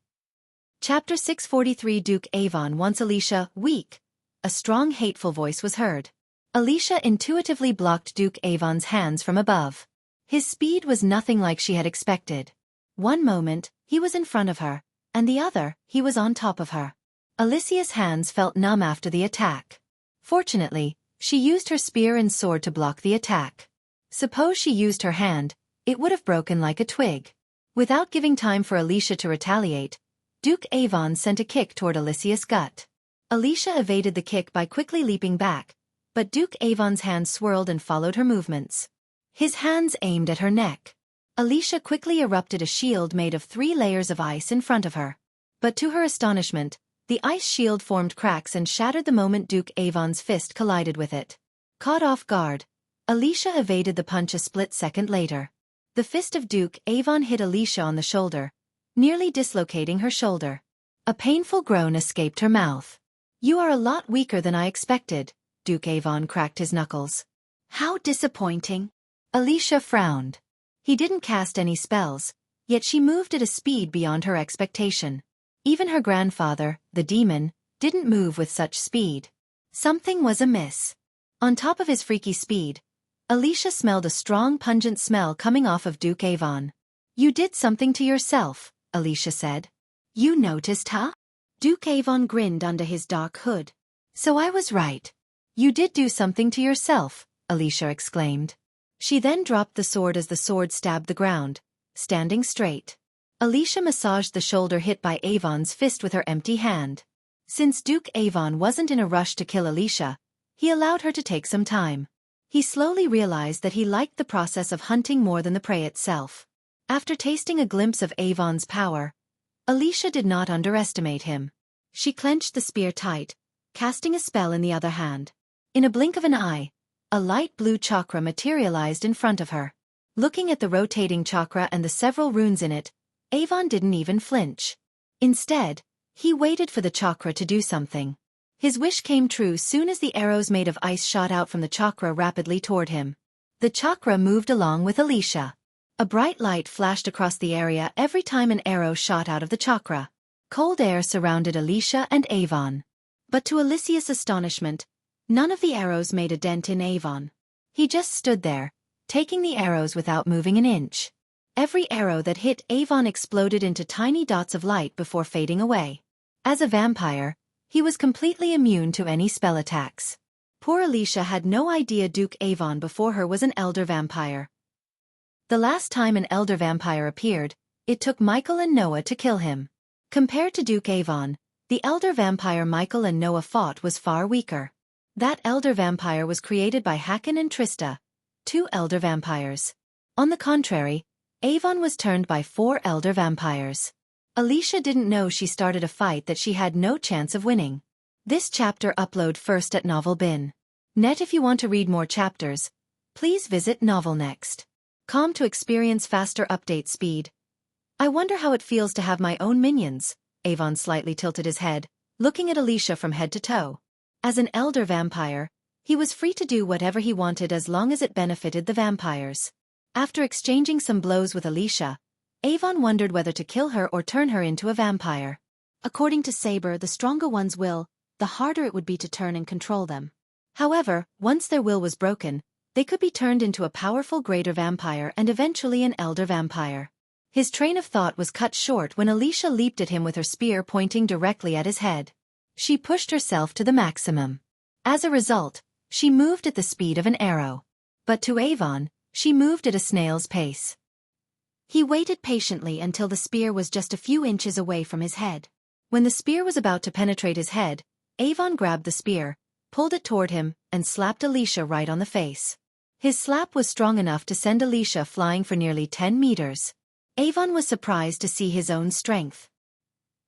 S1: Chapter 643 Duke Avon wants Alicia weak. A strong hateful voice was heard. Alicia intuitively blocked Duke Avon's hands from above. His speed was nothing like she had expected. One moment, he was in front of her, and the other, he was on top of her. Alicia's hands felt numb after the attack. Fortunately, she used her spear and sword to block the attack. Suppose she used her hand, it would have broken like a twig. Without giving time for Alicia to retaliate, Duke Avon sent a kick toward Alicia's gut. Alicia evaded the kick by quickly leaping back, but Duke Avon's hand swirled and followed her movements. His hands aimed at her neck. Alicia quickly erupted a shield made of 3 layers of ice in front of her. But to her astonishment, the ice shield formed cracks and shattered the moment Duke Avon's fist collided with it. Caught off guard, Alicia evaded the punch a split second later. The fist of Duke Avon hit Alicia on the shoulder, nearly dislocating her shoulder. A painful groan escaped her mouth. You are a lot weaker than I expected, Duke Avon cracked his knuckles. How disappointing. Alicia frowned. He didn't cast any spells, Yet she moved at a speed beyond her expectation. Even her grandfather, the demon, didn't move with such speed. Something was amiss. On top of his freaky speed, Alicia smelled a strong pungent smell coming off of Duke Avon. "You did something to yourself," Alicia said. "You noticed, huh?"
S2: Duke Avon grinned under his dark hood.
S1: "So I was right. You did do something to yourself," Alicia exclaimed. She then dropped the sword as the sword stabbed the ground, standing straight. Alicia massaged the shoulder hit by Avon's fist with her empty hand. Since Duke Avon wasn't in a rush to kill Alicia, he allowed her to take some time. He slowly realized that he liked the process of hunting more than the prey itself. After tasting a glimpse of Avon's power, Alicia did not underestimate him. She clenched the spear tight, casting a spell in the other hand. In a blink of an eye, a light blue chakra materialized in front of her. Looking at the rotating chakra and the several runes in it, Avon didn't even flinch. Instead, he waited for the chakra to do something. His wish came true soon as the arrows made of ice shot out from the chakra rapidly toward him. The chakra moved along with Alicia. A bright light flashed across the area every time an arrow shot out of the chakra. Cold air surrounded Alicia and Avon. But to Alicia's astonishment, none of the arrows made a dent in Avon. He just stood there, taking the arrows without moving an inch. Every arrow that hit Avon exploded into tiny dots of light before fading away. As a vampire, he was completely immune to any spell attacks. Poor Alicia had no idea Duke Avon before her was an elder vampire. The last time an elder vampire appeared, it took Michael and Noah to kill him. Compared to Duke Avon, the elder vampire Michael and Noah fought was far weaker. That elder vampire was created by Hakan and Trista, 2 elder vampires. On the contrary, Avon was turned by 4 elder vampires. Alicia didn't know she started a fight that she had no chance of winning. This chapter upload first at novel.Net. If you want to read more chapters, please visit novelnext.com to experience faster update speed. I wonder how it feels to have my own minions. Avon slightly tilted his head, looking at Alicia from head to toe. As an elder vampire, he was free to do whatever he wanted as long as it benefited the vampires. After exchanging some blows with Alicia, Avon wondered whether to kill her or turn her into a vampire.
S2: According to Saber, the stronger one's will, the harder it would be to turn and control them.
S1: However, once their will was broken, they could be turned into a powerful greater vampire and eventually an elder vampire. His train of thought was cut short when Alicia leaped at him with her spear pointing directly at his head. She pushed herself to the maximum. As a result, she moved at the speed of an arrow. But to Avon, she moved at a snail's pace.
S2: He waited patiently until the spear was just a few inches away from his head.
S1: When the spear was about to penetrate his head, Avon grabbed the spear, pulled it toward him, and slapped Alicia right on the face. His slap was strong enough to send Alicia flying for nearly 10 meters. Avon was surprised to see his own strength.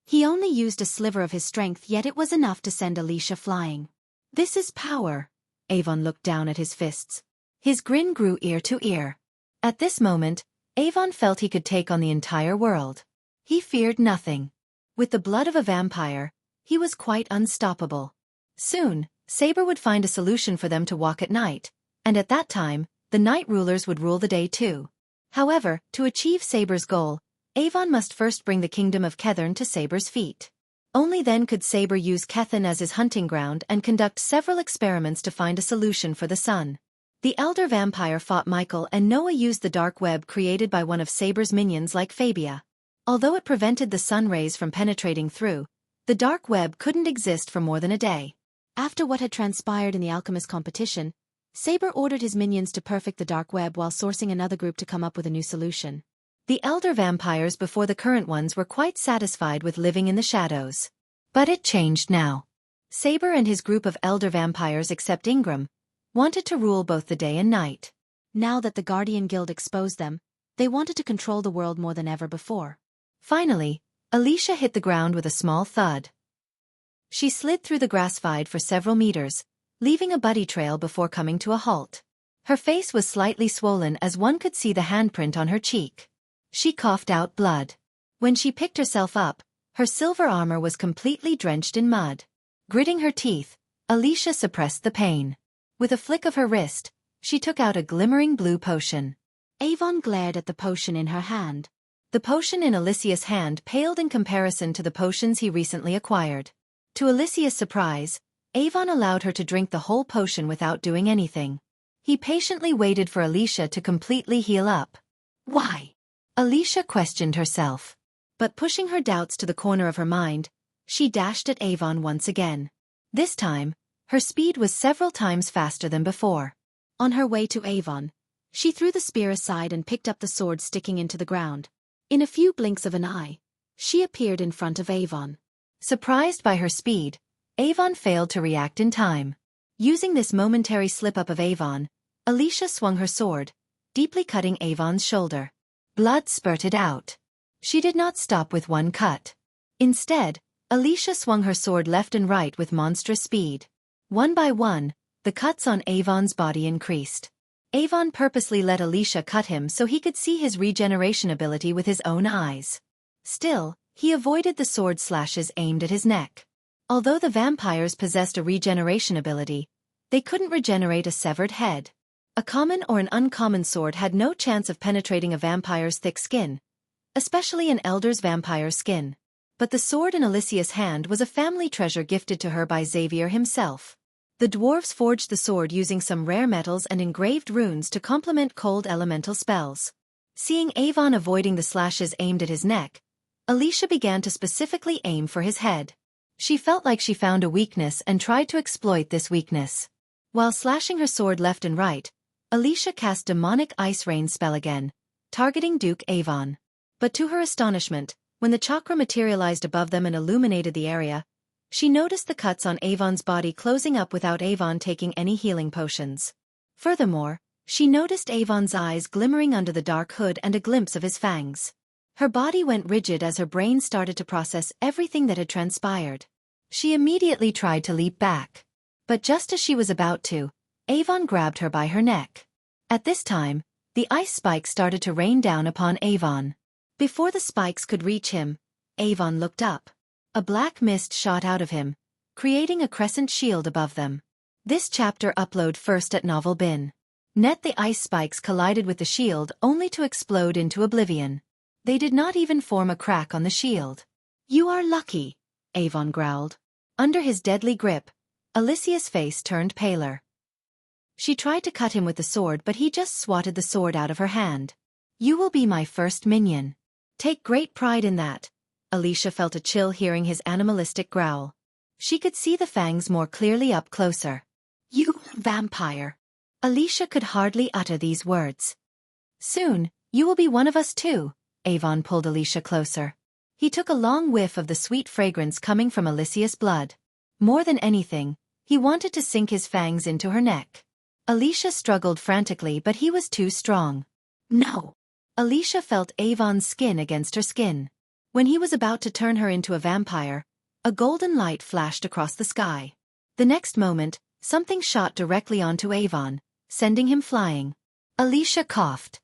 S2: He only used a sliver of his strength, yet it was enough to send Alicia flying.
S1: This is power. Avon looked down at his fists. His grin grew ear to ear. At this moment, Avon felt he could take on the entire world. He feared nothing. With the blood of a vampire, he was quite unstoppable. Soon, Saber would find a solution for them to walk at night, and at that time, the night rulers would rule the day too. However, to achieve Saber's goal, Avon must first bring the kingdom of Kethern to Saber's feet. Only then could Saber use Kethern as his hunting ground and conduct several experiments to find a solution for the sun. The elder vampire fought Michael and Noah used the dark web created by one of Saber's minions like Fabia. Although it prevented the sun rays from penetrating through, the dark web couldn't exist for more than a day.
S2: After what had transpired in the alchemist competition, Saber ordered his minions to perfect the dark web while sourcing another group to come up with a new solution.
S1: The elder vampires before the current ones were quite satisfied with living in the shadows. But it changed now. Saber and his group of elder vampires except Ingram wanted to rule both the day and night.
S2: Now that the Guardian Guild exposed them, they wanted to control the world more than ever before.
S1: Finally, Alicia hit the ground with a small thud. She slid through the grassfield for several meters, leaving a buddy trail before coming to a halt. Her face was slightly swollen as one could see the handprint on her cheek. She coughed out blood. When she picked herself up, her silver armor was completely drenched in mud. Gritting her teeth, Alicia suppressed the pain. With a flick of her wrist, she took out a glimmering blue potion.
S2: Avon glared at the potion in her hand.
S1: The potion in Alicia's hand paled in comparison to the potions he recently acquired. To Alicia's surprise, Avon allowed her to drink the whole potion without doing anything. He patiently waited for Alicia to completely heal up. Why? Alicia questioned herself. But pushing her doubts to the corner of her mind, she dashed at Avon once again. This time, her speed was several times faster than before.
S2: On her way to Avon, she threw the spear aside and picked up the sword sticking into the ground. In a few blinks of an eye, she appeared in front of Avon.
S1: Surprised by her speed, Avon failed to react in time. Using this momentary slip-up of Avon, Alicia swung her sword, deeply cutting Avon's shoulder. Blood spurted out. She did not stop with one cut. Instead, Alicia swung her sword left and right with monstrous speed. One by one, the cuts on Avon's body increased. Avon purposely let Alicia cut him so he could see his regeneration ability with his own eyes. Still, he avoided the sword slashes aimed at his neck. Although the vampires possessed a regeneration ability, they couldn't regenerate a severed head. A common or an uncommon sword had no chance of penetrating a vampire's thick skin, especially an elder's vampire skin. But the sword in Alicia's hand was a family treasure gifted to her by Xavier himself. The dwarves forged the sword using some rare metals and engraved runes to complement cold elemental spells. Seeing Avon avoiding the slashes aimed at his neck, Alicia began to specifically aim for his head. She felt like she found a weakness and tried to exploit this weakness. While slashing her sword left and right, Alicia cast demonic ice rain spell again, targeting Duke Avon. But to her astonishment, when the chakra materialized above them and illuminated the area, she noticed the cuts on Avon's body closing up without Avon taking any healing potions. Furthermore, she noticed Avon's eyes glimmering under the dark hood and a glimpse of his fangs. Her body went rigid as her brain started to process everything that had transpired. She immediately tried to leap back. But just as she was about to, Avon grabbed her by her neck. At this time, the ice spikes started to rain down upon Avon. Before the spikes could reach him, Avon looked up. A black mist shot out of him, creating a crescent shield above them. This chapter upload first at Novel Bin. Net the ice spikes collided with the shield only to explode into oblivion. They did not even form a crack on the shield. You are lucky, Avon growled. Under his deadly grip, Alicia's face turned paler. She tried to cut him with the sword but he just swatted the sword out of her hand. You will be my first minion. Take great pride in that. Alicia felt a chill hearing his animalistic growl. She could see the fangs more clearly up closer. You vampire. Alicia could hardly utter these words. Soon, you will be one of us too. Avon pulled Alicia closer. He took a long whiff of the sweet fragrance coming from Alicia's blood. More than anything, he wanted to sink his fangs into her neck. Alicia struggled frantically but he was too strong. No. Alicia felt Avon's skin against her skin. When he was about to turn her into a vampire, a golden light flashed across the sky. The next moment, something shot directly onto Avon, sending him flying. Alicia coughed.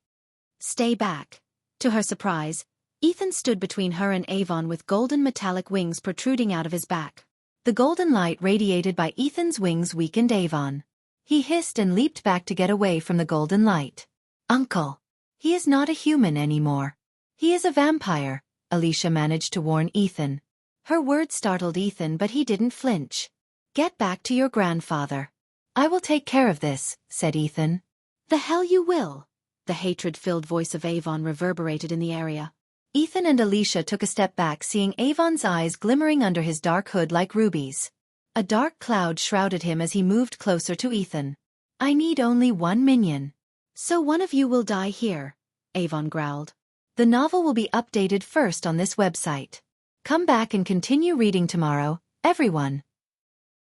S1: Stay back. To her surprise, Ethan stood between her and Avon with golden metallic wings protruding out of his back. The golden light radiated by Ethan's wings weakened Avon. He hissed and leaped back to get away from the golden light. Uncle. He is not a human anymore. He is a vampire, Alicia managed to warn Ethan. Her words startled Ethan but he didn't flinch. Get back to your grandfather. I will take care of this, said Ethan. The hell you will. The hatred-filled voice of Avon reverberated in the area. Ethan and Alicia took a step back seeing Avon's eyes glimmering under his dark hood like rubies. A dark cloud shrouded him as he moved closer to Ethan. I need only one minion. So one of you will die here, Avon growled. The novel will be updated first on this website. Come back and continue reading tomorrow, everyone.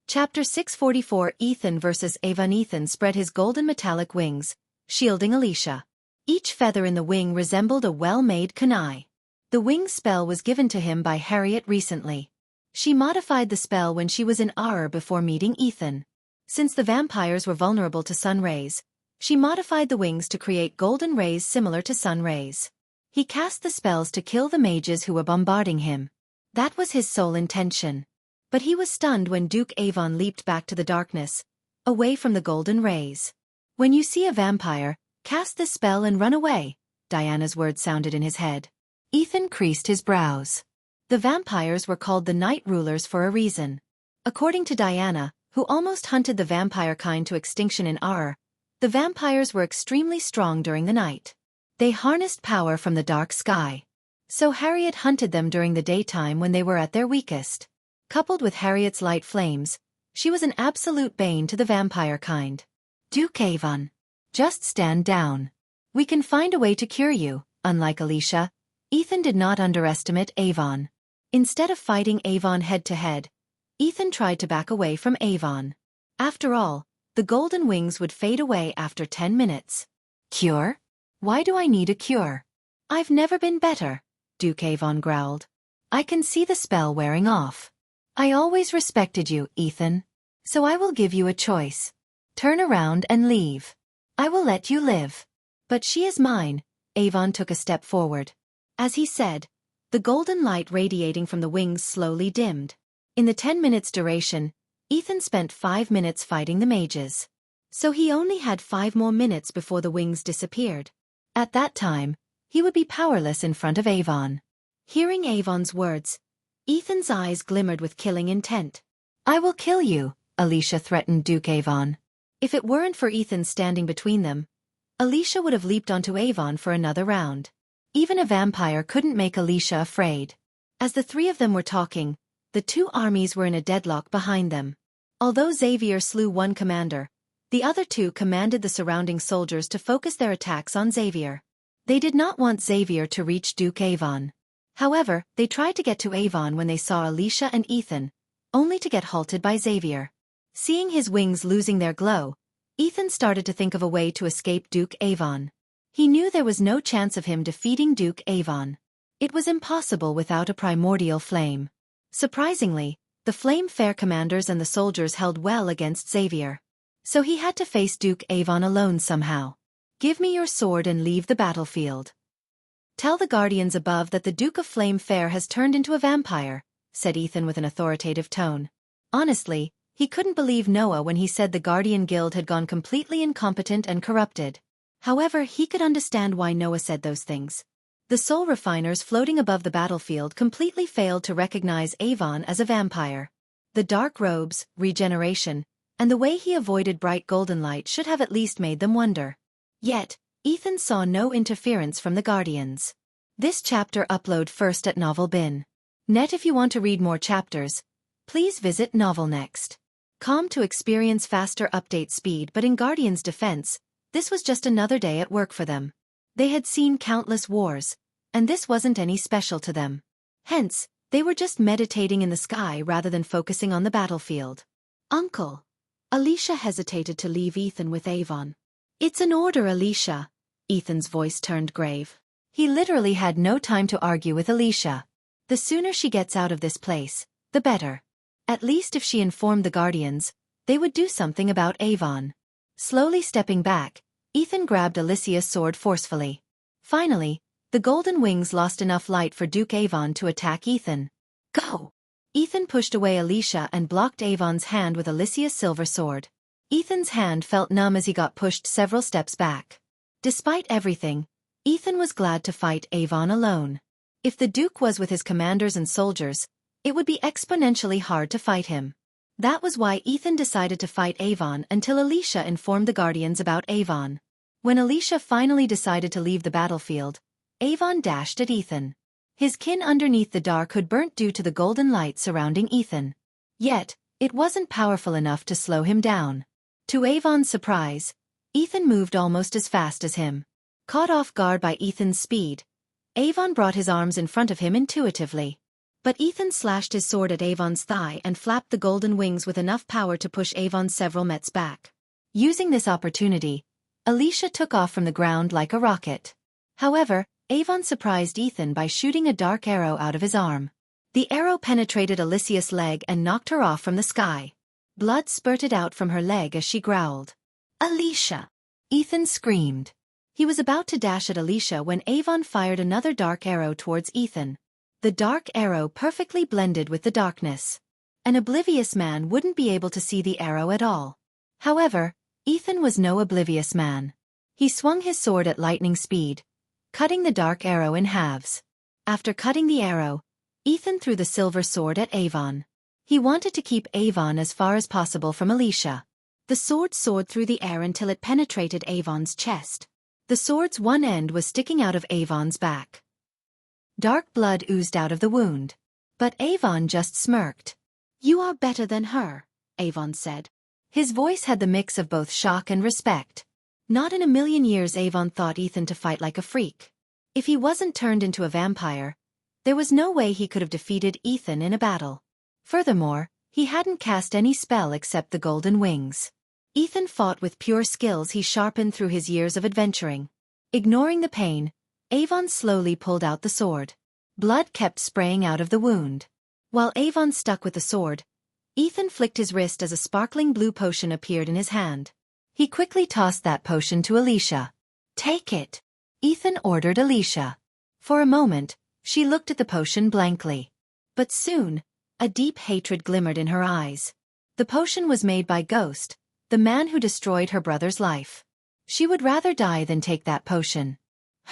S1: Chapter 644 Ethan vs. Avon. Ethan spread his golden metallic wings, shielding Alicia. Each feather in the wing resembled a well-made kunai. The wing spell was given to him by Harriet recently. She modified the spell when she was in Aur before meeting Ethan. Since the vampires were vulnerable to sun rays, she modified the wings to create golden rays similar to sun rays. He cast the spells to kill the mages who were bombarding him. That was his sole intention. But he was stunned when Duke Avon leaped back to the darkness, away from the golden rays. When you see a vampire, cast this spell and run away, Diana's words sounded in his head. Ethan creased his brows. The vampires were called the Night Rulers for a reason. According to Diana, who almost hunted the vampire kind to extinction in Ar, the vampires were extremely strong during the night. They harnessed power from the dark sky. So Harriet hunted them during the daytime when they were at their weakest. Coupled with Harriet's light flames, she was an absolute bane to the vampire kind. Duke Avon. Just stand down. We can find a way to cure you. Unlike Alicia, Ethan did not underestimate Avon. Instead of fighting Avon head-to-head, Ethan tried to back away from Avon. After all, the golden wings would fade away after 10 minutes. Cure? Why do I need a cure? I've never been better, Duke Avon growled. I can see the spell wearing off. I always respected you, Ethan. So I will give you a choice. Turn around and leave. I will let you live. But she is mine. Avon took a step forward. As he said, the golden light radiating from the wings slowly dimmed. In the 10 minutes duration, Ethan spent 5 minutes fighting the mages. So he only had 5 more minutes before the wings disappeared. At that time, he would be powerless in front of Avon. Hearing Avon's words, Ethan's eyes glimmered with killing intent. I will kill you, Alicia threatened Duke Avon. If it weren't for Ethan standing between them, Alicia would have leaped onto Avon for another round. Even a vampire couldn't make Alicia afraid. As the three of them were talking, the two armies were in a deadlock behind them. Although Xavier slew one commander, the other two commanded the surrounding soldiers to focus their attacks on Xavier. They did not want Xavier to reach Duke Avon. However, they tried to get to Avon when they saw Alicia and Ethan, only to get halted by Xavier. Seeing his wings losing their glow, Ethan started to think of a way to escape Duke Avon. He knew there was no chance of him defeating Duke Avon. It was impossible without a primordial flame. Surprisingly, the Flame Fair commanders and the soldiers held well against Xavier. So he had to face Duke Avon alone somehow. Give me your sword and leave the battlefield. Tell the guardians above that the Duke of Flame Fair has turned into a vampire, said Ethan with an authoritative tone. Honestly, he couldn't believe Noah when he said the Guardian Guild had gone completely incompetent and corrupted. However, he could understand why Noah said those things. The soul refiners floating above the battlefield completely failed to recognize Avon as a vampire. The dark robes, regeneration, and the way he avoided bright golden light should have at least made them wonder. Yet, Ethan saw no interference from the Guardians. This chapter upload first at Novel Bin. Net. If you want to read more chapters, please visit Novel Next.com to experience faster update speed. But in Guardians' defense, this was just another day at work for them. They had seen countless wars, and this wasn't any special to them. Hence, they were just meditating in the sky rather than focusing on the battlefield. Uncle. Alicia hesitated to leave Ethan with Avon. It's an order, Alicia. Ethan's voice turned grave. He literally had no time to argue with Alicia. The sooner she gets out of this place, the better. At least if she informed the Guardians, they would do something about Avon. Slowly stepping back, Ethan grabbed Alicia's sword forcefully. Finally, the golden wings lost enough light for Duke Avon to attack Ethan. Go! Ethan pushed away Alicia and blocked Avon's hand with Alicia's silver sword. Ethan's hand felt numb as he got pushed several steps back. Despite everything, Ethan was glad to fight Avon alone. If the Duke was with his commanders and soldiers, it would be exponentially hard to fight him. That was why Ethan decided to fight Avon until Alicia informed the Guardians about Avon. When Alicia finally decided to leave the battlefield, Avon dashed at Ethan. His kin underneath the dark hood burnt due to the golden light surrounding Ethan. Yet, it wasn't powerful enough to slow him down. To Avon's surprise, Ethan moved almost as fast as him. Caught off guard by Ethan's speed, Avon brought his arms in front of him intuitively. But Ethan slashed his sword at Avon's thigh and flapped the golden wings with enough power to push Avon several meters back. Using this opportunity, Alicia took off from the ground like a rocket. However, Avon surprised Ethan by shooting a dark arrow out of his arm. The arrow penetrated Alicia's leg and knocked her off from the sky. Blood spurted out from her leg as she growled. Alicia! Ethan screamed. He was about to dash at Alicia when Avon fired another dark arrow towards Ethan. The dark arrow perfectly blended with the darkness. An oblivious man wouldn't be able to see the arrow at all. However, Ethan was no oblivious man. He swung his sword at lightning speed, cutting the dark arrow in halves. After cutting the arrow, Ethan threw the silver sword at Avon. He wanted to keep Avon as far as possible from Alicia.
S2: The sword soared through the air until it penetrated Avon's chest.
S1: The sword's one end was sticking out of Avon's back. Dark blood oozed out of the wound. But Avon just smirked.
S2: "You are better than her," Avon said.
S1: His voice had the mix of both shock and respect. Not in a million years Avon thought Ethan to fight like a freak. If he wasn't turned into a vampire, there was no way he could have defeated Ethan in a battle. Furthermore, he hadn't cast any spell except the golden wings. Ethan fought with pure skills he sharpened through his years of adventuring. Ignoring the pain, Avon slowly pulled out the sword. Blood kept spraying out of the wound. While Avon stuck with the sword, Ethan flicked his wrist as a sparkling blue potion appeared in his hand. He quickly tossed that potion to Alicia. "Take it," Ethan ordered Alicia. For a moment, she looked at the potion blankly. But soon, a deep hatred glimmered in her eyes. The potion was made by Ghost, the man who destroyed her brother's life. She would rather die than take that potion.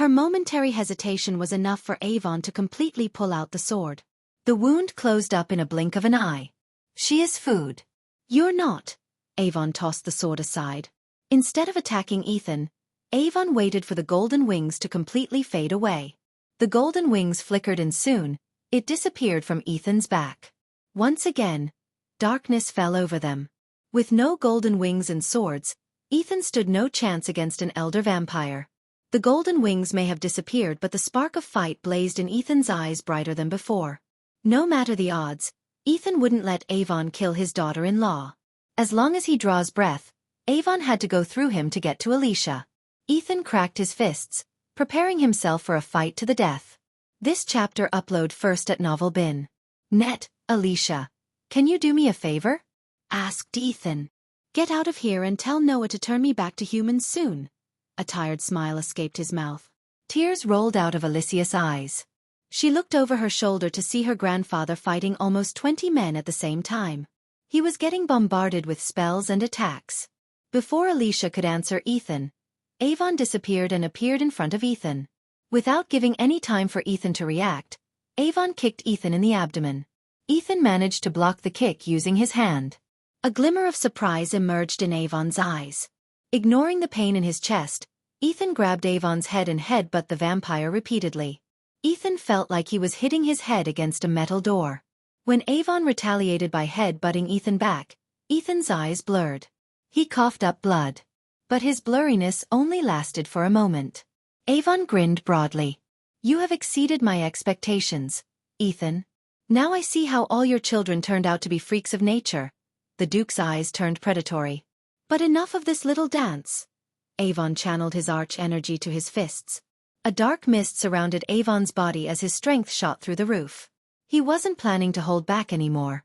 S2: Her momentary hesitation was enough for Avon to completely pull out the sword.
S1: The wound closed up in a blink of an eye. "She is food."
S2: "You're not." Avon tossed the sword aside.
S1: Instead of attacking Ethan, Avon waited for the golden wings to completely fade away. The golden wings flickered and soon, it disappeared from Ethan's back. Once again, darkness fell over them. With no golden wings and swords, Ethan stood no chance against an elder vampire. The golden wings may have disappeared, but the spark of fight blazed in Ethan's eyes brighter than before. No matter the odds, Ethan wouldn't let Avon kill his daughter-in-law. As long as he draws breath, Avon had to go through him to get to Alicia. Ethan cracked his fists, preparing himself for a fight to the death. This chapter upload first at Novel Bin. Net, Alicia. Can you do me a favor?
S2: Asked Ethan. "Get out of here and tell Noah to turn me back to humans soon." A tired smile escaped his mouth.
S1: Tears rolled out of Alicia's eyes. She looked over her shoulder to see her grandfather fighting almost 20 men at the same time. He was getting bombarded with spells and attacks. Before Alicia could answer Ethan, Avon disappeared and appeared in front of Ethan. Without giving any time for Ethan to react, Avon kicked Ethan in the abdomen. Ethan managed to block the kick using his hand. A glimmer of surprise emerged in Avon's eyes. Ignoring the pain in his chest, Ethan grabbed Avon's head and headbutted the vampire repeatedly. Ethan felt like he was hitting his head against a metal door. When Avon retaliated by head-butting Ethan back, Ethan's eyes blurred. He coughed up blood. But his blurriness only lasted for a moment. Avon grinned broadly. "You have exceeded my expectations, Ethan. Now I see how all your children turned out to be freaks of nature." The Duke's eyes turned predatory. "But enough of this little dance." Avon channeled his arch energy to his fists. A dark mist surrounded Avon's body as his strength shot through the roof. He wasn't planning to hold back anymore.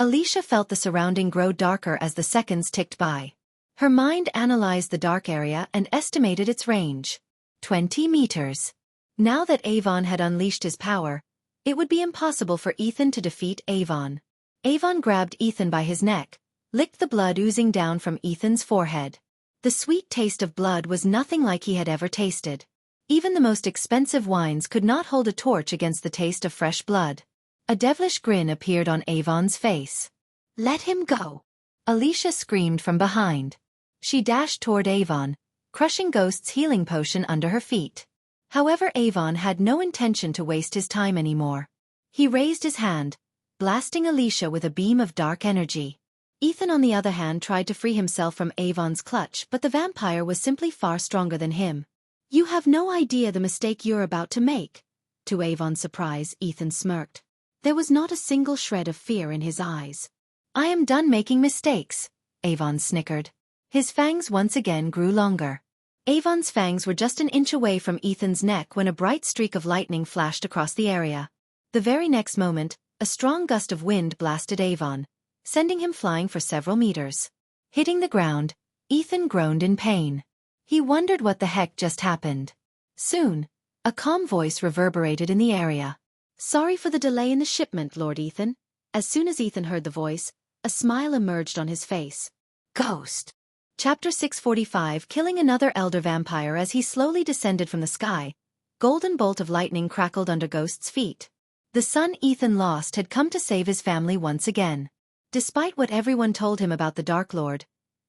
S1: Alicia felt the surrounding grow darker as the seconds ticked by. Her mind analyzed the dark area and estimated its range. 20 meters. Now that Avon had unleashed his power, it would be impossible for Ethan to defeat Avon. Avon grabbed Ethan by his neck, licked the blood oozing down from Ethan's forehead. The sweet taste of blood was nothing like he had ever tasted. Even the most expensive wines could not hold a torch against the taste of fresh blood. A devilish grin appeared on Avon's face. "Let him go!" Alicia screamed from behind. She dashed toward Avon, crushing Ghost's healing potion under her feet. However, Avon had no intention to waste his time anymore. He raised his hand, blasting Alicia with a beam of dark energy. Ethan, on the other hand, tried to free himself from Avon's clutch, but the vampire was simply far stronger than him. "You have no idea the mistake you're about to make." To Avon's surprise, Ethan smirked. There was not a single shred of fear in his eyes. "I am done making mistakes," Avon snickered. His fangs once again grew longer. Avon's fangs were just an inch away from Ethan's neck when a bright streak of lightning flashed across the area. The very next moment, a strong gust of wind blasted Avon, sending him flying for several meters. Hitting the ground, Ethan groaned in pain. He wondered what the heck just happened. Soon, a calm voice reverberated in the area. "Sorry for the delay in the shipment, Lord Ethan." As soon as Ethan heard the voice, a smile emerged on his face. Ghost. Chapter 645. Killing another elder vampire. As he slowly descended from the sky, golden bolt of lightning crackled under Ghost's feet. The son Ethan lost had come to save his family once again. Despite what everyone told him about the Dark Lord,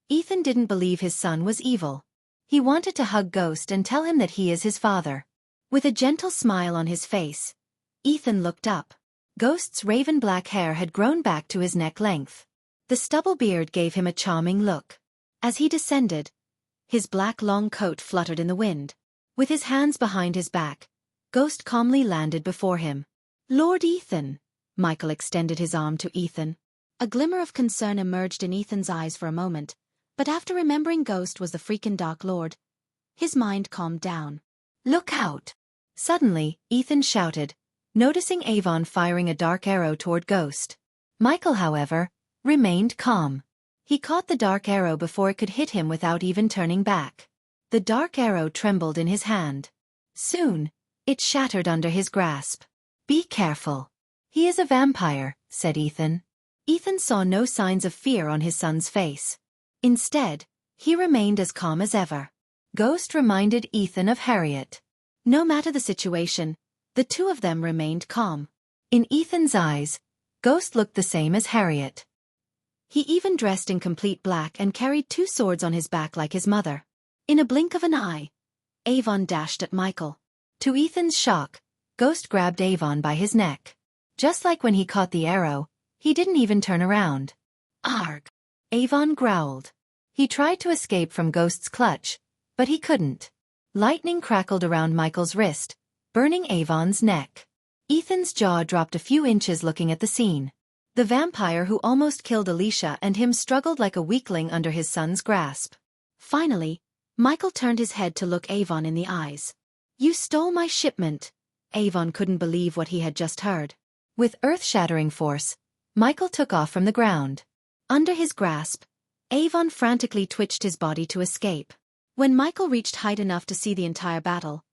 S1: Ethan didn't believe his son was evil. He wanted to hug Ghost and tell him that he is his father. With a gentle smile on his face, Ethan looked up. Ghost's raven-black hair had grown back to his neck length. The stubble beard gave him a charming look. As he descended, his black long coat fluttered in the wind. With his hands behind his back, Ghost calmly landed before him. "Lord Ethan." Michael extended his arm to Ethan.
S2: A glimmer of concern emerged in Ethan's eyes for a moment, but after remembering Ghost was the freaking Dark Lord, his mind calmed down.
S1: "Look out!" Suddenly, Ethan shouted, noticing Avon firing a dark arrow toward Ghost. Michael, however, remained calm. He caught the dark arrow before it could hit him without even turning back. The dark arrow trembled in his hand. Soon, it shattered under his grasp. "Be careful. He is a vampire," said Ethan. Ethan saw no signs of fear on his son's face. Instead, he remained as calm as ever. Ghost reminded Ethan of Harriet. No matter the situation, the two of them remained calm. In Ethan's eyes, Ghost looked the same as Harriet. He even dressed in complete black and carried two swords on his back like his mother. In a blink of an eye, Avon dashed at Michael. To Ethan's shock, Ghost grabbed Avon by his neck. Just like when he caught the arrow, he didn't even turn around. "Arg!" Avon growled. He tried to escape from Ghost's clutch, but he couldn't. Lightning crackled around Michael's wrist, burning Avon's neck. Ethan's jaw dropped a few inches looking at the scene. The vampire who almost killed Alicia and him struggled like a weakling under his son's grasp.
S2: Finally, Michael turned his head to look Avon in the eyes. "You stole my shipment." Avon couldn't believe what he had just heard. With earth-shattering force, Michael took off from the ground. Under his grasp, Avon frantically twitched his body to escape. When Michael reached height enough to see the entire battle,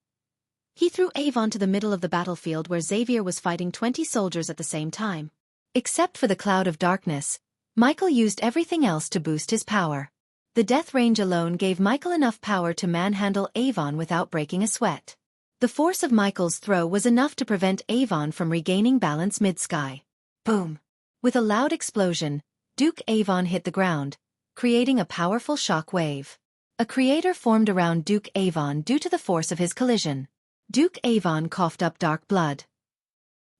S2: he threw Avon to the middle of the battlefield where Xavier was fighting 20 soldiers at the same time. Except for the cloud of darkness, Michael used everything else to boost his power. The death range alone gave Michael enough power to manhandle Avon without breaking a sweat. The force of Michael's throw was enough to prevent Avon from regaining balance mid-sky. Boom! With a loud explosion, Duke Avon hit the ground, creating a powerful shock wave. A crater formed around Duke Avon due to the force of his collision. Duke Avon coughed up dark blood.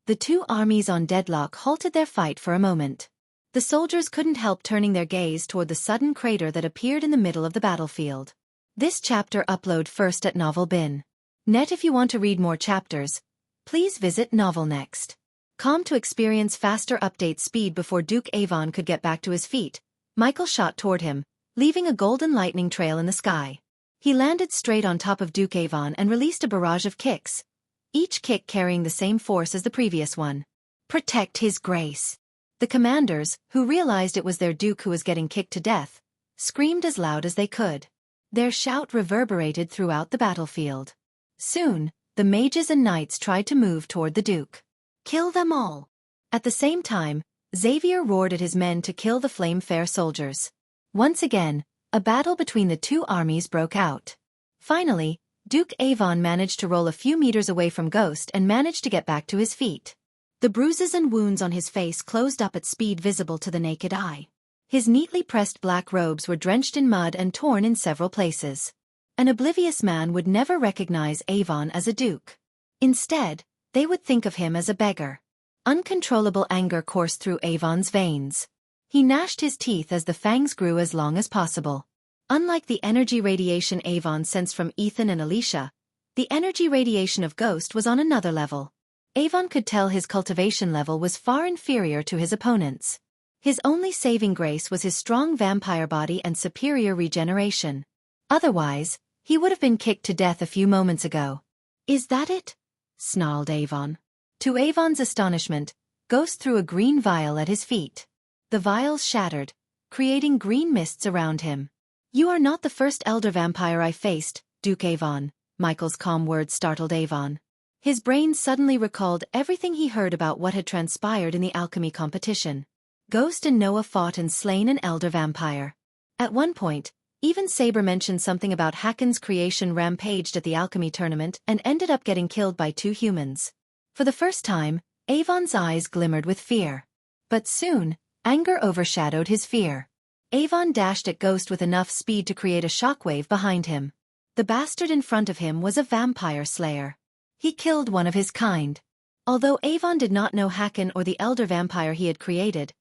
S2: The two armies on deadlock halted their fight for a moment. The soldiers couldn't help turning their gaze toward the sudden crater that appeared in the middle of the battlefield. This chapter upload first at novel.Bin.net. If you want to read more chapters, please visit novel.next.com to experience faster update speed. Before Duke Avon could get back to his feet, Michael shot toward him, leaving a golden lightning trail in the sky. He landed straight on top of Duke Avon and released a barrage of kicks, each kick carrying the same force as the previous one. "Protect his grace." The commanders, who realized it was their duke who was getting kicked to death, screamed as loud as they could. Their shout reverberated throughout the battlefield. Soon, the mages and knights tried to move toward the duke. "Kill them all." At the same time, Xavier roared at his men to kill the flame-fair soldiers. Once again, a battle between the two armies broke out. Finally, Duke Avon managed to roll a few meters away from Ghost and managed to get back to his feet. The bruises and wounds on his face closed up at speed visible to the naked eye. His neatly pressed black robes were drenched in mud and torn in several places. An oblivious man would never recognize Avon as a duke. Instead, they would think of him as a beggar. Uncontrollable anger coursed through Avon's veins. He gnashed his teeth as the fangs grew as long as possible. Unlike the energy radiation Avon sensed from Ethan and Alicia, the energy radiation of Ghost was on another level. Avon could tell his cultivation level was far inferior to his opponent's. His only saving grace was his strong vampire body and superior regeneration. Otherwise, he would have been kicked to death a few moments ago. "Is that it?" snarled Avon. To Avon's astonishment, Ghost threw a green vial at his feet. The vials shattered, creating green mists around him. "You are not the first elder vampire I faced, Duke Avon." Michael's calm words startled Avon. His brain suddenly recalled everything he heard about what had transpired in the alchemy competition. Ghost and Noah fought and slain an elder vampire. At one point, Even Saber mentioned something about Hakon's creation rampaged at the alchemy tournament and ended up getting killed by 2 humans. For the first time, Avon's eyes glimmered with fear. But soon, anger overshadowed his fear. Avon dashed at Ghost with enough speed to create a shockwave behind him. The bastard in front of him was a vampire slayer. He killed one of his kind. Although Avon did not know Hakon or the elder vampire he had created,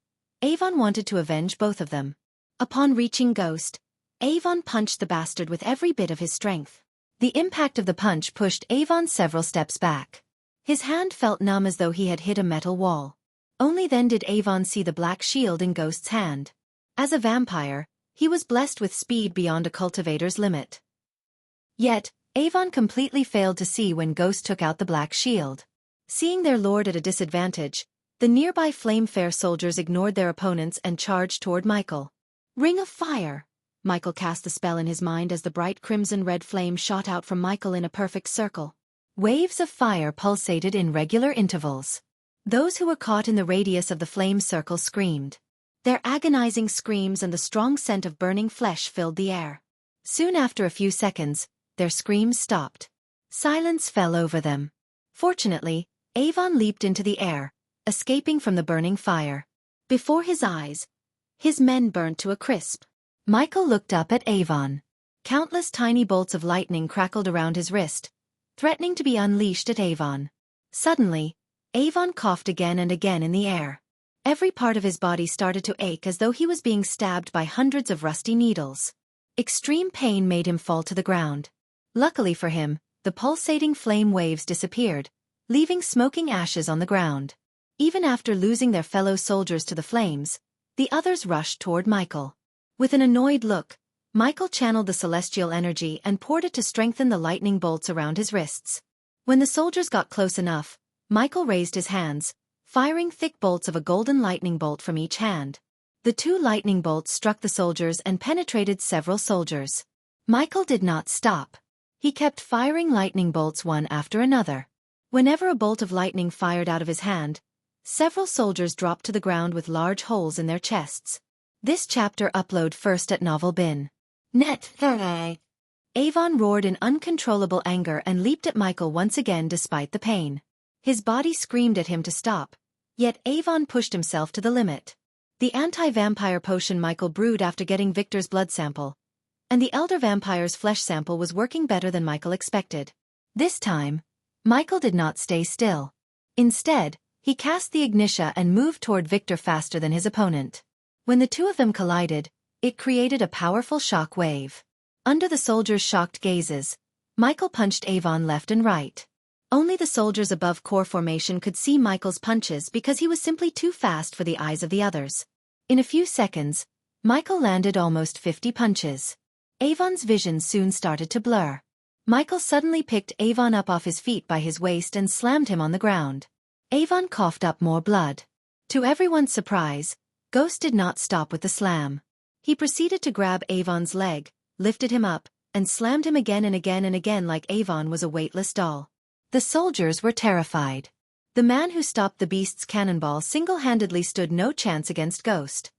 S2: Avon wanted to avenge both of them. Upon reaching Ghost, Avon punched the bastard with every bit of his strength. The impact of the punch pushed Avon several steps back. His hand felt numb as though he had hit a metal wall. Only then did Avon see the black shield in Ghost's hand. As a vampire, he was blessed with speed beyond a cultivator's limit. Yet, Avon completely failed to see when Ghost took out the black shield. Seeing their lord at a disadvantage, the nearby flame-fair soldiers ignored their opponents and charged toward Michael. Ring of Fire! Michael cast the spell in his mind as the bright crimson-red flame shot out from Michael in a perfect circle. Waves of fire pulsated in regular intervals. Those who were caught in the radius of the flame circle screamed. Their agonizing screams and the strong scent of burning flesh filled the air. Soon after a few seconds, their screams stopped. Silence fell over them. Fortunately, Avon leaped into the air, escaping from the burning fire. Before his eyes, his men burnt to a crisp. Michael looked up at Avon. Countless tiny bolts of lightning crackled around his wrist, threatening to be unleashed at Avon. Suddenly, Avon coughed again and again in the air. Every part of his body started to ache as though he was being stabbed by hundreds of rusty needles. Extreme pain made him fall to the ground. Luckily for him, the pulsating flame waves disappeared, leaving smoking ashes on the ground. Even after losing their fellow soldiers to the flames, the others rushed toward Michael. With an annoyed look, Michael channeled the celestial energy and poured it to strengthen the lightning bolts around his wrists. When the soldiers got close enough, Michael raised his hands, firing thick bolts of a golden lightning bolt from each hand. The 2 lightning bolts struck the soldiers and penetrated several soldiers. Michael did not stop. He kept firing lightning bolts one after another. Whenever a bolt of lightning fired out of his hand, several soldiers dropped to the ground with large holes in their chests. This chapter upload first at Novel Bin. Net. Avon roared in uncontrollable anger and leaped at Michael once again despite the pain. His body screamed at him to stop, yet Avon pushed himself to the limit. The anti-vampire potion Michael brewed after getting Victor's blood sample, and the elder vampire's flesh sample was working better than Michael expected. This time, Michael did not stay still. Instead, he cast the Ignitia and moved toward Victor faster than his opponent. When the 2 of them collided, it created a powerful shock wave. Under the soldiers' shocked gazes, Michael punched Avon left and right. Only the soldiers above core formation could see Michael's punches because he was simply too fast for the eyes of the others. In a few seconds, Michael landed almost 50 punches. Avon's vision soon started to blur. Michael suddenly picked Avon up off his feet by his waist and slammed him on the ground. Avon coughed up more blood. To everyone's surprise, Ghost did not stop with the slam. He proceeded to grab Avon's leg, lifted him up, and slammed him again and again and again like Avon was a weightless doll. The soldiers were terrified. The man who stopped the beast's cannonball single-handedly stood no chance against Ghost.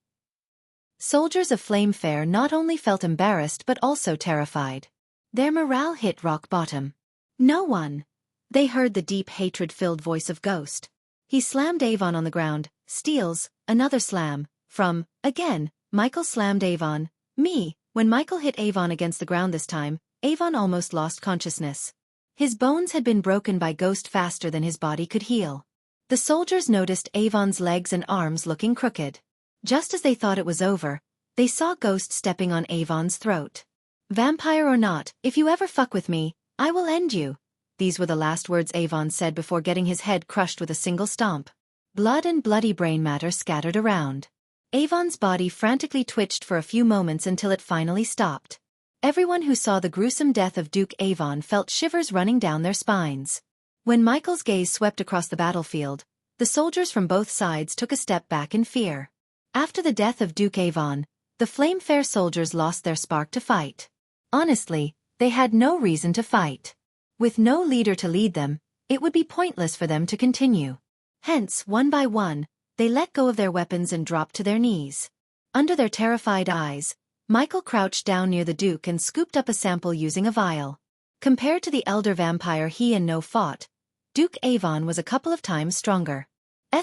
S2: Soldiers of Flamefair not only felt embarrassed but also terrified. Their morale hit rock bottom. No one. They heard the deep hatred-filled voice of Ghost. He slammed Avon on the ground, steals, another slam, from, again, Michael slammed Avon, me. When Michael hit Avon against the ground this time, Avon almost lost consciousness. His bones had been broken by Ghost faster than his body could heal. The soldiers noticed Avon's legs and arms looking crooked. Just as they thought it was over, they saw Ghost stepping on Avon's throat. Vampire or not, if you ever fuck with me, I will end you. These were the last words Avon said before getting his head crushed with a single stomp. Blood and bloody brain matter scattered around. Avon's body frantically twitched for a few moments until it finally stopped. Everyone who saw the gruesome death of Duke Avon felt shivers running down their spines. When Michael's gaze swept across the battlefield, the soldiers from both sides took a step back in fear. After the death of Duke Avon, the Flamefair soldiers lost their spark to fight. Honestly, they had no reason to fight. With no leader to lead them, it would be pointless for them to continue. Hence, one by one, they let go of their weapons and dropped to their knees. Under their terrified eyes,
S1: Michael crouched down near the Duke and scooped up a sample using a vial. Compared to the elder vampire he and No fought, Duke Avon was a couple of times stronger.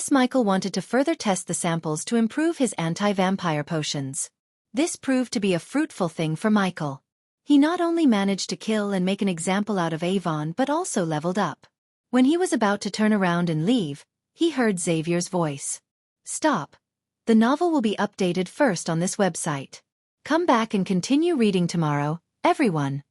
S1: Michael wanted to further test the samples to improve his anti-vampire potions. This proved to be a fruitful thing for Michael. He not only managed to kill and make an example out of Avon but also leveled up. When he was about to turn around and leave, he heard Xavier's voice. "Stop. The novel will be updated first on this website. Come back and continue reading tomorrow, everyone."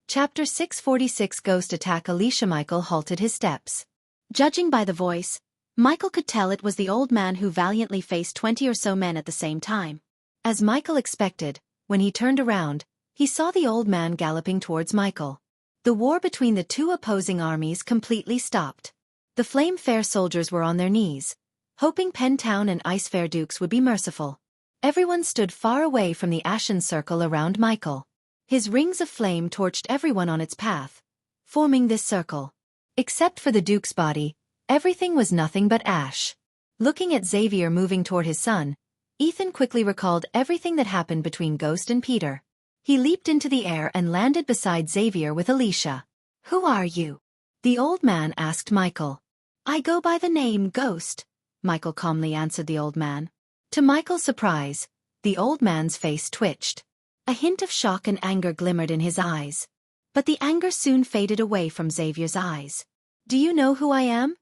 S1: Chapter 646 Ghost Attack. Alicia. Michael halted his steps.
S2: Judging by the voice, Michael could tell it was the old man who valiantly faced 20 or so men at the same time.
S1: As Michael expected, when he turned around, he saw the old man galloping towards Michael. The war between the two opposing armies completely stopped. The Flame Fair soldiers were on their knees, hoping Pentown and Ice Fair dukes would be merciful. Everyone stood far away from the ashen circle around Michael. His rings of flame torched everyone on its path, forming this circle. Except for the duke's body, everything was nothing but ash. Looking at Xavier moving toward his son, Ethan quickly recalled everything that happened between Ghost and Peter. He leaped into the air and landed beside Xavier with Alicia.
S2: "Who are you?"
S1: the old man asked Michael.
S2: "I go by the name Ghost,"
S1: Michael calmly answered the old man. To Michael's surprise, the old man's face twitched. A hint of shock and anger glimmered in his eyes. But the anger soon faded away from Xavier's eyes. "Do you know who I am?"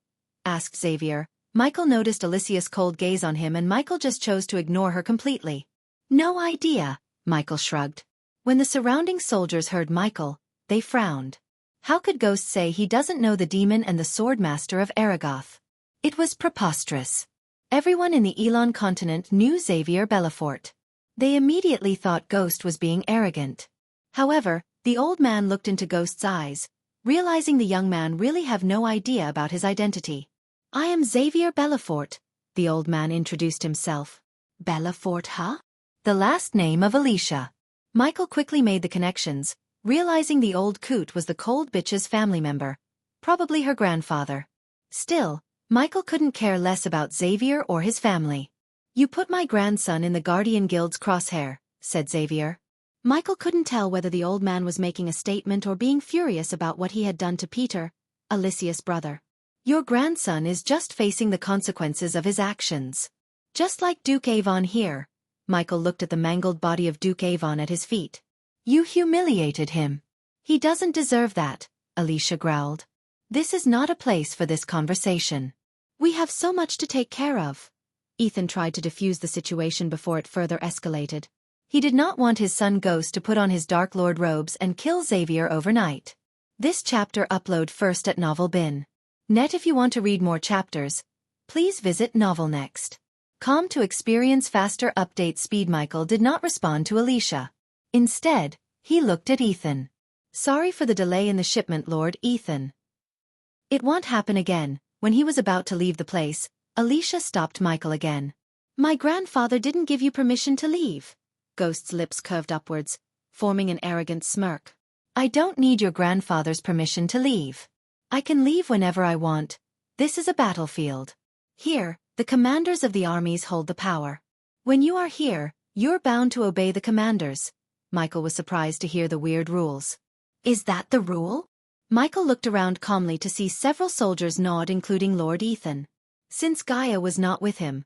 S1: asked Xavier. Michael noticed Alicia's cold gaze on him and Michael just chose to ignore her completely.
S2: "No idea,"
S1: Michael shrugged. When the surrounding soldiers heard Michael, they frowned. How could Ghost say he doesn't know the demon and the swordmaster of Aragoth? It was preposterous. Everyone in the Elon continent knew Xavier Belafort. They immediately thought Ghost was being arrogant. However, the old man looked into Ghost's eyes, realizing the young man really have no idea about his identity. "I am Xavier Belafort," the old man introduced himself.
S2: "Belafort, huh?"
S1: The last name of Alicia. Michael quickly made the connections, realizing the old coot was the cold bitch's family member, probably her grandfather. Still, Michael couldn't care less about Xavier or his family. "You put my grandson in the Guardian Guild's crosshair," said Xavier.
S2: Michael couldn't tell whether the old man was making a statement or being furious about what he had done to Peter, Alicia's brother.
S1: "Your grandson is just facing the consequences of his actions. Just like Duke Avon here." Michael looked at the mangled body of Duke Avon at his feet. "You humiliated him. He doesn't deserve that," Alicia growled. "This is not a place for this conversation.
S2: We have so much to take care of." Ethan tried to defuse the situation before it further escalated.
S1: He did not want his son Ghost to put on his Dark Lord robes and kill Xavier overnight. This chapter upload first at Novel Bin. Net. If you want to read more chapters, please visit novelnext.com to experience faster update speed. Michael did not respond to Alicia. Instead, he looked at Ethan. "Sorry for the delay in the shipment, Lord Ethan. It won't happen again." When he was about to leave the place, Alicia stopped Michael again.
S2: "My grandfather didn't give you permission to leave." Ghost's lips curved upwards, forming an arrogant smirk.
S1: "I don't need your grandfather's permission to leave. I can leave whenever I want. This is a battlefield. Here, the commanders of the armies hold the power. When you are here, you're bound to obey the commanders." Michael was surprised to hear the weird rules.
S2: "Is that the rule?"
S1: Michael looked around calmly to see several soldiers nod, including Lord Ethan. Since Gaia was not with him,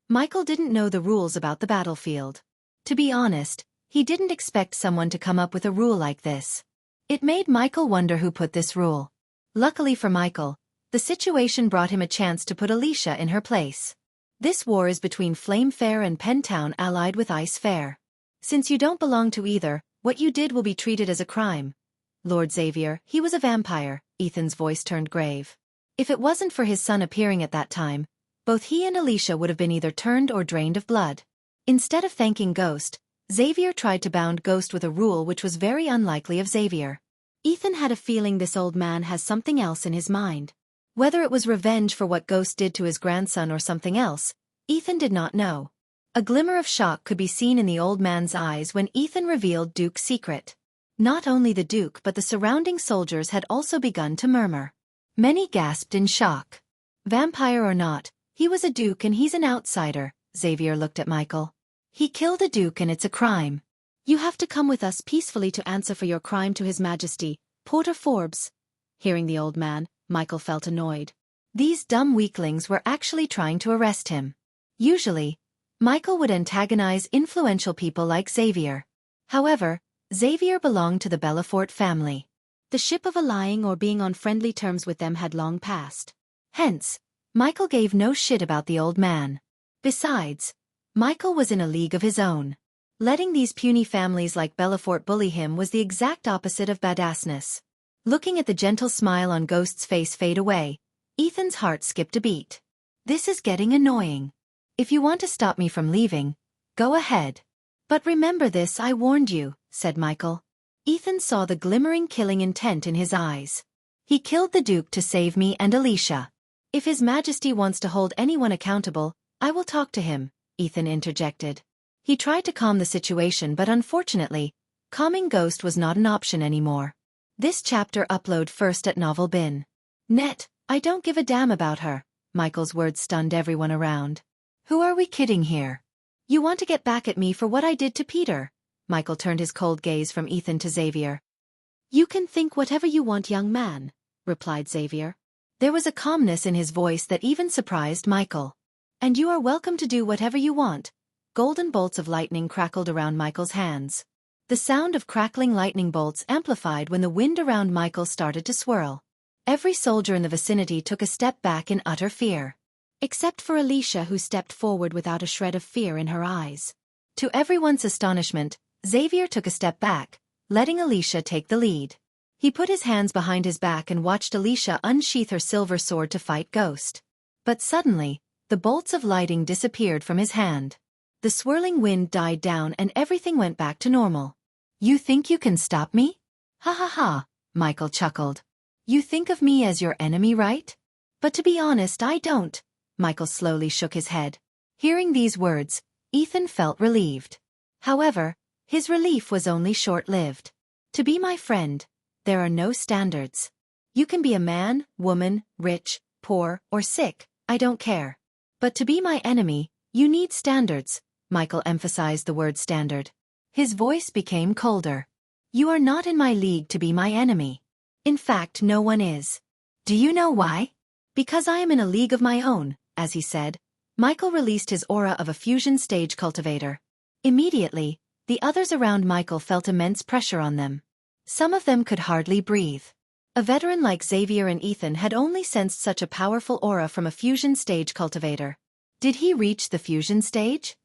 S1: Michael didn't know the rules about the battlefield. To be honest, he didn't expect someone to come up with a rule like this. It made Michael wonder who put this rule. Luckily for Michael, the situation brought him a chance to put Alicia in her place. This war is between Flame Fair and Pentown allied with Ice Fair. Since you don't belong to either, what you did will be treated as a crime. Lord Xavier, he was a vampire. Ethan's voice turned grave. If it wasn't for his son appearing at that time, both he and Alicia would have been either turned or drained of blood. Instead of thanking Ghost, Xavier tried to bound Ghost with a rule which was very unlikely of Xavier. Ethan had a feeling this old man has something else in his mind. Whether it was revenge for what Ghost did to his grandson or something else, Ethan did not know. A glimmer of shock could be seen in the old man's eyes when Ethan revealed Duke's secret. Not only the Duke but the surrounding soldiers had also begun to murmur. Many gasped in shock. Vampire or not, he was a Duke and he's an outsider. Xavier looked at Michael. He killed a Duke and it's a crime.
S2: You have to come with us peacefully to answer for your crime to His Majesty, Porter Forbes. Hearing the old man, Michael felt annoyed.
S1: These dumb weaklings were actually trying to arrest him. Usually, Michael would antagonize influential people like Xavier. However, Xavier belonged to the Belafort family.
S2: The ship of allying or being on friendly terms with them had long passed.
S1: Hence, Michael gave no shit about the old man. Besides, Michael was in a league of his own. Letting these puny families like Belafort bully him was the exact opposite of badassness. Looking at the gentle smile on Ghost's face fade away, Ethan's heart skipped a beat. This is getting annoying. If you want to stop me from leaving, go ahead. But remember this, I warned you, said Michael. Ethan saw the glimmering killing intent in his eyes. He killed the Duke to save me and Alicia. If His Majesty wants to hold anyone accountable, I will talk to him, Ethan interjected. He tried to calm the situation, but unfortunately, calming Ghost was not an option anymore. This chapter upload first at Novel Bin. Net, I don't give a damn about her. Michael's words stunned everyone around. Who are we kidding here? You want to get back at me for what I did to Peter? Michael turned his cold gaze from Ethan to Xavier.
S2: You can think whatever you want, young man, replied Xavier.
S1: There was a calmness in his voice that even surprised Michael. And you are welcome to do whatever you want. Golden bolts of lightning crackled around Michael's hands. The sound of crackling lightning bolts amplified when the wind around Michael started to swirl. Every soldier in the vicinity took a step back in utter fear.
S2: Except for Alicia, who stepped forward without a shred of fear in her eyes.
S1: To everyone's astonishment, Xavier took a step back, letting Alicia take the lead. He put his hands behind his back and watched Alicia unsheath her silver sword to fight Ghost. But suddenly, the bolts of lightning disappeared from his hand. The swirling wind died down and everything went back to normal. You think you can stop me? Ha ha ha, Michael chuckled. You think of me as your enemy, right? But to be honest, I don't. Michael slowly shook his head. Hearing these words, Ethan felt relieved. However, his relief was only short-lived. To be my friend, there are no standards. You can be a man, woman, rich, poor, or sick, I don't care. But to be my enemy, you need standards. Michael emphasized the word standard. His voice became colder. You are not in my league to be my enemy. In fact, no one is. Do you know why? Because I am in a league of my own, as he said. Michael released his aura of a fusion stage cultivator. Immediately, the others around Michael felt immense pressure on them. Some of them could hardly breathe. A veteran like Xavier and Ethan had only sensed such a powerful aura from a fusion stage cultivator. Did he reach the fusion stage?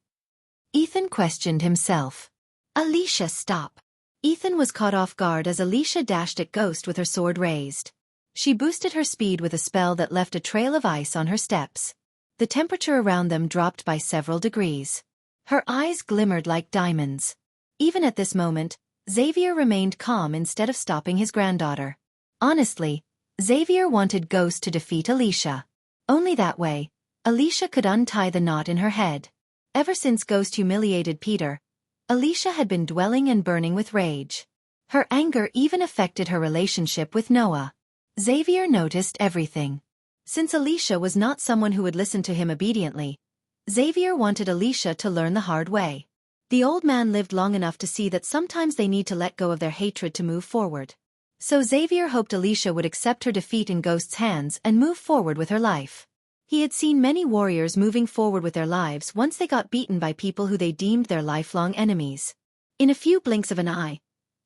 S1: Ethan questioned himself. Alicia, stop. Ethan was caught off guard as Alicia dashed at Ghost with her sword raised. She boosted her speed with a spell that left a trail of ice on her steps. The temperature around them dropped by several degrees. Her eyes glimmered like diamonds. Even at this moment, Xavier remained calm instead of stopping his granddaughter. Honestly, Xavier wanted Ghost to defeat Alicia. Only that way, Alicia could untie the knot in her head. Ever since Ghost humiliated Peter, Alicia had been dwelling and burning with rage. Her anger even affected her relationship with Noah. Xavier noticed everything. Since Alicia was not someone who would listen to him obediently, Xavier wanted Alicia to learn the hard way. The old man lived long enough to see that sometimes they need to let go of their hatred to move forward. So Xavier hoped Alicia would accept her defeat in Ghost's hands and move forward with her life. He had seen many warriors moving forward with their lives once they got beaten by people who they deemed their lifelong enemies. In a few blinks of an eye,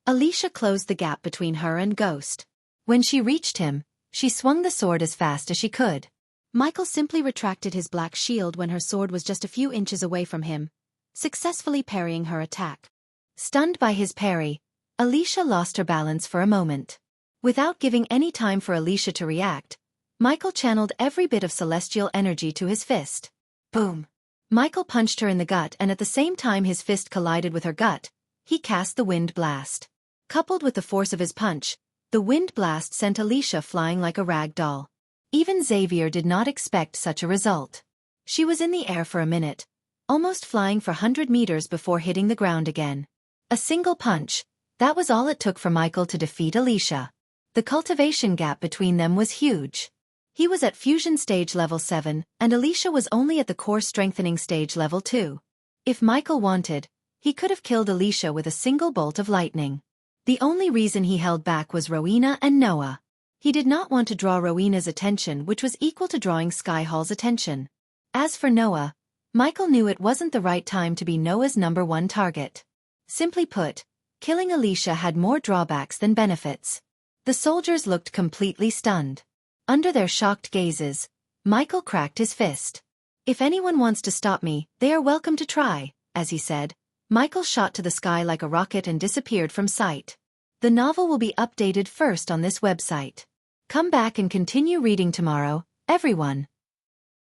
S1: Alicia closed the gap between her and Ghost. When she reached him, she swung the sword as fast as she could.
S2: Michael simply retracted his black shield when her sword was just a few inches away from him, successfully parrying her attack.
S1: Stunned by his parry, Alicia lost her balance for a moment. Without giving any time for Alicia to react, Michael channeled every bit of celestial energy to his fist. Boom! Michael punched her in the gut, and at the same time his fist collided with her gut, he cast the wind blast. Coupled with the force of his punch, the wind blast sent Alicia flying like a rag doll. Even Xavier did not expect such a result. She was in the air for a minute, almost flying for 100 meters before hitting the ground again. A single punch, that was all it took for Michael to defeat Alicia. The cultivation gap between them was huge. He was at fusion stage level 7, and Alicia was only at the core strengthening stage level 2. If Michael wanted, He could have killed Alicia with a single bolt of lightning. The only reason he held back was Rowena and Noah. He did not want to draw Rowena's attention, which was equal to drawing Skyhall's attention. As for Noah, Michael knew it wasn't the right time to be Noah's #1 target. Simply put, killing Alicia had more drawbacks than benefits. The soldiers looked completely stunned. Under their shocked gazes, Michael cracked his fist. "If anyone wants to stop me, they are welcome to try," as he said. Michael shot to the sky like a rocket and disappeared from sight. The novel will be updated first on this website. Come back and continue reading tomorrow, everyone.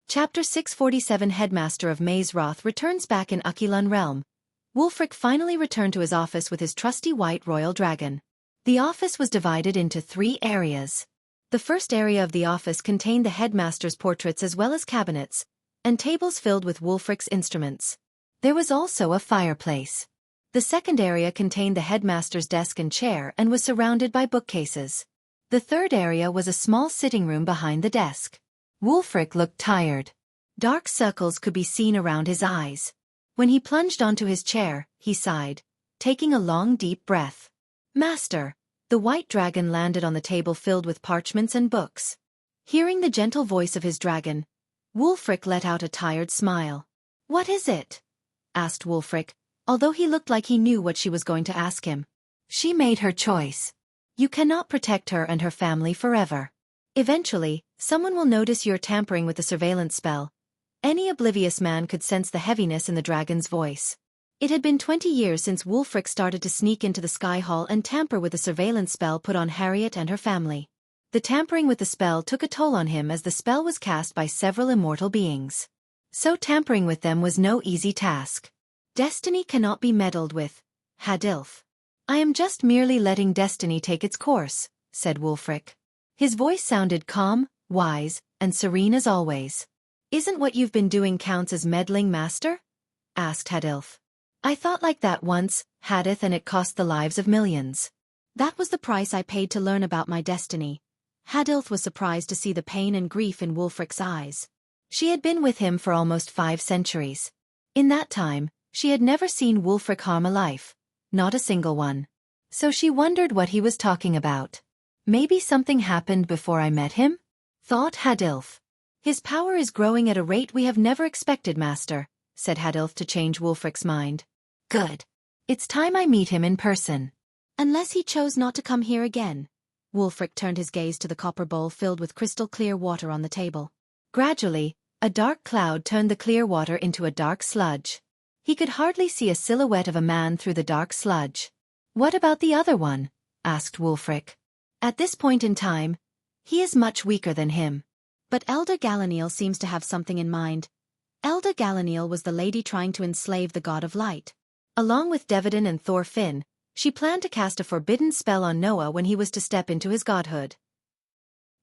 S1: Chapter 647. Headmaster of Maze Roth returns back in Akilun realm. Wulfric finally returned to his office with his trusty white royal dragon. The office was divided into 3 areas. The first area of the office contained the headmaster's portraits as well as cabinets, and tables filled with Wulfric's instruments. There was also a fireplace. The second area contained the headmaster's desk and chair and was surrounded by bookcases. The third area was a small sitting room behind the desk. Wulfric looked tired. Dark circles could be seen around his eyes. When he plunged onto his chair, he sighed, taking a long deep breath. "Master." The white dragon landed on the table filled with parchments and books. Hearing the gentle voice of his dragon, Wulfric let out a tired smile. "What is it?" asked Wulfric, although he looked like he knew what she was going to ask him. "She made her choice. You cannot protect her and her family forever. Eventually, someone will notice you're tampering with the surveillance spell." Any oblivious man could sense the heaviness in the dragon's voice. It had been 20 years since Wulfric started to sneak into the Sky Hall and tamper with the surveillance spell put on Harriet and her family. The tampering with the spell took a toll on him as the spell was cast by several immortal beings. So tampering with them was no easy task. "Destiny cannot be meddled with, Hadilf. I am just merely letting destiny take its course," said Wulfric. His voice sounded calm, wise, and serene as always. "Isn't what you've been doing counts as meddling, master?" asked Hadilf. "I thought like that once, Hadith, and it cost the lives of millions." "That was the price I paid to learn about my destiny." Hadilf was surprised to see the pain and grief in Wulfric's eyes. She had been with him for almost 5 centuries. In that time, she had never seen Wulfric harm a life, not a single one. So she wondered what he was talking about. "Maybe something happened before I met him?" thought Hadilf. "His power is growing at a rate we have never expected, master," said Hadilf to change Wulfric's mind. "Good. It's time I meet him in person." "Unless he chose not to come here again." Wulfric turned his gaze to the copper bowl filled with crystal-clear water on the table. Gradually, a dark cloud turned the clear water into a dark sludge. He could hardly see a silhouette of a man through the dark sludge. "What about the other one?" asked Wulfric. "At this point in time, he is much weaker than him." "But Elder Galaniel seems to have something in mind." Elder Galaniel was the lady trying to enslave the god of light. Along with Devedon and Thorfinn, she planned to cast a forbidden spell on Noah when he was to step into his godhood.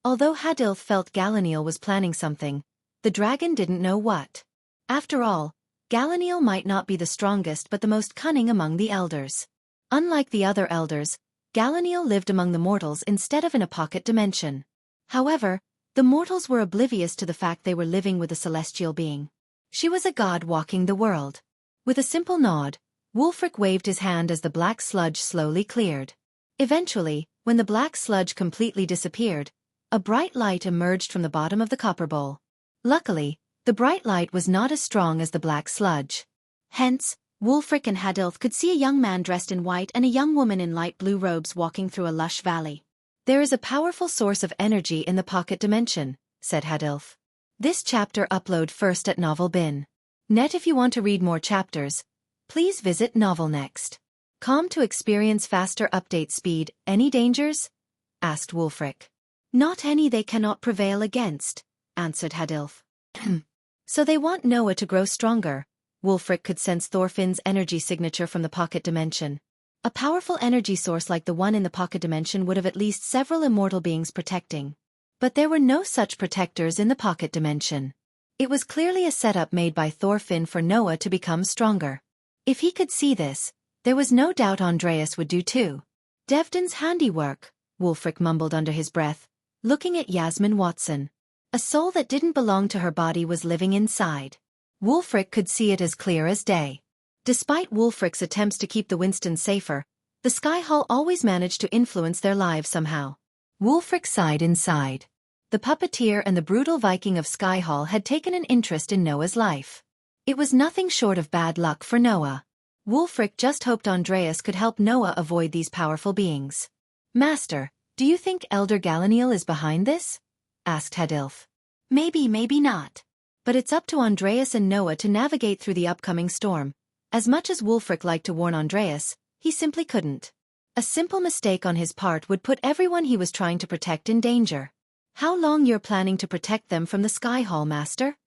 S1: Although Hadilf felt Galaniel was planning something, the dragon didn't know what. After all, Galaniel might not be the strongest but the most cunning among the elders. Unlike the other elders, Galaniel lived among the mortals instead of in a pocket dimension. However, the mortals were oblivious to the fact they were living with a celestial being. She was a god walking the world. With a simple nod, Wulfric waved his hand as the black sludge slowly cleared. Eventually, when the black sludge completely disappeared, a bright light emerged from the bottom of the copper bowl. Luckily, the bright light was not as strong as the black sludge. Hence, Wulfric and Hadilf could see a young man dressed in white and a young woman in light blue robes walking through a lush valley. "There is a powerful source of energy in the pocket dimension," said Hadilf. This chapter upload first at Novel Bin. Net. If you want to read more chapters, please visit novelnext.com to experience faster update speed. "Any dangers?" asked Wulfric. "Not any they cannot prevail against," answered Hadilf. "So they want Noah to grow stronger." Wulfric could sense Thorfinn's energy signature from the pocket dimension. A powerful energy source like the one in the pocket dimension would have at least several immortal beings protecting. But there were no such protectors in the pocket dimension. It was clearly a setup made by Thorfinn for Noah to become stronger. If he could see this, there was no doubt Andreas would do too. "Devdon's handiwork," Wulfric mumbled under his breath, looking at Yasmin Watson. A soul that didn't belong to her body was living inside. Wulfric could see it as clear as day.
S2: Despite Wulfric's attempts to keep the Winstons safer, the Sky Hall always managed to influence their lives somehow.
S1: Wulfric sighed inside. The puppeteer and the brutal Viking of Sky Hall had taken an interest in Noah's life. It was nothing short of bad luck for Noah. Wulfric just hoped Andreas could help Noah avoid these powerful beings. "Master, do you think Elder Galaniel is behind this?" asked Hadilf.
S2: Maybe, maybe not. But it's up to Andreas and Noah to navigate through the upcoming storm. As much as Wulfric liked to warn Andreas, he simply couldn't. A simple mistake on his part would put everyone he was trying to protect in danger. "How long you're planning to protect them from the Sky Hall, Master?"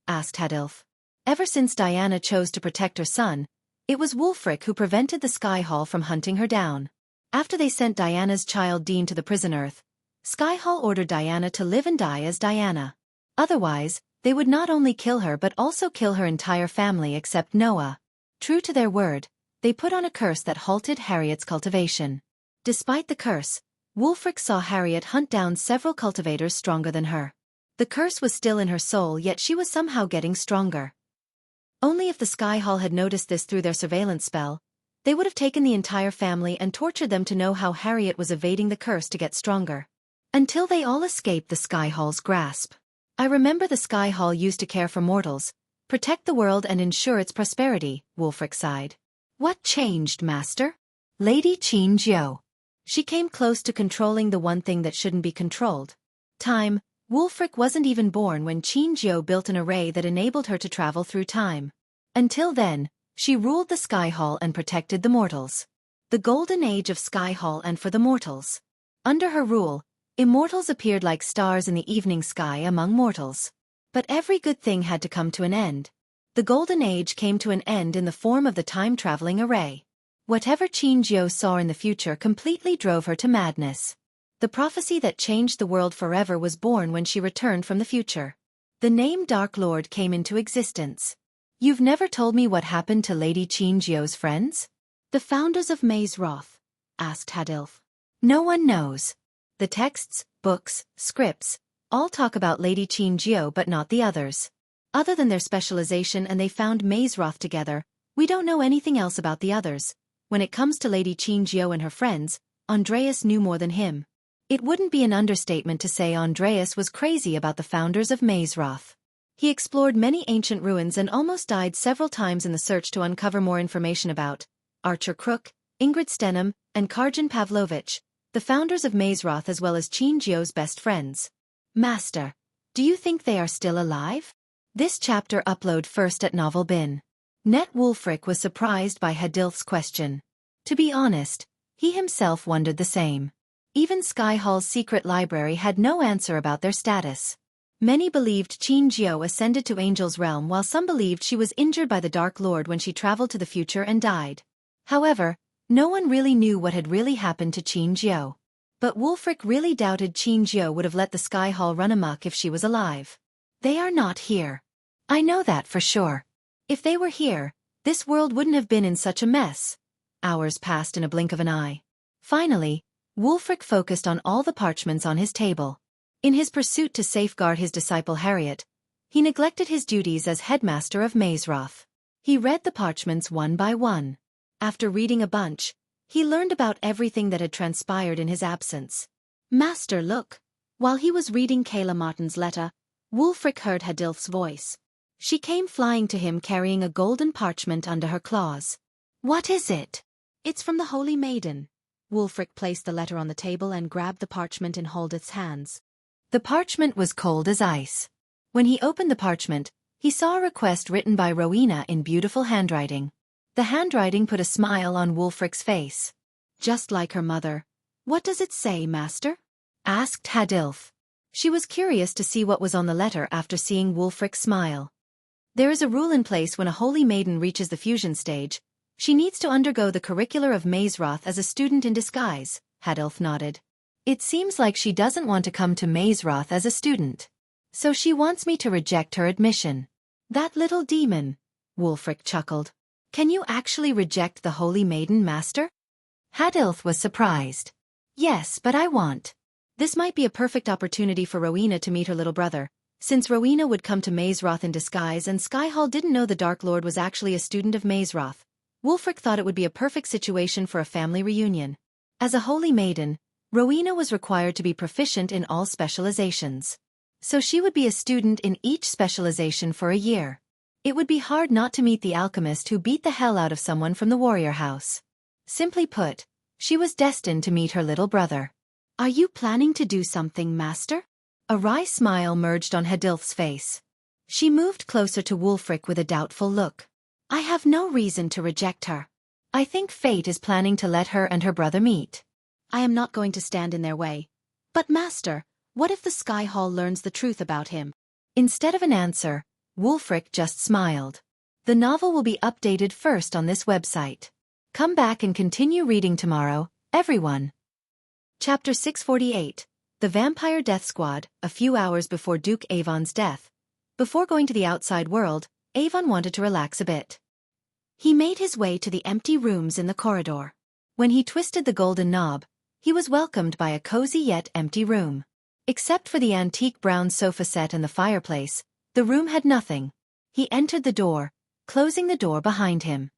S2: asked Hadilf. Ever since Diana chose to protect her son, it was Wulfric who prevented the Sky Hall from hunting her down. After they sent Diana's child Dean to the prison earth, Sky Hall ordered Diana to live and die as Diana. Otherwise, they would not only kill her but also kill her entire family except Noah. True to their word, they put on a curse that halted Harriet's cultivation. Despite the curse, Wulfric saw Harriet hunt down several cultivators stronger than her. The curse was still in her soul, yet she was somehow getting stronger. Only if the Sky Hall had noticed this through their surveillance spell, they would have taken the entire family and tortured them to know how Harriet was evading the curse to get stronger. Until they all escaped the Sky Hall's grasp. "I remember the Sky Hall used to care for mortals, protect the world and ensure its prosperity," Wulfric sighed.
S1: "What changed, Master?" "Lady Xianxia.
S2: She came close to controlling the one thing that shouldn't be controlled. Time. Wulfric wasn't even born when Xianxia built an array that enabled her to travel through time. Until then, she ruled the Sky Hall and protected the mortals. The golden age of Sky Hall and for the mortals. Under her rule, immortals appeared like stars in the evening sky among mortals. But every good thing had to come to an end. The golden age came to an end in the form of the time-traveling array. Whatever Xianxia saw in the future completely drove her to madness. The prophecy that changed the world forever was born when she returned from the future. The name Dark Lord came into existence. "You've never told me what happened to Lady Xianxia's friends?"
S1: "The founders of Maze Roth?" asked Hadilf.
S2: "No one knows. The texts, books, scripts, all talk about Lady Xianxia but not the others. Other than their specialization and they found Maze Roth together, we don't know anything else about the others. When it comes to Lady Xianxia and her friends, Andreas knew more than him. It wouldn't be an understatement to say Andreas was crazy about the founders of Maze Roth. He explored many ancient ruins and almost died several times in the search to uncover more information about Archer Crook, Ingrid Stenham, and Karjan Pavlovich, the founders of Maze Roth as well as Xianxia's best friends."
S1: "Master, do you think they are still alive?"
S2: This chapter upload first at Novel Bin. Net Wulfric was surprised by Hadilf's question. To be honest, he himself wondered the same. Even Sky Hall's secret library had no answer about their status. Many believed Xianxia ascended to Angel's Realm while some believed she was injured by the Dark Lord when she traveled to the future and died. However, no one really knew what had really happened to Xianxia. But Wulfric really doubted Xianxia would have let the Sky Hall run amok if she was alive.
S1: "They are not here. I know that for sure.
S2: If they were here, this world wouldn't have been in such a mess." Hours passed in a blink of an eye. Finally, Wulfric focused on all the parchments on his table. In his pursuit to safeguard his disciple Harriet, he neglected his duties as headmaster of Maze Roth. He read the parchments one by one. After reading a bunch, he learned about everything that had transpired in his absence.
S1: "Master, look." While he was reading Kayla Martin's letter, Wulfric heard Hadilf's voice. She came flying to him carrying a golden parchment under her claws.
S2: "What is it?"
S1: "It's from the Holy Maiden." Wulfric placed the letter on the table and grabbed the parchment in Holdith's hands.
S2: The parchment was cold as ice. When he opened the parchment, he saw a request written by Rowena in beautiful handwriting. The handwriting put a smile on Wulfric's face.
S1: "Just like her mother. What does it say, Master?"
S2: asked Hadilf. She was curious to see what was on the letter after seeing Wulfric's smile. "There is a rule in place when a holy maiden reaches the fusion stage. She needs to undergo the curricular of Maze Roth as a student in disguise," Hadilf nodded. "It seems like she doesn't want to come to Maze Roth as a student. So she wants me to reject her admission."
S1: "That little demon," Wulfric chuckled.
S2: "Can you actually reject the holy maiden, Master?" Hadilf was surprised. "Yes, but I want." This might be a perfect opportunity for Rowena to meet her little brother, since Rowena would come to Maze Roth in disguise and Sky Hall didn't know the Dark Lord was actually a student of Maze Roth.
S1: Wulfric thought it would be a perfect situation for a family reunion. As a holy maiden, Rowena was required to be proficient in all specializations. So she would be a student in each specialization for a year. It would be hard not to meet the alchemist who beat the hell out of someone from the warrior house. Simply put, she was destined to meet her little brother.
S2: Are you planning to do something, Master?
S1: A wry smile merged on Hadilth's face. She moved closer to Wulfric with a doubtful look.
S2: I have no reason to reject her.
S1: I think fate is planning to let her and her brother meet.
S2: I am not going to stand in their way. But Master, what if the Sky Hall learns the truth about him?
S1: Instead of an answer, Wulfric just smiled. The novel will be updated first on this website. Come back and continue reading tomorrow, everyone. Chapter 648, The Vampire Death Squad. A few hours before Duke Avon's death. Before going to the outside world, Avon wanted to relax a bit.
S2: He made his way to the empty rooms in the corridor.
S1: When he twisted the golden knob, he was welcomed by a cozy yet empty room. Except for the antique brown sofa set and the fireplace, the room had nothing. He entered the door, closing the door behind him.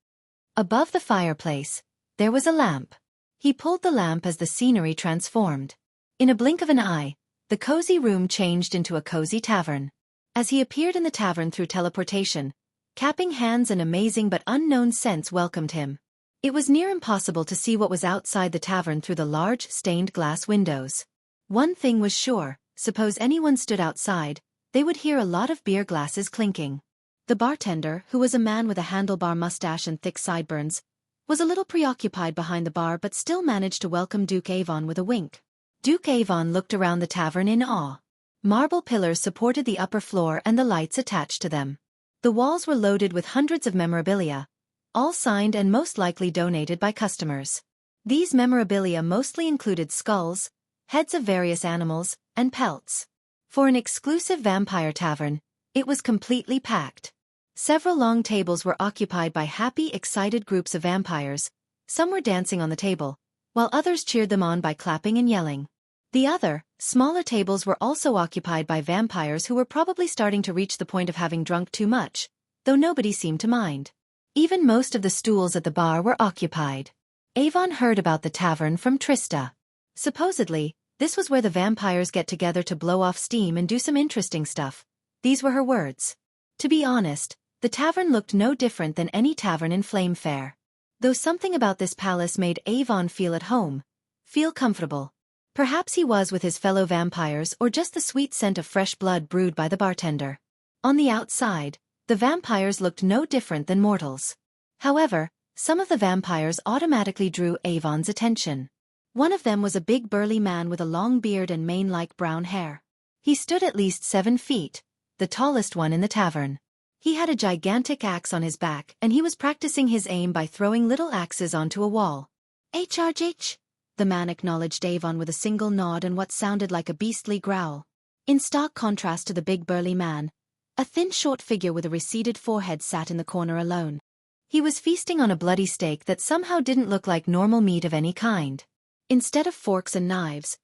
S1: Above the fireplace, there was a lamp. He pulled the lamp as the scenery transformed. In a blink of an eye, the cozy room changed into a cozy tavern. As he appeared in the tavern through teleportation, clapping hands and amazing but unknown scents welcomed him. It was near impossible to see what was outside the tavern through the large, stained glass windows. One thing was sure, suppose anyone stood outside, they would hear a lot of beer glasses clinking.
S2: The bartender, who was a man with a handlebar mustache and thick sideburns, was a little preoccupied behind the bar but still managed to welcome Duke Avon with a wink.
S1: Duke Avon looked around the tavern in awe. Marble pillars supported the upper floor and the lights attached to them. The walls were loaded with hundreds of memorabilia, all signed and most likely donated by customers. These memorabilia mostly included skulls, heads of various animals, and pelts. For an exclusive vampire tavern, it was completely packed. Several long tables were occupied by happy, excited groups of vampires. Some were dancing on the table, while others cheered them on by clapping and yelling. The other, smaller tables were also occupied by vampires who were probably starting to reach the point of having drunk too much, though nobody seemed to mind. Even most of the stools at the bar were occupied. Avon heard about the tavern from Trista. Supposedly, this was where the vampires get together to blow off steam and do some interesting stuff. These were her words. To be honest, the tavern looked no different than any tavern in Flamefair. Though something about this palace made Avon feel at home, feel comfortable. Perhaps he was with his fellow vampires or just the sweet scent of fresh blood brewed by the bartender. On the outside, the vampires looked no different than mortals. However, some of the vampires automatically drew Avon's attention. One of them was a big burly man with a long beard and mane-like brown hair. He stood at least 7 feet, the tallest one in the tavern. He had a gigantic axe on his back and he was practicing his aim by throwing little axes onto a wall.
S2: HRH? The man acknowledged Avon with a single nod and what sounded like a beastly growl. In stark contrast to the big burly man, a thin short figure with a receded forehead sat in the corner alone.
S1: He was feasting on a bloody steak that somehow didn't look like normal meat of any kind.
S2: Instead of forks and knives,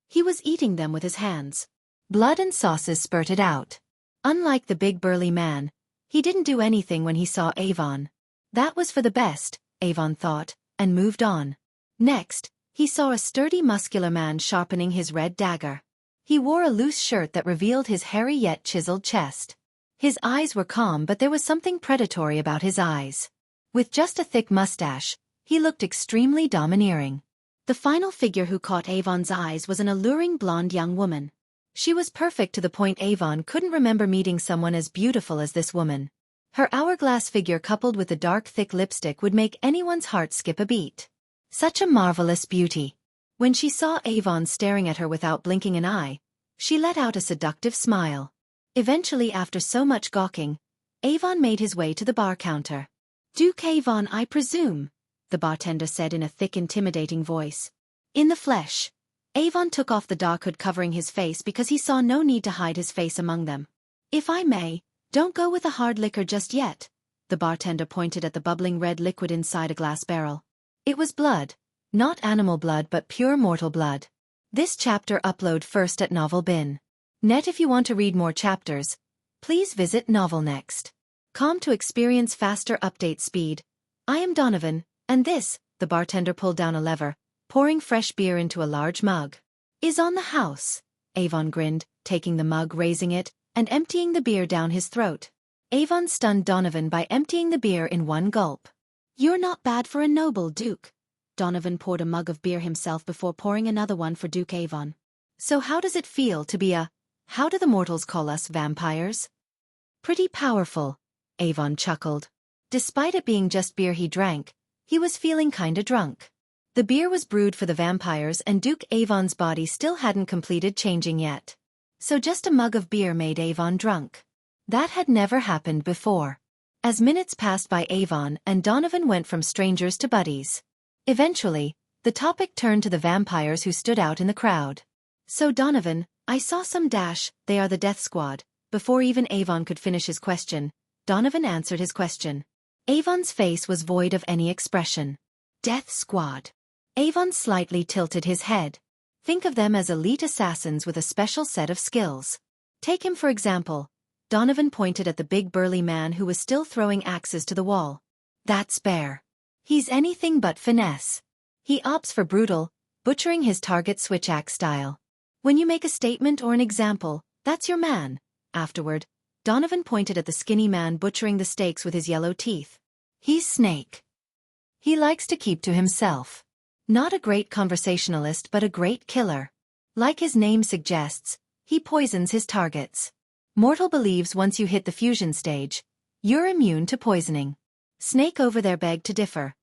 S2: he was eating them with his hands.
S1: Blood and sauces spurted out. Unlike the big burly man, he didn't do anything when he saw Avon. That was for the best, Avon thought, and moved on. Next, he saw a sturdy muscular man sharpening his red dagger. He wore a loose shirt that revealed his hairy yet chiseled chest. His eyes were calm but there was something predatory about his eyes. With just a thick mustache, he looked extremely domineering.
S2: The final figure who caught Avon's eyes was an alluring blonde young woman.
S1: She was perfect to the point Avon couldn't remember meeting someone as beautiful as this woman. Her hourglass figure coupled with the dark thick lipstick would make anyone's heart skip a beat. Such a marvelous beauty. When she saw Avon staring at her without blinking an eye, she let out a seductive smile. Eventually, after so much gawking, Avon made his way to the bar counter.
S2: Duke Avon, I presume, the bartender said in a thick, intimidating voice.
S1: In the flesh.
S2: Avon took off the dark hood covering his face because he saw no need to hide his face among them.
S1: If I may, don't go with the hard liquor just yet. The bartender pointed at the bubbling red liquid inside a glass barrel. It was blood. Not animal blood but pure mortal blood. This chapter upload first at novelbin.Net. If you want to read more chapters, please visit novelnext.com to experience faster update speed.
S2: I am Donovan, and this, the bartender pulled down a lever, pouring fresh beer into a large mug, is on the house. Avon grinned, taking the mug, raising it, and emptying the beer down his throat. Avon stunned Donovan by emptying the beer in one gulp. You're not bad for a noble, Duke. Donovan poured a mug of beer himself before pouring another one for Duke Avon. So how does it feel to be how do the mortals call us, vampires? Pretty powerful, Avon chuckled. Despite it being just beer he drank, he was feeling kinda drunk. The beer was brewed for the vampires and Duke Avon's body still hadn't completed changing yet. So just a mug of beer made Avon drunk. That had never happened before. As minutes passed by, Avon and Donovan went from strangers to buddies. Eventually, the topic turned to the vampires who stood out in the crowd. So Donovan, I saw some they are the Death Squad. Before even Avon could finish his question, Donovan answered his question. Avon's face was void of any expression. Death Squad. Avon slightly tilted his head. Think of them as elite assassins with a special set of skills. Take him for example. Donovan pointed at the big burly man who was still throwing axes to the wall. That's Bear. He's anything but finesse. He opts for brutal, butchering his target switch-axe style. When you make a statement or an example, that's your man. Afterward, Donovan pointed at the skinny man butchering the steaks with his yellow teeth. He's Snake. He likes to keep to himself. Not a great conversationalist but a great killer. Like his name suggests, he poisons his targets. Mortal believes once you hit the fusion stage, you're immune to poisoning. Snake over there begged to differ.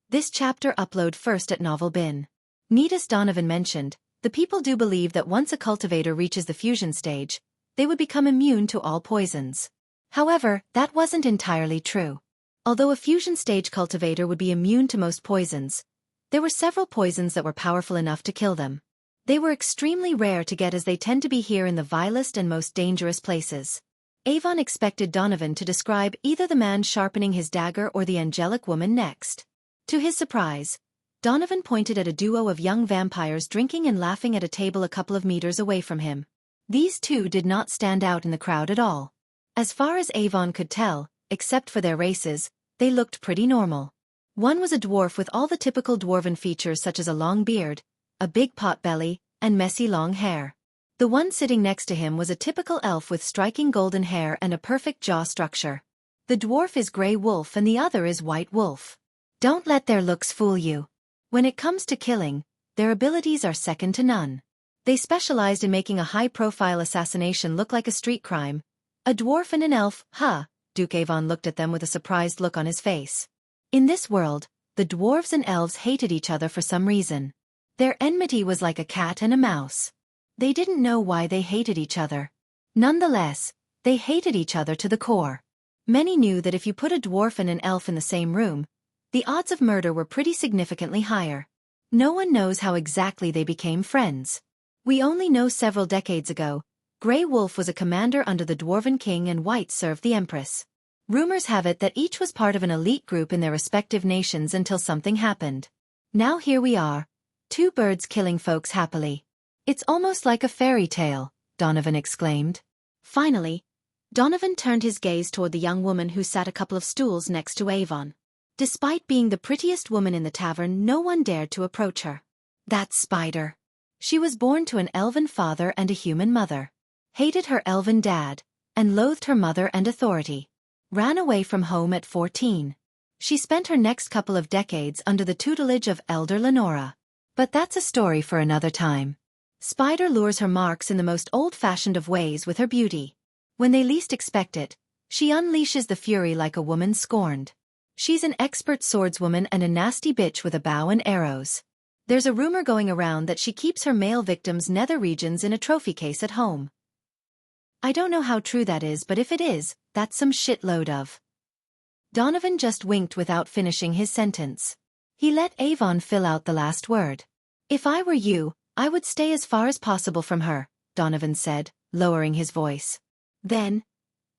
S2: This chapter upload first at Novel Bin. Neat as Donovan mentioned, the people do believe that once a cultivator reaches the fusion stage, they would become immune to all poisons. However, that wasn't entirely true. Although a fusion stage cultivator would be immune to most poisons, there were several poisons that were powerful enough to kill them. They were extremely rare to get as they tend to be here in the vilest and most dangerous places. Avon expected Donovan to describe either the man sharpening his dagger or the angelic woman next. To his surprise, Donovan pointed at a duo of young vampires drinking and laughing at a table a couple of meters away from him. These two did not stand out in the crowd at all. As far as Avon could tell, except for their races, they looked pretty normal. One was a dwarf with all the typical dwarven features such as a long beard, a big pot belly, and messy long hair. The one sitting next to him was a typical elf with striking golden hair and a perfect jaw structure. The dwarf is Grey Wolf and the other is White Wolf. Don't let their looks fool you. When it comes to killing, their abilities are second to none. They specialized in making a high-profile assassination look like a street crime. A dwarf and an elf, huh? Duke Avon looked at them with a surprised look on his face. In this world, the dwarves and elves hated each other for some reason. Their enmity was like a cat and a mouse. They didn't know why they hated each other. Nonetheless, they hated each other to the core. Many knew that if you put a dwarf and an elf in the same room, the odds of murder were pretty significantly higher. No one knows how exactly they became friends. We only know several decades ago, Grey Wolf was a commander under the Dwarven King and White served the Empress. Rumors have it that each was part of an elite group in their respective nations until something happened. Now here we are, two birds killing folks happily. It's almost like a fairy tale, Donovan exclaimed. Finally, Donovan turned his gaze toward the young woman who sat a couple of stools next to Avon. Despite being the prettiest woman in the tavern, no one dared to approach her. That's Spider. She was born to an elven father and a human mother. Hated her elven dad, and loathed her mother and authority. Ran away from home at 14. She spent her next couple of decades under the tutelage of Elder Lenora. But that's a story for another time. Spider lures her marks in the most old-fashioned of ways with her beauty. When they least expect it, she unleashes the fury like a woman scorned. She's an expert swordswoman and a nasty bitch with a bow and arrows. There's a rumor going around that she keeps her male victims' nether regions in a trophy case at home. I don't know how true that is, but if it is, that's some shitload of. Donovan just winked without finishing his sentence. He let Avon fill out the last word. If I were you, I would stay as far as possible from her, Donovan said, lowering his voice. Then,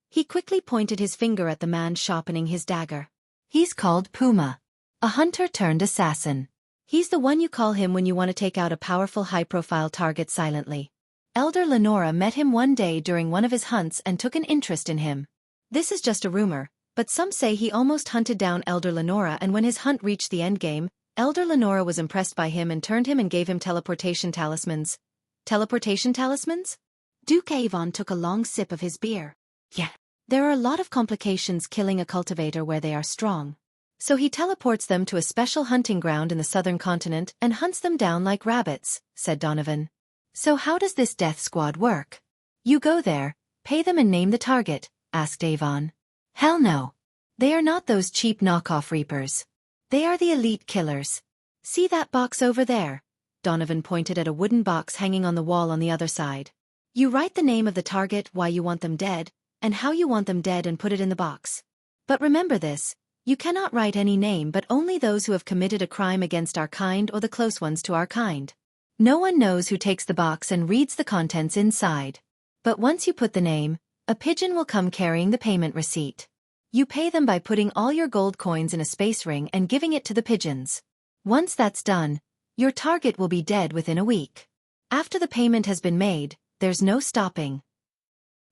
S2: he quickly pointed his finger at the man sharpening his dagger. He's called Puma. A hunter turned assassin. He's the one you call him when you want to take out a powerful high-profile target silently. Elder Lenora met him one day during one of his hunts and took an interest in him. This is just a rumor, but some say he almost hunted down Elder Lenora, and when his hunt reached the endgame, Elder Lenora was impressed by him and turned him and gave him teleportation talismans. Teleportation talismans? Duke Avon took a long sip of his beer. Yeah. There are a lot of complications killing a cultivator where they are strong. So he teleports them to a special hunting ground in the southern continent and hunts them down like rabbits, said Donovan. So how does this death squad work? You go there, pay them and name the target, asked Avon. Hell no. They are not those cheap knockoff reapers. They are the elite killers. See that box over there? Donovan pointed at a wooden box hanging on the wall on the other side. You write the name of the target, why you want them dead, and how you want them dead, and put it in the box. But remember this, you cannot write any name but only those who have committed a crime against our kind or the close ones to our kind. No one knows who takes the box and reads the contents inside. But once you put the name, a pigeon will come carrying the payment receipt. You pay them by putting all your gold coins in a space ring and giving it to the pigeons. Once that's done, your target will be dead within a week. After the payment has been made, there's no stopping.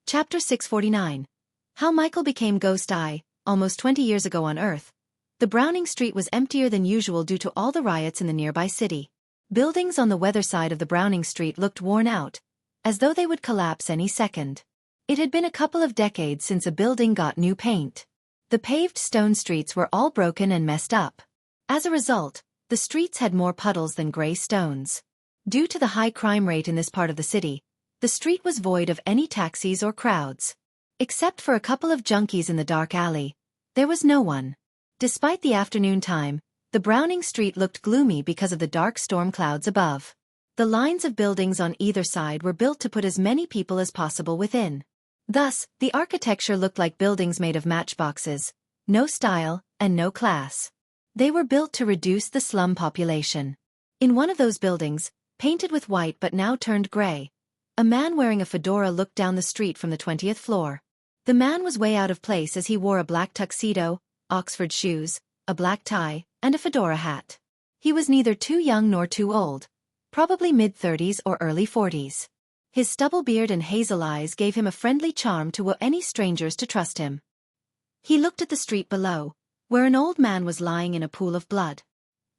S2: Chapter 649. How Michael became Ghost Eye. Almost 20 years ago on Earth, the Browning Street was emptier than usual due to all the riots in the nearby city. Buildings on the weather side of the Browning Street looked worn out, as though they would collapse any second. It had been a couple of decades since a building got new paint. The paved stone streets were all broken and messed up. As a result, the streets had more puddles than gray stones. Due to the high crime rate in this part of the city, the street was void of any taxis or crowds. Except for a couple of junkies in the dark alley, there was no one. Despite the afternoon time, the Browning Street looked gloomy because of the dark storm clouds above. The lines of buildings on either side were built to put as many people as possible within. Thus, the architecture looked like buildings made of matchboxes, no style and no class. They were built to reduce the slum population. In one of those buildings, painted with white but now turned gray, a man wearing a fedora looked down the street from the 20th floor. The man was way out of place as he wore a black tuxedo, Oxford shoes, a black tie, and a fedora hat. He was neither too young nor too old, probably mid-30s or early 40s. His stubble beard and hazel eyes gave him a friendly charm to woo any strangers to trust him. He looked at the street below, where an old man was lying in a pool of blood.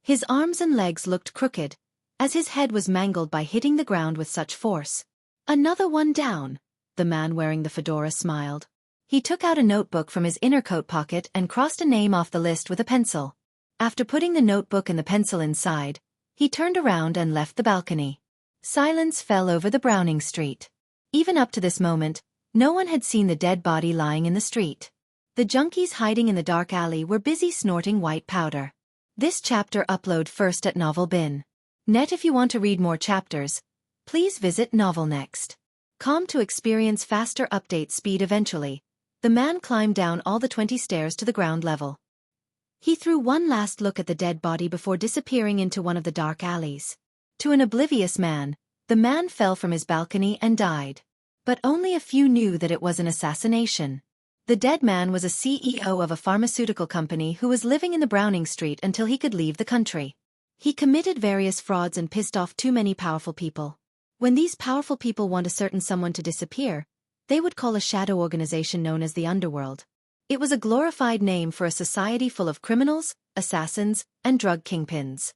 S2: His arms and legs looked crooked, as his head was mangled by hitting the ground with such force. Another one down, the man wearing the fedora smiled. He took out a notebook from his inner coat pocket and crossed a name off the list with a pencil. After putting the notebook and the pencil inside, he turned around and left the balcony. Silence fell over the Browning Street. Even up to this moment, no one had seen the dead body lying in the street. The junkies hiding in the dark alley were busy snorting white powder. This chapter upload first at Novel Bin. Net. If you want to read more chapters, please visit Novel Next. Com to experience faster update speed eventually. The man climbed down all the 20 stairs to the ground level. He threw one last look at the dead body before disappearing into one of the dark alleys. To an oblivious man, the man fell from his balcony and died. But only a few knew that it was an assassination. The dead man was a CEO of a pharmaceutical company who was living in the Browning Street until he could leave the country. He committed various frauds and pissed off too many powerful people. When these powerful people want a certain someone to disappear, they would call a shadow organization known as the Underworld. It was a glorified name for a society full of criminals, assassins, and drug kingpins.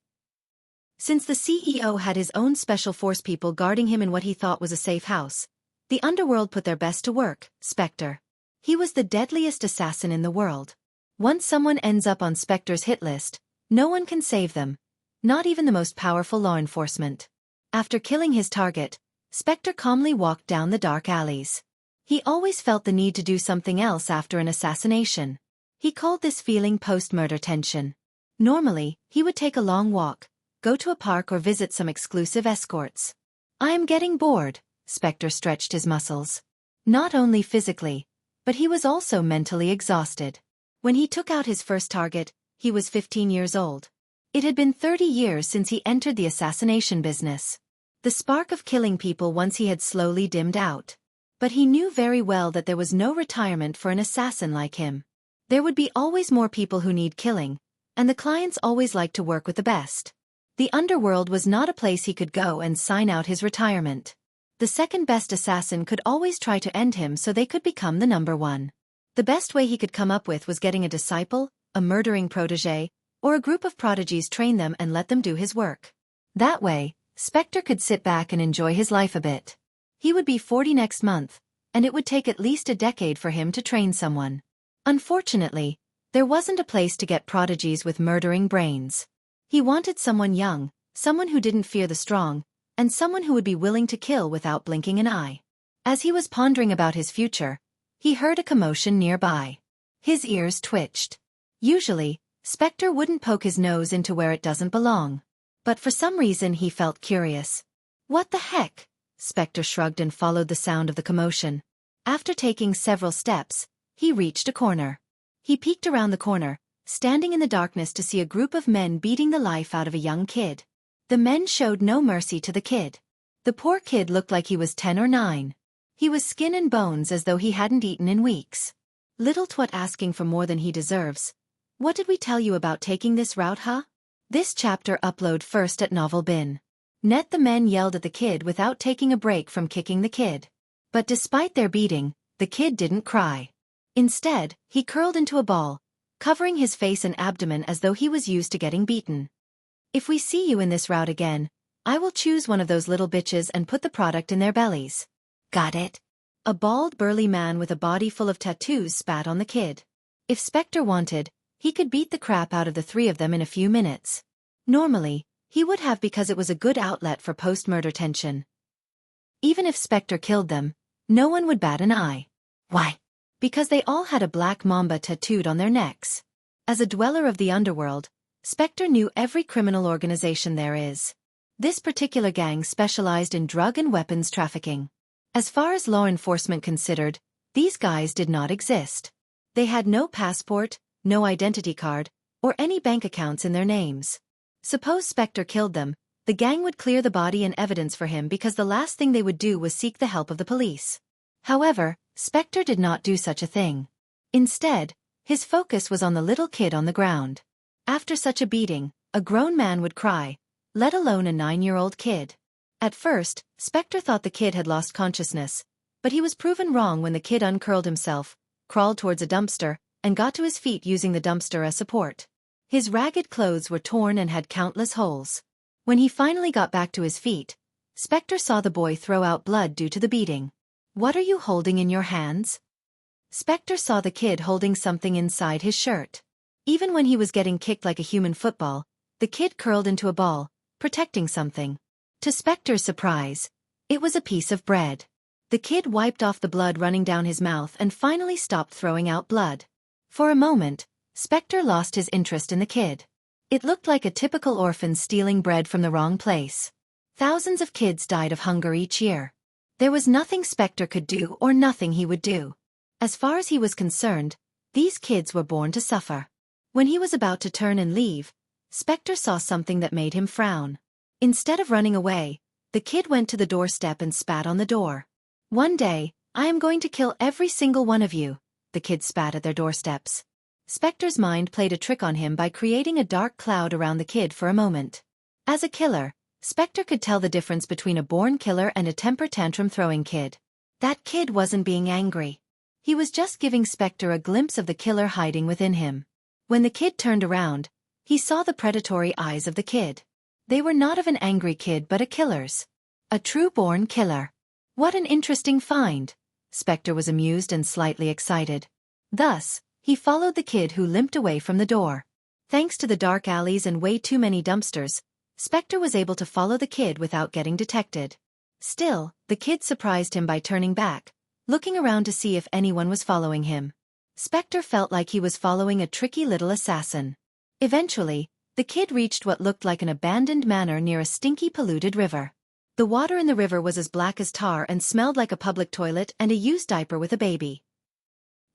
S2: Since the CEO had his own special force people guarding him in what he thought was a safe house, the Underworld put their best to work. Spectre. He was the deadliest assassin in the world. Once someone ends up on Spectre's hit list, no one can save them, not even the most powerful law enforcement. After killing his target, Spectre calmly walked down the dark alleys. He always felt the need to do something else after an assassination. He called this feeling post-murder tension. Normally, he would take a long walk, go to a park or visit some exclusive escorts. I am getting bored, Spectre stretched his muscles. Not only physically, but he was also mentally exhausted. When he took out his first target, he was 15 years old. It had been 30 years since he entered the assassination business. The spark of killing people once he had slowly dimmed out. But he knew very well that there was no retirement for an assassin like him. There would be always more people who need killing, and the clients always like to work with the best. The Underworld was not a place he could go and sign out his retirement. The second best assassin could always try to end him so they could become the number one. The best way he could come up with was getting a disciple, a murdering protege, or a group of prodigies, train them and let them do his work. That way, Spectre could sit back and enjoy his life a bit. He would be 40 next month, and it would take at least a decade for him to train someone. Unfortunately, there wasn't a place to get prodigies with murdering brains. He wanted someone young, someone who didn't fear the strong, and someone who would be willing to kill without blinking an eye. As he was pondering about his future, he heard a commotion nearby. His ears twitched. Usually, Spectre wouldn't poke his nose into where it doesn't belong. But for some reason he felt curious. What the heck? Spectre shrugged and followed the sound of the commotion. After taking several steps, he reached a corner. He peeked around the corner, standing in the darkness to see a group of men beating the life out of a young kid. The men showed no mercy to the kid. The poor kid looked like he was 10 or 9. He was skin and bones as though he hadn't eaten in weeks. Little twat asking for more than he deserves. What did we tell you about taking this route, huh? This chapter upload first at Novel Bin. Net. The men yelled at the kid without taking a break from kicking the kid. But despite their beating, the kid didn't cry. Instead, he curled into a ball, covering his face and abdomen as though he was used to getting beaten. If we see you in this route again, I will choose one of those little bitches and put the product in their bellies. Got it? A bald, burly man with a body full of tattoos spat on the kid. If Spectre wanted, he could beat the crap out of the 3 of them in a few minutes. Normally, he would have, because it was a good outlet for post-murder tension. Even if Spectre killed them, no one would bat an eye. Why? Because they all had a black mamba tattooed on their necks. As a dweller of the underworld, Spectre knew every criminal organization there is. This particular gang specialized in drug and weapons trafficking. As far as law enforcement considered, these guys did not exist. They had no passport, no identity card, or any bank accounts in their names. Suppose Spectre killed them, the gang would clear the body and evidence for him because the last thing they would do was seek the help of the police. However, Spectre did not do such a thing. Instead, his focus was on the little kid on the ground. After such a beating, a grown man would cry, let alone a 9-year-old kid. At first, Spectre thought the kid had lost consciousness, but he was proven wrong when the kid uncurled himself, crawled towards a dumpster, and got to his feet using the dumpster as support. His ragged clothes were torn and had countless holes. When he finally got back to his feet, Spectre saw the boy throw out blood due to the beating. What are you holding in your hands? Spectre saw the kid holding something inside his shirt. Even when he was getting kicked like a human football, the kid curled into a ball, protecting something. To Spectre's surprise, it was a piece of bread. The kid wiped off the blood running down his mouth and finally stopped throwing out blood. For a moment, Spectre lost his interest in the kid. It looked like a typical orphan stealing bread from the wrong place. Thousands of kids died of hunger each year. There was nothing Spectre could do or nothing he would do. As far as he was concerned, these kids were born to suffer. When he was about to turn and leave, Spectre saw something that made him frown. Instead of running away, the kid went to the doorstep and spat on the door. One day, I am going to kill every single one of you, the kid spat at their doorsteps. Spectre's mind played a trick on him by creating a dark cloud around the kid for a moment. As a killer, Spectre could tell the difference between a born killer and a temper tantrum-throwing kid. That kid wasn't being angry. He was just giving Spectre a glimpse of the killer hiding within him. When the kid turned around, he saw the predatory eyes of the kid. They were not of an angry kid but a killer's. A true-born killer. What an interesting find. Spectre was amused and slightly excited. Thus, he followed the kid who limped away from the door. Thanks to the dark alleys and way too many dumpsters, Spectre was able to follow the kid without getting detected. Still, the kid surprised him by turning back, looking around to see if anyone was following him. Spectre felt like he was following a tricky little assassin. Eventually, the kid reached what looked like an abandoned manor near a stinky, polluted river. The water in the river was as black as tar and smelled like a public toilet and a used diaper with a baby.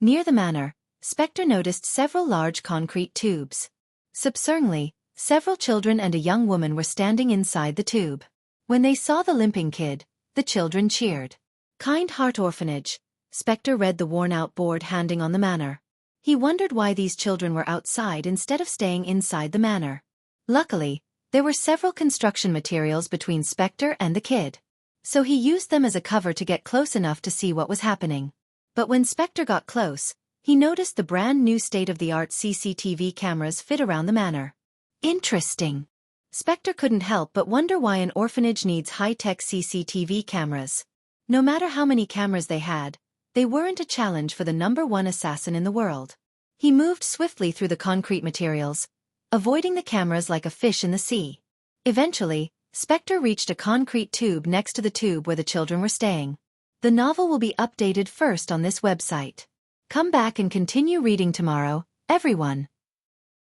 S2: Near the manor, Spectre noticed several large concrete tubes. Subsequently, several children and a young woman were standing inside the tube. When they saw the limping kid, the children cheered. Kind Heart Orphanage. Spectre read the worn-out board handing on the manor. He wondered why these children were outside instead of staying inside the manor. Luckily, there were several construction materials between Spectre and the kid. So he used them as a cover to get close enough to see what was happening. But when Spectre got close, He noticed the brand new state-of-the-art CCTV cameras fit around the manor. Interesting. Spectre couldn't help but wonder why an orphanage needs high-tech CCTV cameras. No matter how many cameras they had, they weren't a challenge for the #1 assassin in the world. He moved swiftly through the concrete materials, avoiding the cameras like a fish in the sea. Eventually, Spectre reached a concrete tube next to the tube where the children were staying. The novel will be updated first on this website. Come back and continue reading tomorrow, everyone.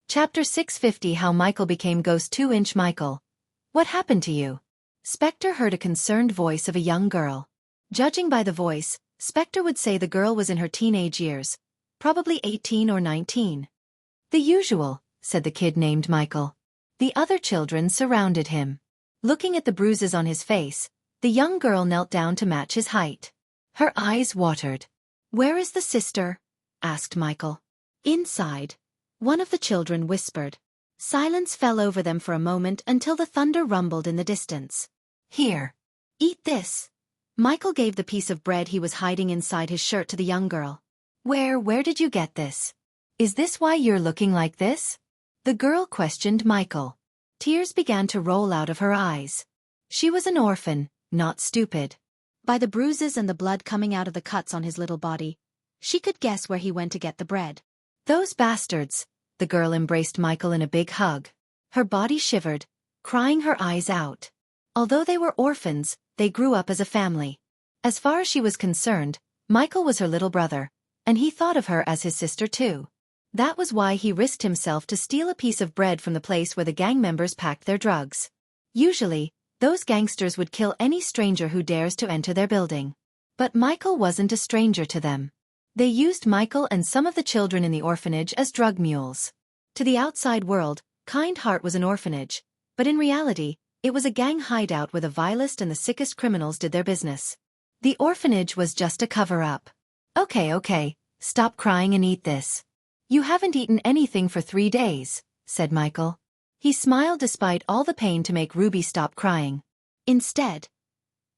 S2: Chapter 650 How Michael Became Ghost 2-inch Michael. What happened to you? Spectre heard a concerned voice of a young girl. Judging by the voice, Spectre would say the girl was in her teenage years, probably 18 or 19. The usual, said the kid named Michael. The other children surrounded him. Looking at the bruises on his face, the young girl knelt down to match his height. Her eyes watered. Where is the sister? Asked Michael. Inside. One of the children whispered. Silence fell over them for a moment until the thunder rumbled in the distance. Here. Eat this. Michael gave the piece of bread he was hiding inside his shirt to the young girl. Where did you get this? Is this why you're looking like this? The girl questioned Michael. Tears began to roll out of her eyes. She was an orphan, not stupid. By the bruises and the blood coming out of the cuts on his little body, she could guess where he went to get the bread. Those bastards. The girl embraced Michael in a big hug. Her body shivered, crying her eyes out. Although they were orphans, they grew up as a family. As far as she was concerned, Michael was her little brother, and he thought of her as his sister too. That was why he risked himself to steal a piece of bread from the place where the gang members packed their drugs. Usually, those gangsters would kill any stranger who dares to enter their building. But Michael wasn't a stranger to them. They used Michael and some of the children in the orphanage as drug mules. To the outside world, Kind Heart was an orphanage, but in reality, it was a gang hideout where the vilest and the sickest criminals did their business. The orphanage was just a cover-up. Okay, stop crying and eat this. You haven't eaten anything for 3 days, said Michael. He smiled despite all the pain to make Ruby stop crying. Instead,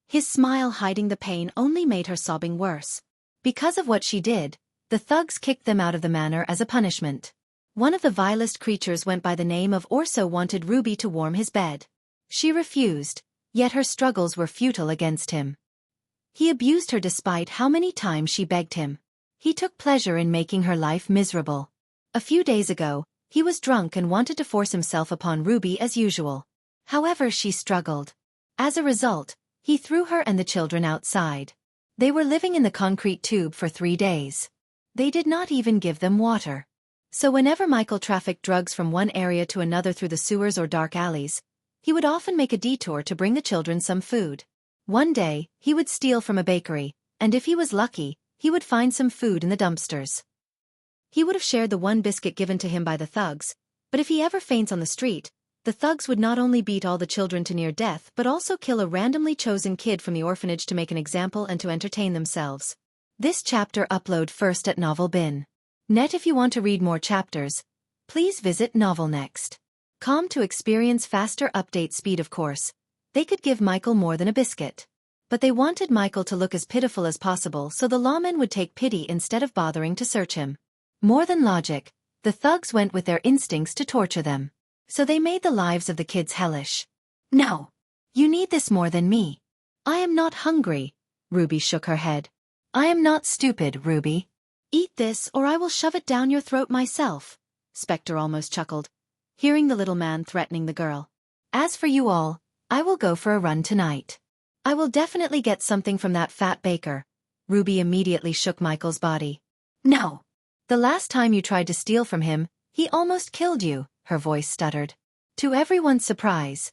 S2: his smile hiding the pain only made her sobbing worse. Because of what she did, the thugs kicked them out of the manor as a punishment. One of the vilest creatures went by the name of Orso wanted Ruby to warm his bed. She refused, yet her struggles were futile against him. He abused her despite how many times she begged him. He took pleasure in making her life miserable. A few days ago, he was drunk and wanted to force himself upon Ruby as usual. However, she struggled. As a result, he threw her and the children outside. They were living in the concrete tube for 3 days. They did not even give them water. So whenever Michael trafficked drugs from one area to another through the sewers or dark alleys, he would often make a detour to bring the children some food. One day, he would steal from a bakery, and if he was lucky, he would find some food in the dumpsters. He would have shared the one biscuit given to him by the thugs, but if he ever faints on the street, the thugs would not only beat all the children to near death but also kill a randomly chosen kid from the orphanage to make an example and to entertain themselves. This chapter upload first at Novel Bin. Net. If you want to read more chapters, please visit novelnext.com to experience faster update speed. Of course, they could give Michael more than a biscuit. But they wanted Michael to look as pitiful as possible so the lawmen would take pity instead of bothering to search him. More than logic, the thugs went with their instincts to torture them. So they made the lives of the kids hellish. No. You need this more than me. I am not hungry. Ruby shook her head. I am not stupid, Ruby. Eat this or I will shove it down your throat myself. Spectre almost chuckled, hearing the little man threatening the girl. As for you all, I will go for a run tonight. I will definitely get something from that fat baker. Ruby immediately shook Michael's body. No. The last time you tried to steal from him, he almost killed you, her voice stuttered. To everyone's surprise,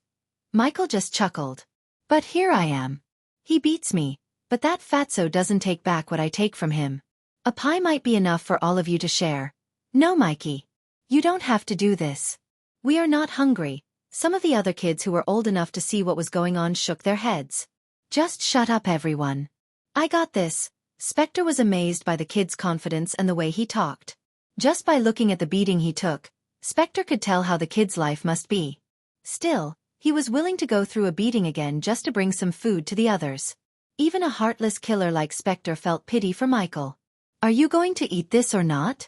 S2: Michael just chuckled. But here I am. He beats me, but that fatso doesn't take back what I take from him. A pie might be enough for all of you to share. No, Mikey. You don't have to do this. We are not hungry. Some of the other kids who were old enough to see what was going on shook their heads. Just shut up, everyone. I got this. Spectre was amazed by the kid's confidence and the way he talked. Just by looking at the beating he took, Spectre could tell how the kid's life must be. Still, he was willing to go through a beating again just to bring some food to the others. Even a heartless killer like Spectre felt pity for Michael.
S1: Are you going to eat this or not?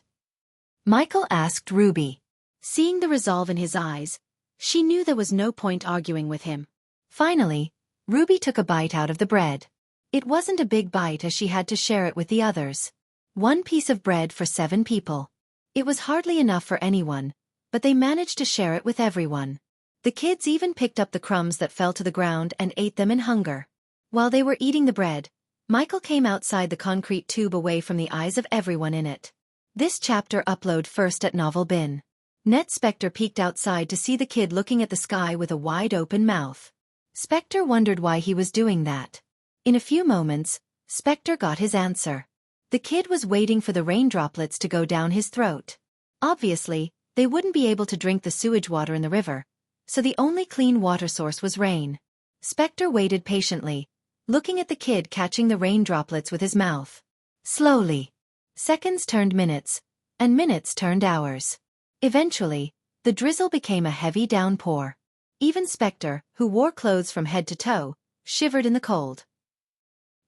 S1: Michael asked Ruby.
S2: Seeing the resolve in his eyes, she knew there was no point arguing with him.
S1: Finally, Ruby took a bite out of the bread. It wasn't a big bite as she had to share it with the others. 1 piece of bread for 7 people. It was hardly enough for anyone, but they managed to share it with everyone. The kids even picked up the crumbs that fell to the ground and ate them in hunger. While they were eating the bread, Michael came outside the concrete tube away from the eyes of everyone in it. This chapter upload first at Novel Bin. Net Spectre peeked outside to see the kid looking at the sky with a wide open mouth. Spectre wondered why he was doing that. In a few moments, Spectre got his answer. The kid was waiting for the rain droplets to go down his throat. Obviously, they wouldn't be able to drink the sewage water in the river, so the only clean water source was rain. Spectre waited patiently, looking at the kid catching the rain droplets with his mouth. Slowly, seconds turned minutes, and minutes turned hours. Eventually, the drizzle became a heavy downpour. Even Spectre, who wore clothes from head to toe, shivered in the cold.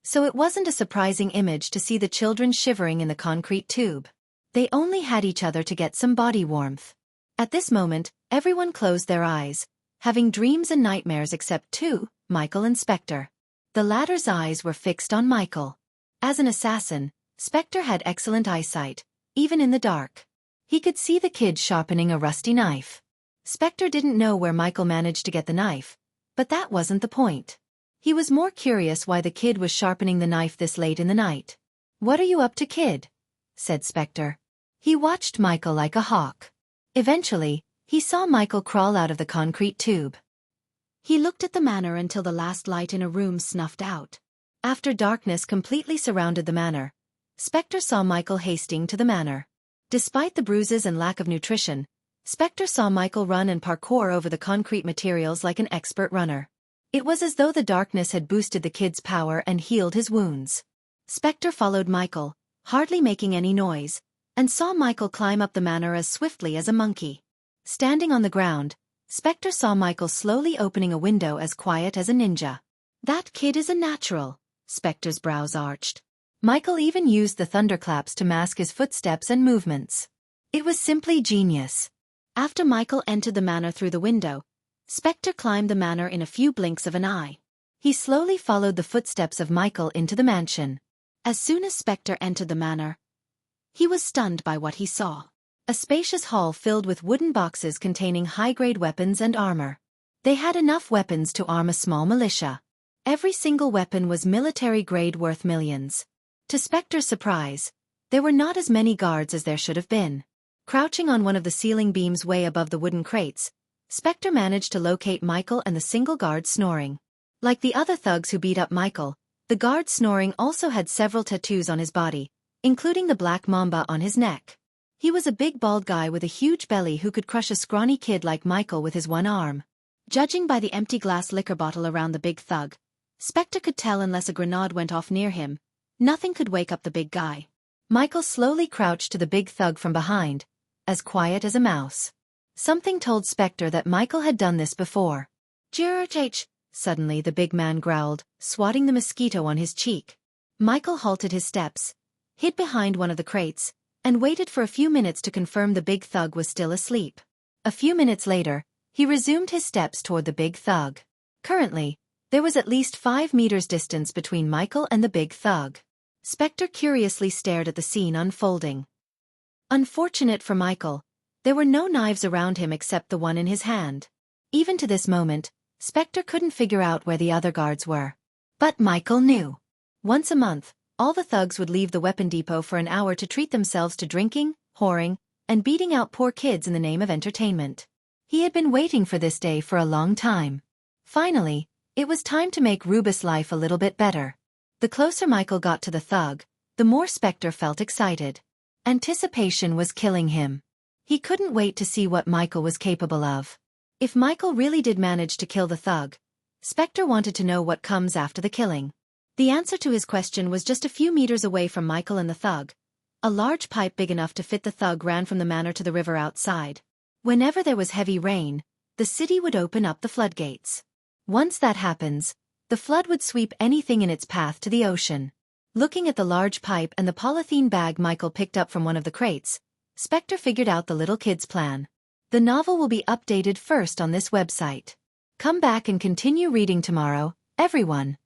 S1: So it wasn't a surprising image to see the children shivering in the concrete tube. They only had each other to get some body warmth. At this moment, everyone closed their eyes, having dreams and nightmares except 2, Michael and Spectre. The latter's eyes were fixed on Michael. As an assassin, Spectre had excellent eyesight, even in the dark. He could see the kid sharpening a rusty knife. Spectre didn't know where Michael managed to get the knife, but that wasn't the point. He was more curious why the kid was sharpening the knife this late in the night. "What are you up to, kid?" said Spectre. He watched Michael like a hawk. Eventually, he saw Michael crawl out of the concrete tube.
S2: He looked at the manor until the last light in a room snuffed out.
S1: After darkness completely surrounded the manor, Spectre saw Michael hasting to the manor. Despite the bruises and lack of nutrition, Spectre saw Michael run and parkour over the concrete materials like an expert runner. It was as though the darkness had boosted the kid's power and healed his wounds. Spectre followed Michael, hardly making any noise, and saw Michael climb up the manor as swiftly as a monkey. Standing on the ground, Spectre saw Michael slowly opening a window as quiet as a ninja.
S2: "That kid is a natural," Spectre's brows arched.
S1: Michael even used the thunderclaps to mask his footsteps and movements. It was simply genius.
S2: After Michael entered the manor through the window, Spectre climbed the manor in a few blinks of an eye.
S1: He slowly followed the footsteps of Michael into the mansion.
S2: As soon as Spectre entered the manor, he was stunned by what he saw.
S1: A spacious hall filled with wooden boxes containing high-grade weapons and armor. They had enough weapons to arm a small militia. Every single weapon was military grade worth millions. To Spectre's surprise, there were not as many guards as there should have been. Crouching on one of the ceiling beams way above the wooden crates, Spectre managed to locate Michael and the single guard snoring. Like the other thugs who beat up Michael, the guard snoring also had several tattoos on his body, including the black mamba on his neck. He was a big bald guy with a huge belly who could crush a scrawny kid like Michael with his one arm. Judging by the empty glass liquor bottle around the big thug, Spectre could tell unless a grenade went off near him, nothing could wake up the big guy. Michael slowly crouched to the big thug from behind, as quiet as a mouse. Something told Spectre that Michael had done this before. "George!" Suddenly the big man growled, swatting the mosquito on his cheek. Michael halted his steps, hid behind one of the crates, and waited for a few minutes to confirm the big thug was still asleep. A few minutes later, he resumed his steps toward the big thug. Currently, there was at least 5 meters distance between Michael and the big thug. Spectre curiously stared at the scene unfolding. Unfortunate for Michael, there were no knives around him except the one in his hand. Even to this moment, Spectre couldn't figure out where the other guards were. But Michael knew. Once a month, all the thugs would leave the weapon depot for an hour to treat themselves to drinking, whoring, and beating out poor kids in the name of entertainment. He had been waiting for this day for a long time. Finally, it was time to make Rubus' life a little bit better. The closer Michael got to the thug, the more Spectre felt excited. Anticipation was killing him. He couldn't wait to see what Michael was capable of. If Michael really did manage to kill the thug, Spectre wanted to know what comes after the killing. The answer to his question was just a few meters away from Michael and the thug. A large pipe big enough to fit the thug ran from the manor to the river outside. Whenever there was heavy rain, the city would open up the floodgates. Once that happens, the flood would sweep anything in its path to the ocean. Looking at the large pipe and the polythene bag Michael picked up from one of the crates, Spectre figured out the little kid's plan. The novel will be updated first on this website. Come back and continue reading tomorrow, everyone.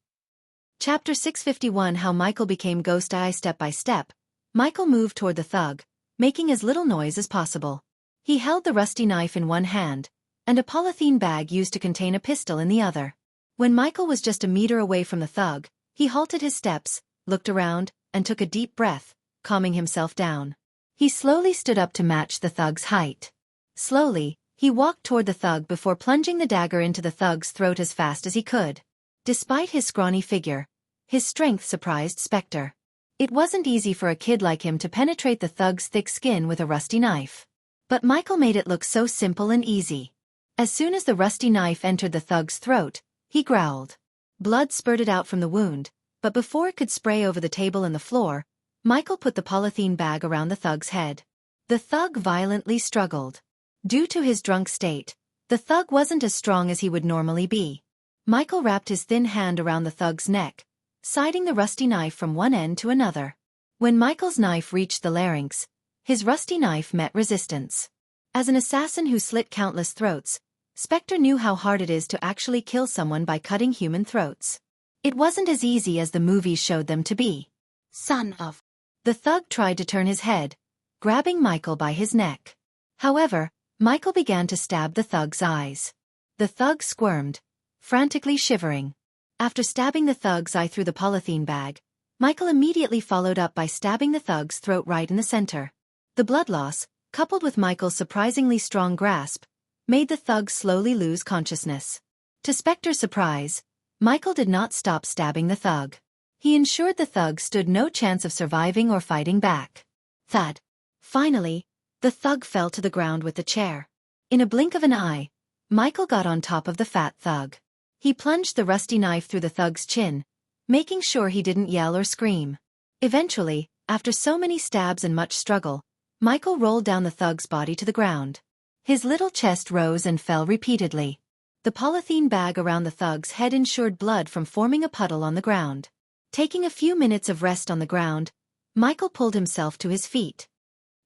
S1: Chapter 651 How Michael Became Ghost Eye. Step by step, Michael moved toward the thug, making as little noise as possible. He held the rusty knife in one hand, and a polythene bag used to contain a pistol in the other. When Michael was just a meter away from the thug, he halted his steps, looked around, and took a deep breath, calming himself down. He slowly stood up to match the thug's height. Slowly, he walked toward the thug before plunging the dagger into the thug's throat as fast as he could. Despite his scrawny figure, his strength surprised Spectre. It wasn't easy for a kid like him to penetrate the thug's thick skin with a rusty knife. But Michael made it look so simple and easy. As soon as the rusty knife entered the thug's throat, he growled. Blood spurted out from the wound, but before it could spray over the table and the floor, Michael put the polythene bag around the thug's head. The thug violently struggled. Due to his drunk state, the thug wasn't as strong as he would normally be. Michael wrapped his thin hand around the thug's neck, siding the rusty knife from one end to another. When Michael's knife reached the larynx, his rusty knife met resistance. As an assassin who slit countless throats, Spectre knew how hard it is to actually kill someone by cutting human throats. It wasn't as easy as the movies showed them to be. Son of... The thug tried to turn his head, grabbing Michael by his neck. However, Michael began to stab the thug's eyes. The thug squirmed, frantically shivering. After stabbing the thug's eye through the polythene bag, Michael immediately followed up by stabbing the thug's throat right in the center. The blood loss, coupled with Michael's surprisingly strong grasp, made the thug slowly lose consciousness. To Spectre's surprise, Michael did not stop stabbing the thug. He ensured the thug stood no chance of surviving or fighting back. Thud. Finally, the thug fell to the ground with the chair. In a blink of an eye, Michael got on top of the fat thug. He plunged the rusty knife through the thug's chin, making sure he didn't yell or scream. Eventually, after so many stabs and much struggle, Michael rolled down the thug's body to the ground. His little chest rose and fell repeatedly. The polythene bag around the thug's head ensured blood from forming a puddle on the ground. Taking a few minutes of rest on the ground, Michael pulled himself to his feet.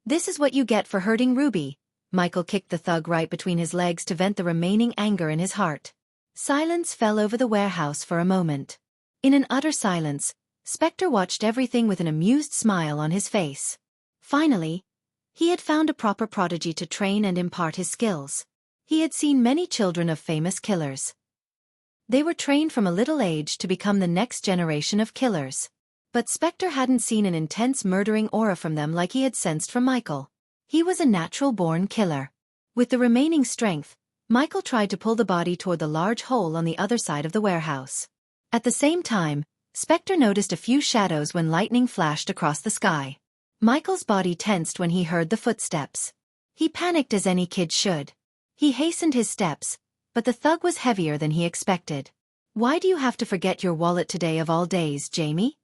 S1: This is what you get for hurting Ruby. Michael kicked the thug right between his legs to vent the remaining anger in his heart. Silence fell over the warehouse for a moment. In an utter silence, Spectre watched everything with an amused smile on his face. Finally, he had found a proper prodigy to train and impart his skills. He had seen many children of famous killers. They were trained from a little age to become the next generation of killers. But Spectre hadn't seen an intense murdering aura from them like he had sensed from Michael. He was a natural-born killer. With the remaining strength, Michael tried to pull the body toward the large hole on the other side of the warehouse. At the same time, Spectre noticed a few shadows when lightning flashed across the sky. Michael's body tensed when he heard the footsteps. He panicked as any kid should. He hastened his steps, but the thug was heavier than he expected. "Why do you have to forget your wallet today of all days, Jamie?"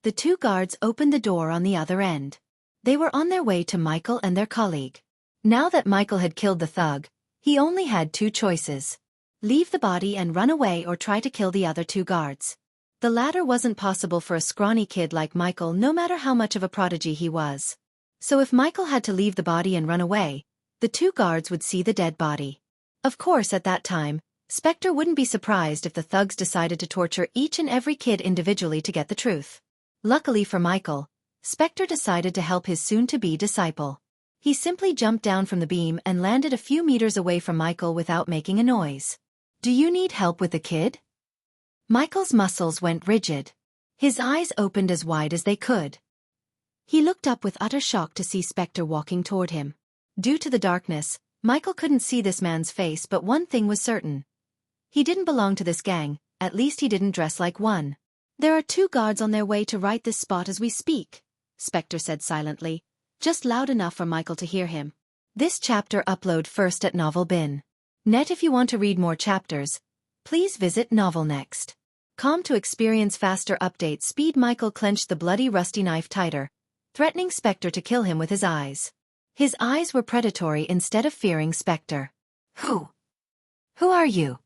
S1: The two guards opened the door on the other end. They were on their way to Michael and their colleague. Now that Michael had killed the thug, he only had two choices. Leave the body and run away or try to kill the other two guards. The latter wasn't possible for a scrawny kid like Michael no matter how much of a prodigy he was. So if Michael had to leave the body and run away, the two guards would see the dead body. Of course at that time, Spectre wouldn't be surprised if the thugs decided to torture each and every kid individually to get the truth. Luckily for Michael, Spectre decided to help his soon-to-be disciple. He simply jumped down from the beam and landed a few meters away from Michael without making a noise. "Do you need help with the kid?" Michael's muscles went rigid. His eyes opened as wide as they could. He looked up with utter shock to see Spectre walking toward him. Due to the darkness, Michael couldn't see this man's face, but one thing was certain. He didn't belong to this gang, at least he didn't dress like one. "There are two guards on their way to right this spot as we speak," Spectre said silently, just loud enough for Michael to hear him. This chapter upload first at novel.Net. If you want to read more chapters, please visit novelnext.com to experience faster update speed. Michael clenched the bloody rusty knife tighter, threatening Spectre to kill him with his eyes. His eyes were predatory instead of fearing Spectre. Who are you?"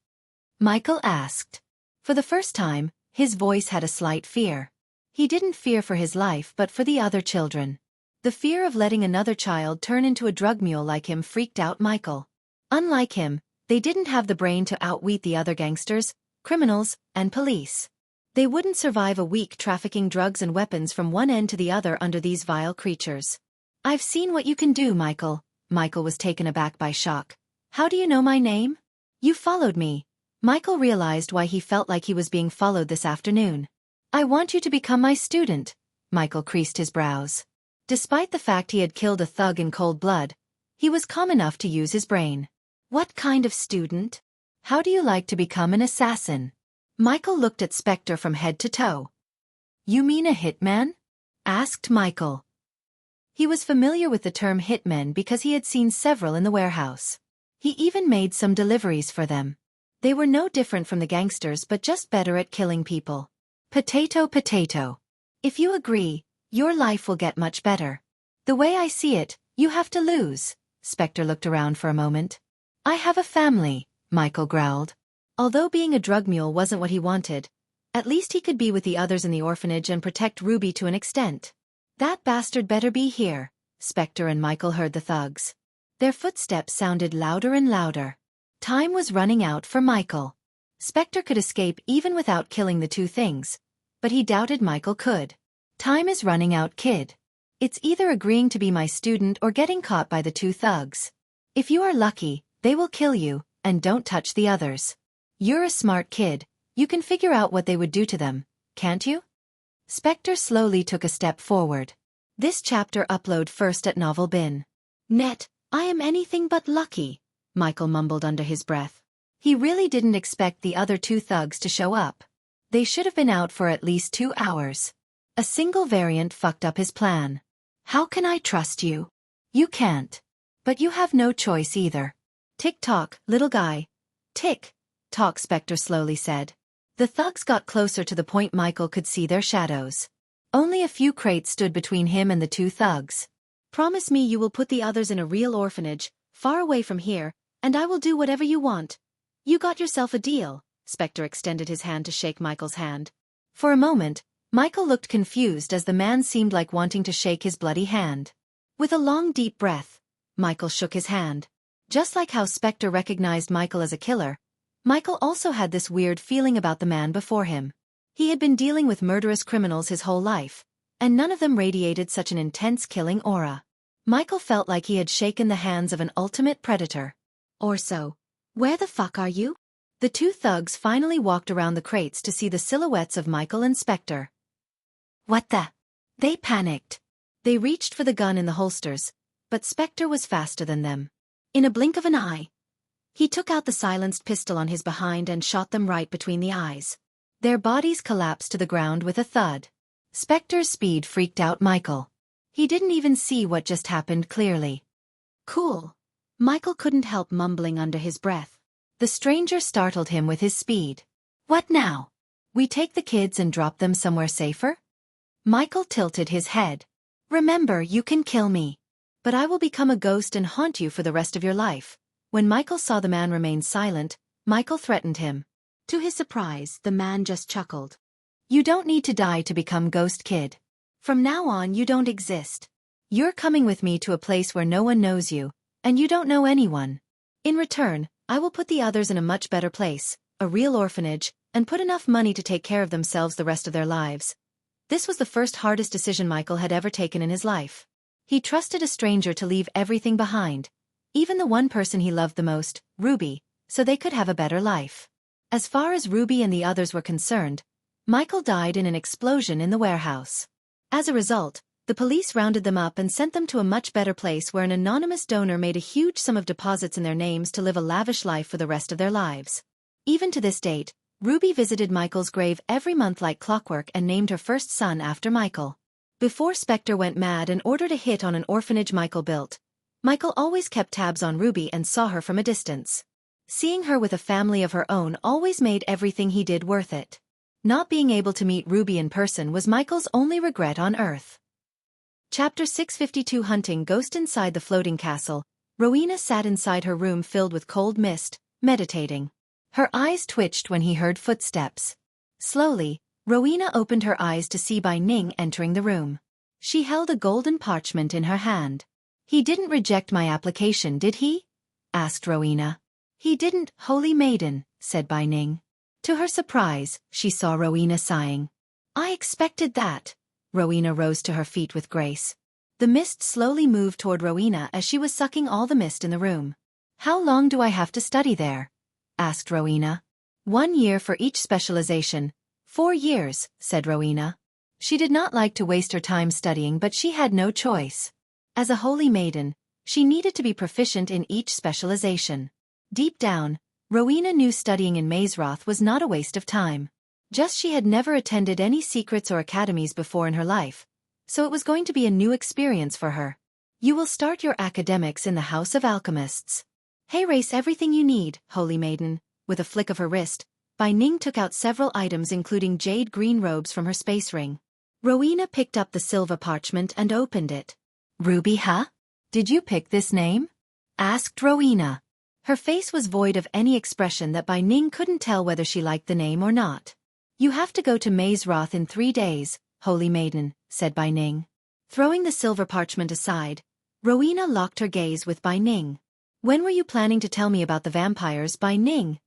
S1: Michael asked. For the first time, his voice had a slight fear. He didn't fear for his life but for the other children. The fear of letting another child turn into a drug mule like him freaked out Michael. Unlike him, they didn't have the brain to outwit the other gangsters, criminals, and police. They wouldn't survive a week trafficking drugs and weapons from one end to the other under these vile creatures. I've seen what you can do, Michael. Michael was taken aback by shock. How do you know my name? You followed me. Michael realized why he felt like he was being followed this afternoon. I want you to become my student. Michael creased his brows. Despite the fact he had killed a thug in cold blood, he was calm enough to use his brain. What kind of student? How do you like to become an assassin? Michael looked at Spectre from head to toe. You mean a hitman? Asked Michael. He was familiar with the term hitmen because he had seen several in the warehouse. He even made some deliveries for them. They were no different from the gangsters but just better at killing people. Potato potato. If you agree, your life will get much better. The way I see it, you have to lose. Spectre looked around for a moment. I have a family, Michael growled. Although being a drug mule wasn't what he wanted, at least he could be with the others in the orphanage and protect Ruby to an extent. That bastard better be here. Spectre and Michael heard the thugs. Their footsteps sounded louder and louder. Time was running out for Michael. Spectre could escape even without killing the two things, but he doubted Michael could. Time is running out, kid. It's either agreeing to be my student or getting caught by the two thugs. If you are lucky, they will kill you, and don't touch the others. You're a smart kid, you can figure out what they would do to them, can't you? Spectre slowly took a step forward. This chapter upload first at Novel Bin. Net, I am anything but lucky, Michael mumbled under his breath. He really didn't expect the other two thugs to show up. They should have been out for at least 2 hours. A single variant fucked up his plan. How can I trust you? You can't. But you have no choice either. Tick-tock, little guy. Tick-tock, Spectre slowly said. The thugs got closer to the point Michael could see their shadows. Only a few crates stood between him and the two thugs. Promise me you will put the others in a real orphanage, far away from here, and I will do whatever you want. You got yourself a deal. Spectre extended his hand to shake Michael's hand. For a moment, Michael looked confused as the man seemed like wanting to shake his bloody hand. With a long deep breath, Michael shook his hand. Just like how Spectre recognized Michael as a killer, Michael also had this weird feeling about the man before him. He had been dealing with murderous criminals his whole life, and none of them radiated such an intense killing aura. Michael felt like he had shaken the hands of an ultimate predator. Or so. Where the fuck are you? The two thugs finally walked around the crates to see the silhouettes of Michael and Spectre. What the? They panicked. They reached for the gun in the holsters, but Spectre was faster than them. In a blink of an eye, he took out the silenced pistol on his behind and shot them right between the eyes. Their bodies collapsed to the ground with a thud. Spectre's speed freaked out Michael. He didn't even see what just happened clearly. Cool. Michael couldn't help mumbling under his breath. The stranger startled him with his speed. What now? We take the kids and drop them somewhere safer? Michael tilted his head. Remember, you can kill me. But I will become a ghost and haunt you for the rest of your life. When Michael saw the man remain silent, Michael threatened him. To his surprise, the man just chuckled. You don't need to die to become Ghost Kid. From now on you don't exist. You're coming with me to a place where no one knows you, and you don't know anyone. In return, I will put the others in a much better place, a real orphanage, and put enough money to take care of themselves the rest of their lives. This was the first hardest decision Michael had ever taken in his life. He trusted a stranger to leave everything behind, even the one person he loved the most, Ruby, so they could have a better life. As far as Ruby and the others were concerned, Michael died in an explosion in the warehouse. As a result, the police rounded them up and sent them to a much better place where an anonymous donor made a huge sum of deposits in their names to live a lavish life for the rest of their lives. Even to this date, Ruby visited Michael's grave every month like clockwork and named her first son after Michael. Before Spectre went mad and ordered a hit on an orphanage Michael built, Michael always kept tabs on Ruby and saw her from a distance. Seeing her with a family of her own always made everything he did worth it. Not being able to meet Ruby in person was Michael's only regret on Earth. Chapter 652 Hunting Ghost. Inside the floating castle, Rowena sat inside her room filled with cold mist, meditating. Her eyes twitched when he heard footsteps. Slowly, Rowena opened her eyes to see Bai Ning entering the room. She held a golden parchment in her hand. "He didn't reject my application, did he?" asked Rowena. "He didn't, holy maiden," said Bai Ning. To her surprise, she saw Rowena sighing. "I expected that." Rowena rose to her feet with grace. The mist slowly moved toward Rowena as she was sucking all the mist in the room. "How long do I have to study there?" asked Rowena. 1 year for each specialization. 4 years, said Rowena. She did not like to waste her time studying, but she had no choice. As a holy maiden, she needed to be proficient in each specialization. Deep down, Rowena knew studying in Mazeroth was not a waste of time. Just she had never attended any secrets or academies before in her life, so it was going to be a new experience for her. You will start your academics in the House of Alchemists. Hey, race everything you need, holy maiden. With a flick of her wrist, Bai Ning took out several items including jade green robes from her space ring. Rowena picked up the silver parchment and opened it. "Ruby, huh? Did you pick this name?" asked Rowena. Her face was void of any expression that Bai Ning couldn't tell whether she liked the name or not. "You have to go to Mazeroth in 3 days, holy maiden," said Bai Ning. Throwing the silver parchment aside, Rowena locked her gaze with Bai Ning. "When were you planning to tell me about the vampires, Bai Ning?"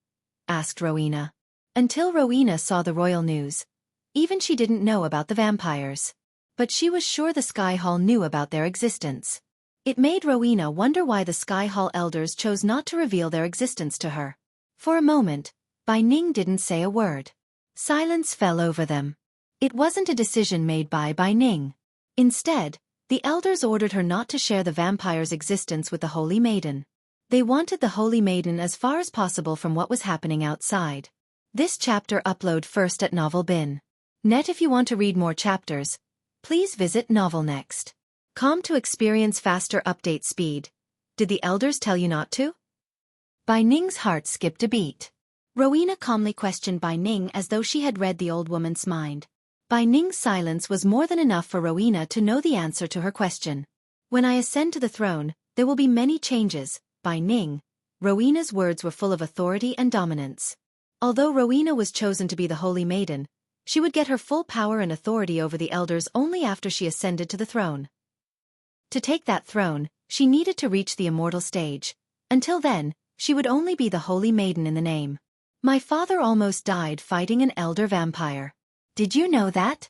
S1: asked Rowena. Until Rowena saw the royal news, even she didn't know about the vampires. But she was sure the Sky Hall knew about their existence. It made Rowena wonder why the Sky Hall elders chose not to reveal their existence to her. For a moment, Bai Ning didn't say a word. Silence fell over them. It wasn't a decision made by Bai Ning. Instead, the elders ordered her not to share the vampire's existence with the Holy Maiden. They wanted the Holy Maiden as far as possible from what was happening outside. This chapter upload first at Novel Bin. Net. If you want to read more chapters, please visit novelnext.com to experience faster update speed. Did the elders tell you not to? Bai Ning's heart skipped a beat. Rowena calmly questioned Bai Ning as though she had read the old woman's mind. Bai Ning's silence was more than enough for Rowena to know the answer to her question. "When I ascend to the throne, there will be many changes, Bai Ning." Rowena's words were full of authority and dominance. Although Rowena was chosen to be the Holy Maiden, she would get her full power and authority over the elders only after she ascended to the throne. To take that throne, she needed to reach the immortal stage. Until then, she would only be the Holy Maiden in the name. "My father almost died fighting an elder vampire. Did you know that?"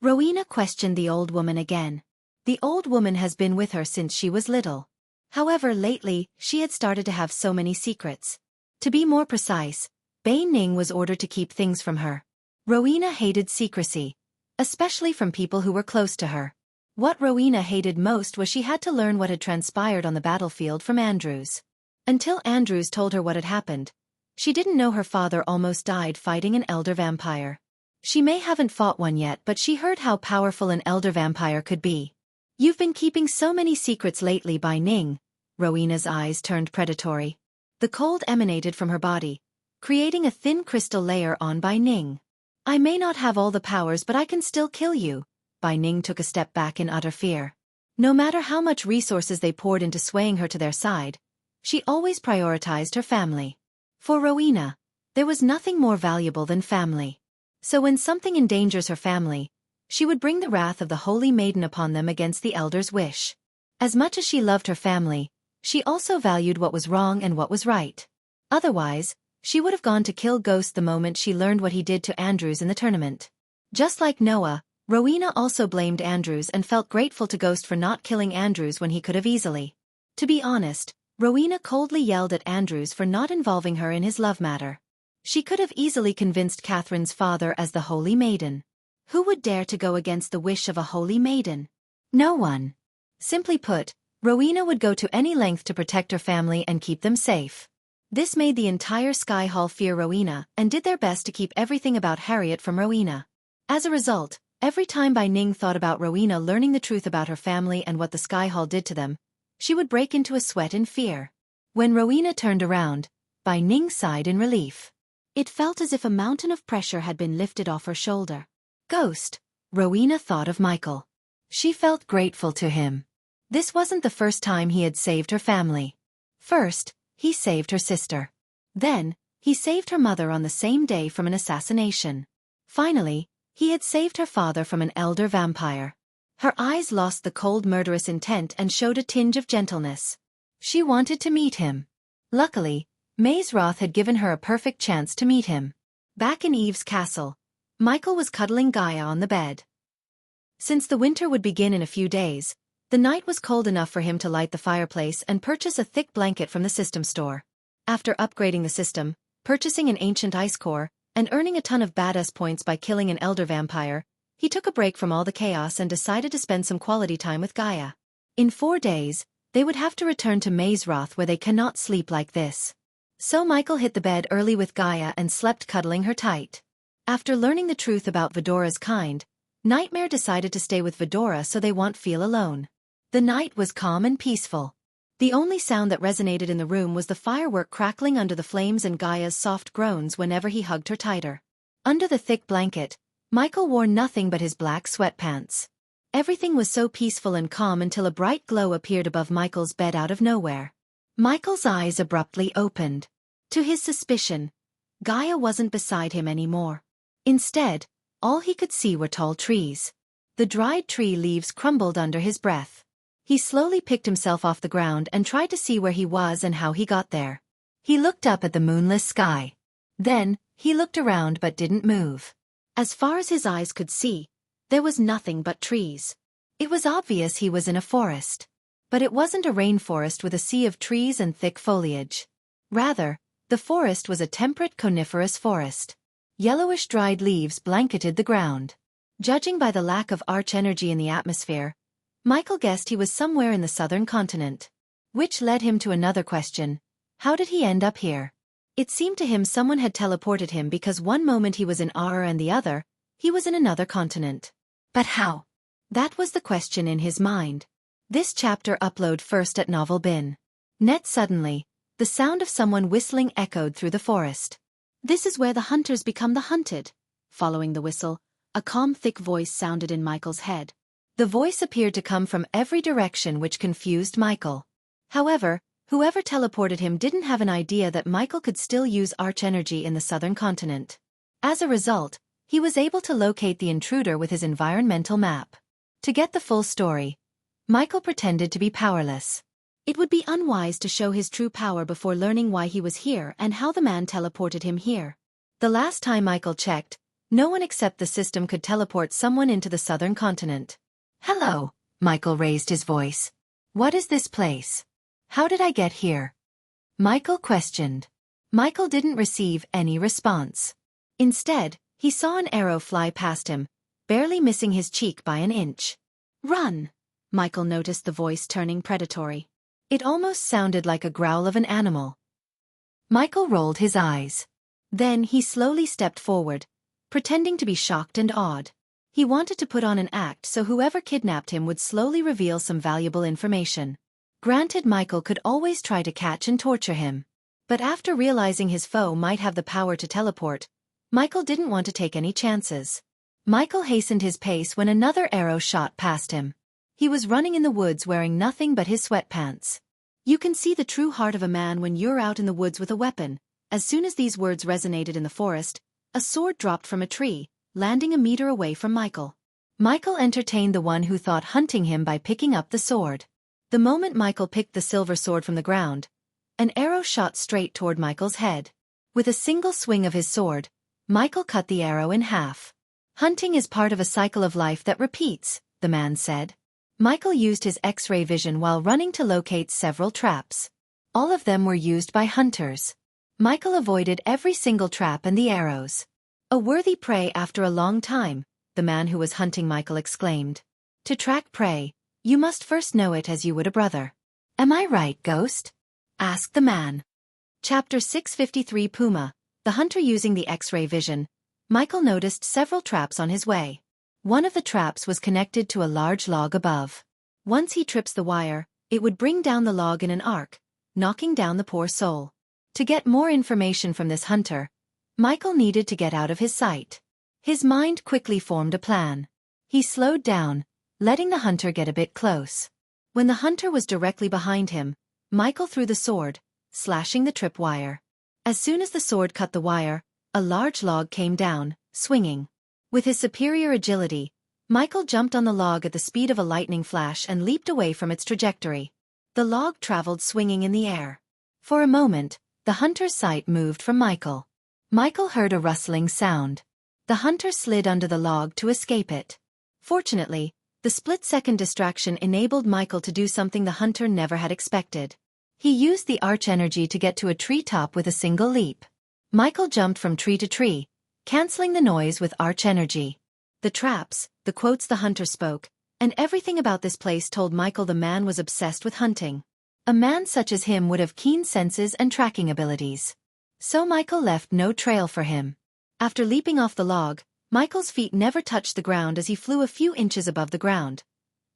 S1: Rowena questioned the old woman again. The old woman has been with her since she was little. However, lately, she had started to have so many secrets. To be more precise, Bai Ning was ordered to keep things from her. Rowena hated secrecy, especially from people who were close to her. What Rowena hated most was she had to learn what had transpired on the battlefield from Andrews. Until Andrews told her what had happened, she didn't know her father almost died fighting an elder vampire. She may haven't fought one yet, but she heard how powerful an elder vampire could be. "You've been keeping so many secrets lately, Bai Ning." Rowena's eyes turned predatory. The cold emanated from her body, creating a thin crystal layer on Bai Ning. "I may not have all the powers, but I can still kill you." Bai Ning took a step back in utter fear. No matter how much resources they poured into swaying her to their side, she always prioritized her family. For Rowena, there was nothing more valuable than family. So when something endangers her family, she would bring the wrath of the Holy Maiden upon them against the elders' wish. As much as she loved her family, she also valued what was wrong and what was right. Otherwise, she would have gone to kill Ghost the moment she learned what he did to Andrews in the tournament. Just like Noah, Rowena also blamed Andrews and felt grateful to Ghost for not killing Andrews when he could have easily. To be honest, Rowena coldly yelled at Andrews for not involving her in his love matter. She could have easily convinced Catherine's father as the Holy Maiden. Who would dare to go against the wish of a Holy Maiden? No one. Simply put, Rowena would go to any length to protect her family and keep them safe. This made the entire Sky Hall fear Rowena and did their best to keep everything about Harriet from Rowena. As a result, every time Bai Ning thought about Rowena learning the truth about her family and what the Sky Hall did to them, she would break into a sweat in fear. When Rowena turned around, Bai Ning sighed in relief. It felt as if a mountain of pressure had been lifted off her shoulder. Ghost. Rowena thought of Michael. She felt grateful to him. This wasn't the first time he had saved her family. First, he saved her sister. Then, he saved her mother on the same day from an assassination. Finally,
S2: He had saved her father from an elder vampire. Her eyes lost the cold murderous intent and showed a tinge of gentleness. She wanted to meet him. Luckily, Maze Roth had given her a perfect chance to meet him. Back in Eve's castle, Michael was cuddling Gaia on the bed. Since the winter would begin in a few days, the night was cold enough for him to light the fireplace and purchase a thick blanket from the system store. After upgrading the system, purchasing an ancient ice core, and earning a ton of badass points by killing an elder vampire, he took a break from all the chaos and decided to spend some quality time with Gaia. In 4 days, they would have to return to Maze Roth where they cannot sleep like this. So Michael hit the bed early with Gaia and slept cuddling her tight. After learning the truth about Vedora's kind, Nightmare decided to stay with Vedora so they won't feel alone. The night was calm and peaceful. The only sound that resonated in the room was the firework crackling under the flames and Gaia's soft groans whenever he hugged her tighter. Under the thick blanket, Michael wore nothing but his black sweatpants. Everything was so peaceful and calm until a bright glow appeared above Michael's bed out of nowhere. Michael's eyes abruptly opened. To his suspicion, Gaia wasn't beside him anymore. Instead, all he could see were tall trees. The dried tree leaves crumbled under his breath. He slowly picked himself off the ground and tried to see where he was and how he got there. He looked up at the moonless sky. Then, he looked around but didn't move. As far as his eyes could see, there was nothing but trees. It was obvious he was in a forest. But it wasn't a rainforest with a sea of trees and thick foliage. Rather, the forest was a temperate coniferous forest. Yellowish dried leaves blanketed the ground. Judging by the lack of arch energy in the atmosphere, Michael guessed he was somewhere in the southern continent. Which led him to another question. How did he end up here? It seemed to him someone had teleported him because one moment he was in Aur and the other, he was in another continent. But how? That was the question in his mind. This chapter upload first at Novel Bin. Net suddenly, the sound of someone whistling echoed through the forest. This is where the hunters become the hunted. Following the whistle, a calm thick voice sounded in Michael's head. The voice appeared to come from every direction which confused Michael. However, whoever teleported him didn't have an idea that Michael could still use arch energy in the southern continent. As a result, he was able to locate the intruder with his environmental map. To get the full story, Michael pretended to be powerless. It would be unwise to show his true power before learning why he was here and how the man teleported him here. The last time Michael checked, no one except the system could teleport someone into the southern continent. "Hello," Michael raised his voice. "What is this place? How did I get here?" Michael questioned. Michael didn't receive any response. Instead, he saw an arrow fly past him, barely missing his cheek by an inch. "Run!" Michael noticed the voice turning predatory. It almost sounded like a growl of an animal. Michael rolled his eyes. Then he slowly stepped forward, pretending to be shocked and awed. He wanted to put on an act so whoever kidnapped him would slowly reveal some valuable information. Granted, Michael could always try to catch and torture him. But after realizing his foe might have the power to teleport, Michael didn't want to take any chances. Michael hastened his pace when another arrow shot past him. He was running in the woods wearing nothing but his sweatpants. You can see the true heart of a man when you're out in the woods with a weapon. As soon as these words resonated in the forest, a sword dropped from a tree, landing a meter away from Michael. Michael entertained the one who thought hunting him by picking up the sword. The moment Michael picked the silver sword from the ground, an arrow shot straight toward Michael's head. With a single swing of his sword, Michael cut the arrow in half. "Hunting is part of a cycle of life that repeats," the man said. Michael used his X-ray vision while running to locate several traps. All of them were used by hunters. Michael avoided every single trap and the arrows. "A worthy prey after a long time," the man who was hunting Michael exclaimed. "To track prey, you must first know it as you would a brother." "Am I right, Ghost?" asked the man. Chapter 653 Puma, the hunter using the X-ray vision. Michael noticed several traps on his way. One of the traps was connected to a large log above. Once he trips the wire, it would bring down the log in an arc, knocking down the poor soul. To get more information from this hunter, Michael needed to get out of his sight. His mind quickly formed a plan. He slowed down, letting the hunter get a bit close. When the hunter was directly behind him, Michael threw the sword, slashing the tripwire. As soon as the sword cut the wire, a large log came down, swinging. With his superior agility, Michael jumped on the log at the speed of a lightning flash and leaped away from its trajectory. The log traveled swinging in the air. For a moment, the hunter's sight moved from Michael. Michael heard a rustling sound. The hunter slid under the log to escape it. Fortunately, the split-second distraction enabled Michael to do something the hunter never had expected. He used the arch energy to get to a tree top with a single leap. Michael jumped from tree to tree, canceling the noise with arch energy. The traps, the quotes the hunter spoke, and everything about this place told Michael the man was obsessed with hunting. A man such as him would have keen senses and tracking abilities. So Michael left no trail for him. After leaping off the log, Michael's feet never touched the ground as he flew a few inches above the ground.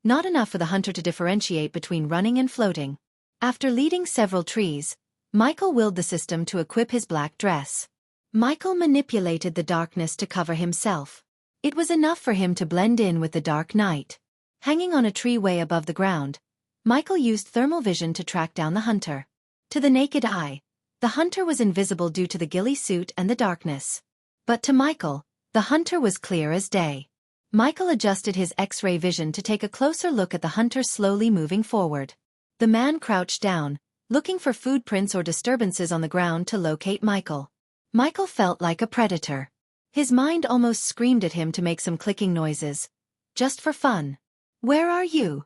S2: Not enough for the hunter to differentiate between running and floating. After leading several trees, Michael willed the system to equip his black dress. Michael manipulated the darkness to cover himself. It was enough for him to blend in with the dark night. Hanging on a tree way above the ground, Michael used thermal vision to track down the hunter. To the naked eye, the hunter was invisible due to the ghillie suit and the darkness. But to Michael, the hunter was clear as day. Michael adjusted his X-ray vision to take a closer look at the hunter slowly moving forward. The man crouched down, looking for food prints or disturbances on the ground to locate Michael. Michael felt like a predator. His mind almost screamed at him to make some clicking noises. Just for fun. "Where are you?"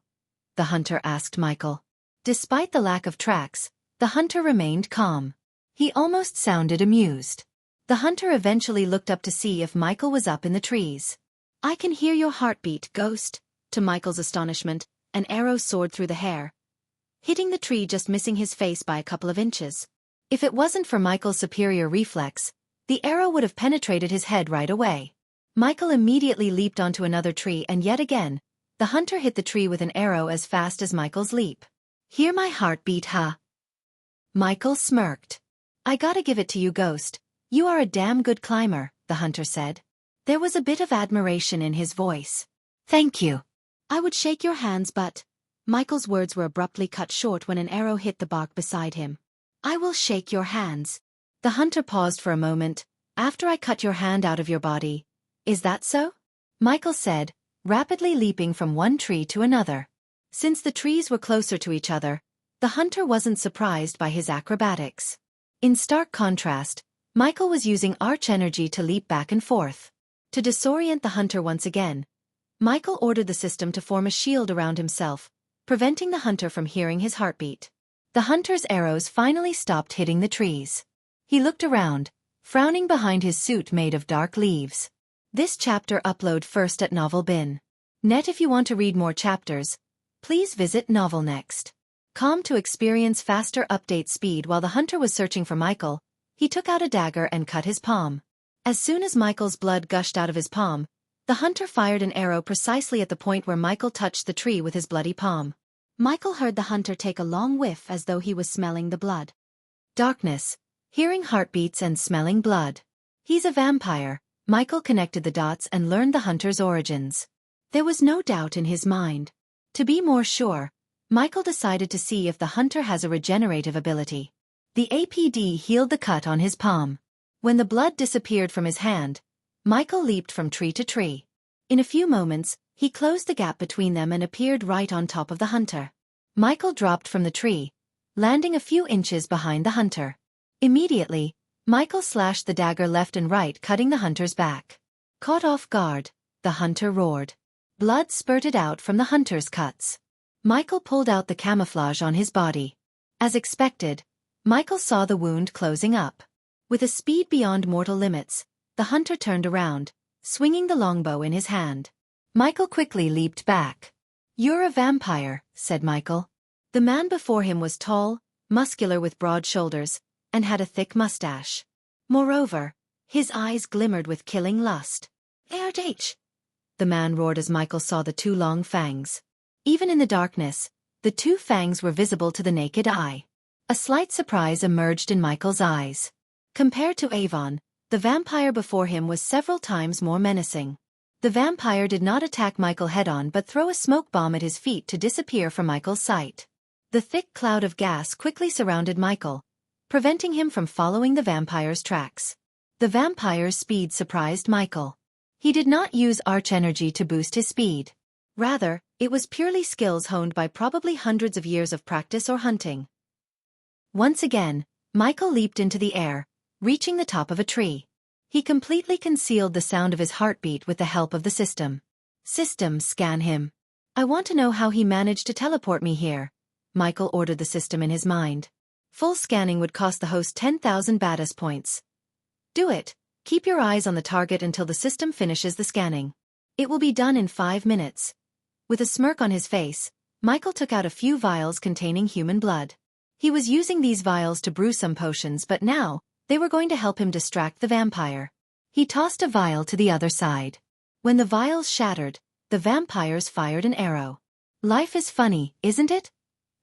S2: the hunter asked Michael. Despite the lack of tracks, the hunter remained calm. He almost sounded amused. The hunter eventually looked up to see if Michael was up in the trees. "I can hear your heartbeat, Ghost." To Michael's astonishment, an arrow soared through the hair, hitting the tree just missing his face by a couple of inches. If it wasn't for Michael's superior reflex, the arrow would have penetrated his head right away. Michael immediately leaped onto another tree and yet again, the hunter hit the tree with an arrow as fast as Michael's leap. "Hear my heartbeat, huh?" Michael smirked. "I gotta give it to you, Ghost. You are a damn good climber," the hunter said. There was a bit of admiration in his voice. "Thank you. I would shake your hands but—" Michael's words were abruptly cut short when an arrow hit the bark beside him. "I will shake your hands." The hunter paused for a moment. "After I cut your hand out of your body. Is that so?" Michael said, rapidly leaping from one tree to another. Since the trees were closer to each other, the hunter wasn't surprised by his acrobatics. In stark contrast, Michael was using arch energy to leap back and forth. To disorient the hunter once again, Michael ordered the system to form a shield around himself, preventing the hunter from hearing his heartbeat. The hunter's arrows finally stopped hitting the trees. He looked around, frowning behind his suit made of dark leaves. This chapter upload first at Novel Bin. Net. If you want to read more chapters, please visit novelnext.com to experience faster update speed. While the hunter was searching for Michael, he took out a dagger and cut his palm. As soon as Michael's blood gushed out of his palm, the hunter fired an arrow precisely at the point where Michael touched the tree with his bloody palm. Michael heard the hunter take a long whiff as though he was smelling the blood. Darkness, hearing heartbeats and smelling blood. He's a vampire. Michael connected the dots and learned the hunter's origins. There was no doubt in his mind. To be more sure, Michael decided to see if the hunter has a regenerative ability. The APD healed the cut on his palm. When the blood disappeared from his hand, Michael leaped from tree to tree. In a few moments, he closed the gap between them and appeared right on top of the hunter. Michael dropped from the tree, landing a few inches behind the hunter. Immediately, Michael slashed the dagger left and right, cutting the hunter's back. Caught off guard, the hunter roared. Blood spurted out from the hunter's cuts. Michael pulled out the camouflage on his body. As expected, Michael saw the wound closing up. With a speed beyond mortal limits, the hunter turned around, swinging the longbow in his hand. Michael quickly leaped back. "You're a vampire," said Michael. The man before him was tall, muscular with broad shoulders, and had a thick mustache. Moreover, his eyes glimmered with killing lust. "H!" the man roared as Michael saw the two long fangs. Even in the darkness, the two fangs were visible to the naked eye. A slight surprise emerged in Michael's eyes. Compared to Avon, the vampire before him was several times more menacing. The vampire did not attack Michael head-on but throw a smoke bomb at his feet to disappear from Michael's sight. The thick cloud of gas quickly surrounded Michael, preventing him from following the vampire's tracks. The vampire's speed surprised Michael.
S1: He did not use arch energy to boost his speed. Rather, it was purely skills honed by probably hundreds of years of practice or hunting. Once again, Michael leaped into the air, reaching the top of a tree. He completely concealed the sound of his heartbeat with the help of the system. System, scan him. I want to know how he managed to teleport me here. Michael ordered the system in his mind. Full scanning would cost the host 10,000 badass points. Do it. Keep your eyes on the target until the system finishes the scanning. It will be done in 5 minutes. With a smirk on his face, Michael took out a few vials containing human blood. He was using these vials to brew some potions, but now, they were going to help him distract the vampire. He tossed a vial to the other side. When the vials shattered, the vampires fired an arrow. Life is funny, isn't it?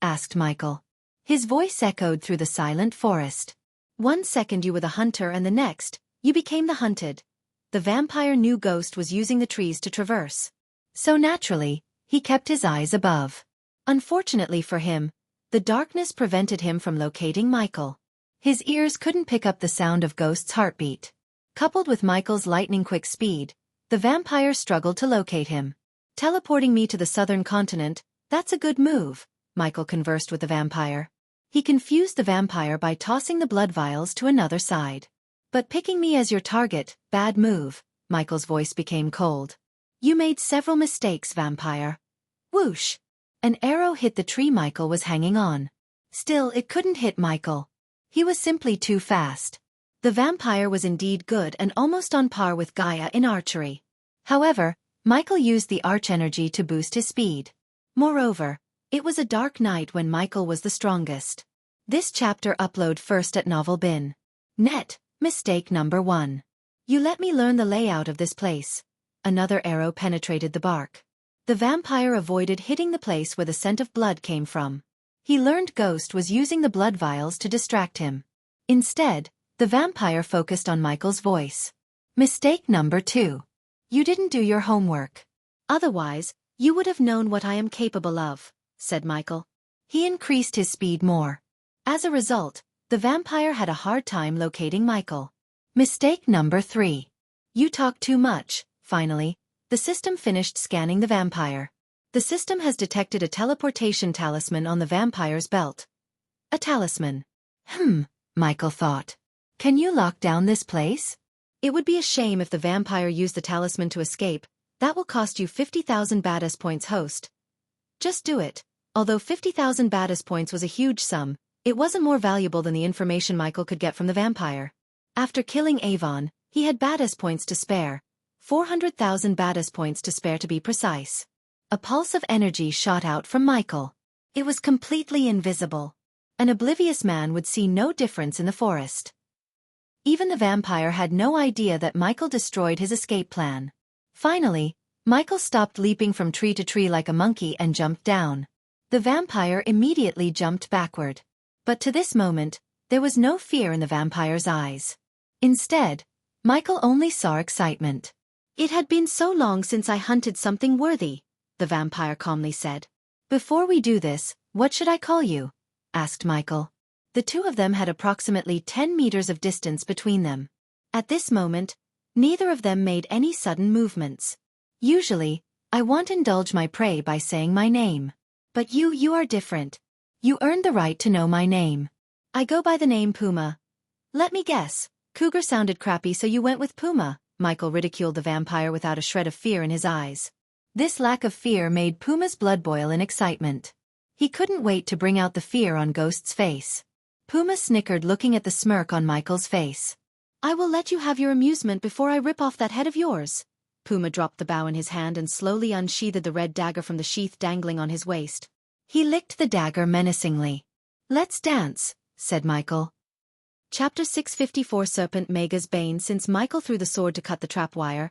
S1: Asked Michael. His voice echoed through the silent forest. 1 second you were the hunter and the next, you became the hunted. The vampire knew Ghost was using the trees to traverse. So naturally, he kept his eyes above. Unfortunately for him, the darkness prevented him from locating Michael. His ears couldn't pick up the sound of Ghost's heartbeat. Coupled with Michael's lightning-quick speed, the vampire struggled to locate him. Teleporting me to the southern continent, that's a good move, Michael conversed with the vampire. He confused the vampire by tossing the blood vials to another side. But picking me as your target, bad move, Michael's voice became cold. You made several mistakes, vampire. Whoosh! An arrow hit the tree Michael was hanging on. Still, it couldn't hit Michael. He was simply too fast. The vampire was indeed good and almost on par with Gaia in archery. However, Michael used the arch energy to boost his speed. Moreover, it was a dark night when Michael was the strongest. This chapter upload first at novelbin.Net. Mistake number 1. You let me learn the layout of this place. Another arrow penetrated the bark. The vampire avoided hitting the place where the scent of blood came from. He learned Ghost was using the blood vials to distract him. Instead, the vampire focused on Michael's voice. Mistake number 2. You didn't do your homework. Otherwise, you would have known what I am capable of, said Michael. He increased his speed more. As a result, the vampire had a hard time locating Michael. Mistake number 3. You talk too much. Finally, the system finished scanning the vampire. The system has detected a teleportation talisman on the vampire's belt. A talisman. Michael thought. Can you lock down this place? It would be a shame if the vampire used the talisman to escape. That will cost you 50,000 badass points, host. Just do it. Although 50,000 badass points was a huge sum, it wasn't more valuable than the information Michael could get from the vampire. After killing Avon, he had badass points to spare. 400,000 badass points to spare, to be precise. A pulse of energy shot out from Michael. It was completely invisible. An oblivious man would see no difference in the forest. Even the vampire had no idea that Michael destroyed his escape plan. Finally, Michael stopped leaping from tree to tree like a monkey and jumped down. The vampire immediately jumped backward. But to this moment, there was no fear in the vampire's eyes. Instead, Michael only saw excitement. It had been so long since I hunted something worthy, the vampire calmly said. Before we do this, what should I call you? Asked Michael. The two of them had approximately 10 meters of distance between them. At this moment, neither of them made any sudden movements. Usually, I won't indulge my prey by saying my name. But you are different. You earned the right to know my name. I go by the name Puma. Let me guess, Cougar sounded crappy, so you went with Puma. Michael ridiculed the vampire without a shred of fear in his eyes. This lack of fear made Puma's blood boil in excitement. He couldn't wait to bring out the fear on Ghost's face. Puma snickered, looking at the smirk on Michael's face. I will let you have your amusement before I rip off that head of yours. Puma dropped the bow in his hand and slowly unsheathed the red dagger from the sheath dangling on his waist. He licked the dagger menacingly. Let's dance, said Michael. Chapter 654 Serpent Mega's Bane. Since Michael threw the sword to cut the trap wire,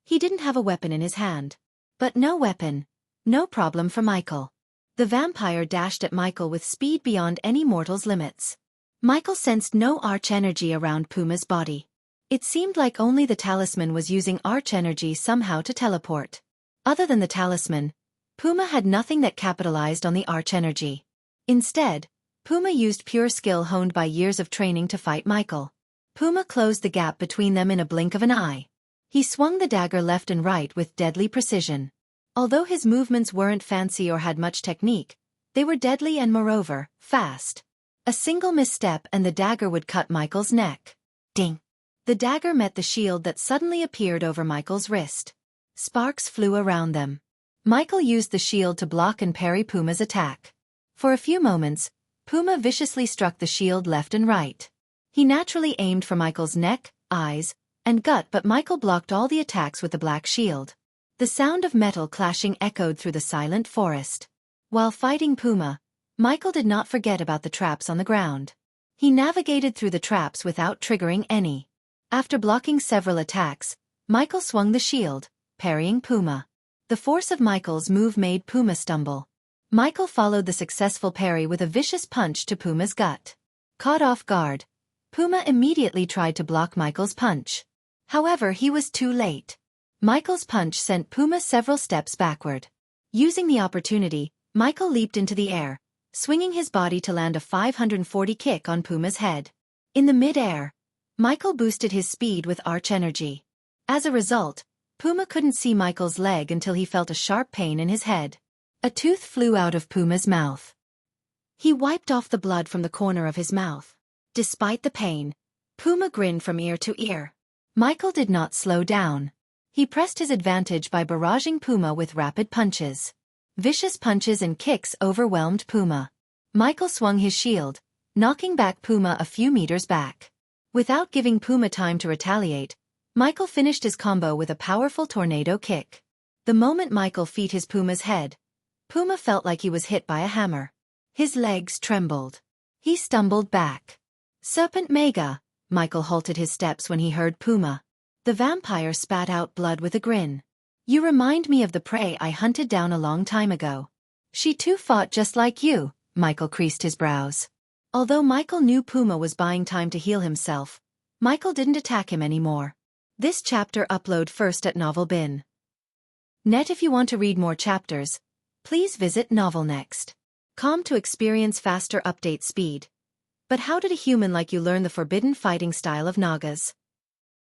S1: he didn't have a weapon in his hand. But no weapon. No problem for Michael. The vampire dashed at Michael with speed beyond any mortal's limits. Michael sensed no arch energy around Puma's body. It seemed like only the talisman was using arch energy somehow to teleport. Other than the talisman, Puma had nothing that capitalized on the arch energy. Instead, Puma used pure skill honed by years of training to fight Michael. Puma closed the gap between them in a blink of an eye.
S2: He swung the dagger left and right with deadly precision. Although his movements weren't fancy or had much technique, they were deadly and moreover, fast. A single misstep and the dagger would cut Michael's neck. Ding! The dagger met the shield that suddenly appeared over Michael's wrist. Sparks flew around them. Michael used the shield to block and parry Puma's attack. For a few moments, Puma viciously struck the shield left and right. He naturally aimed for Michael's neck, eyes, and gut, but Michael blocked all the attacks with the black shield. The sound of metal clashing echoed through the silent forest. While fighting Puma, Michael did not forget about the traps on the ground. He navigated through the traps without triggering any. After blocking several attacks, Michael swung the shield, parrying Puma. The force of Michael's move made Puma stumble. Michael followed the successful parry with a vicious punch to Puma's gut. Caught off guard, Puma immediately tried to block Michael's punch. However, he was too late. Michael's punch sent Puma several steps backward. Using the opportunity, Michael leaped into the air, swinging his body to land a 540 kick on Puma's head. In the mid-air, Michael boosted his speed with arch energy. As a result, Puma couldn't see Michael's leg until he felt a sharp pain in his head. A tooth flew out of Puma's mouth. He wiped off the blood from the corner of his mouth. Despite the pain, Puma grinned from ear to ear. Michael did not slow down. He pressed his advantage by barraging Puma with rapid punches. Vicious punches and kicks overwhelmed Puma. Michael swung his shield, knocking back Puma a few meters back. Without giving Puma time to retaliate, Michael finished his combo with a powerful tornado kick. The moment Michael feet his Puma's head, Puma felt like he was hit by a hammer. His legs trembled. He stumbled back. Serpent Mega! Michael halted his steps when he heard Puma. The vampire spat out blood with a grin. You remind me of the prey I hunted down a long time ago. She too fought just like you, Michael creased his brows. Although Michael knew Puma was buying time to heal himself, Michael didn't attack him anymore. This chapter upload first at NovelBin. Net. If you want to read more chapters, please visit novelnext.com to experience faster update speed. But how did a human like you learn the forbidden fighting style of Nagas?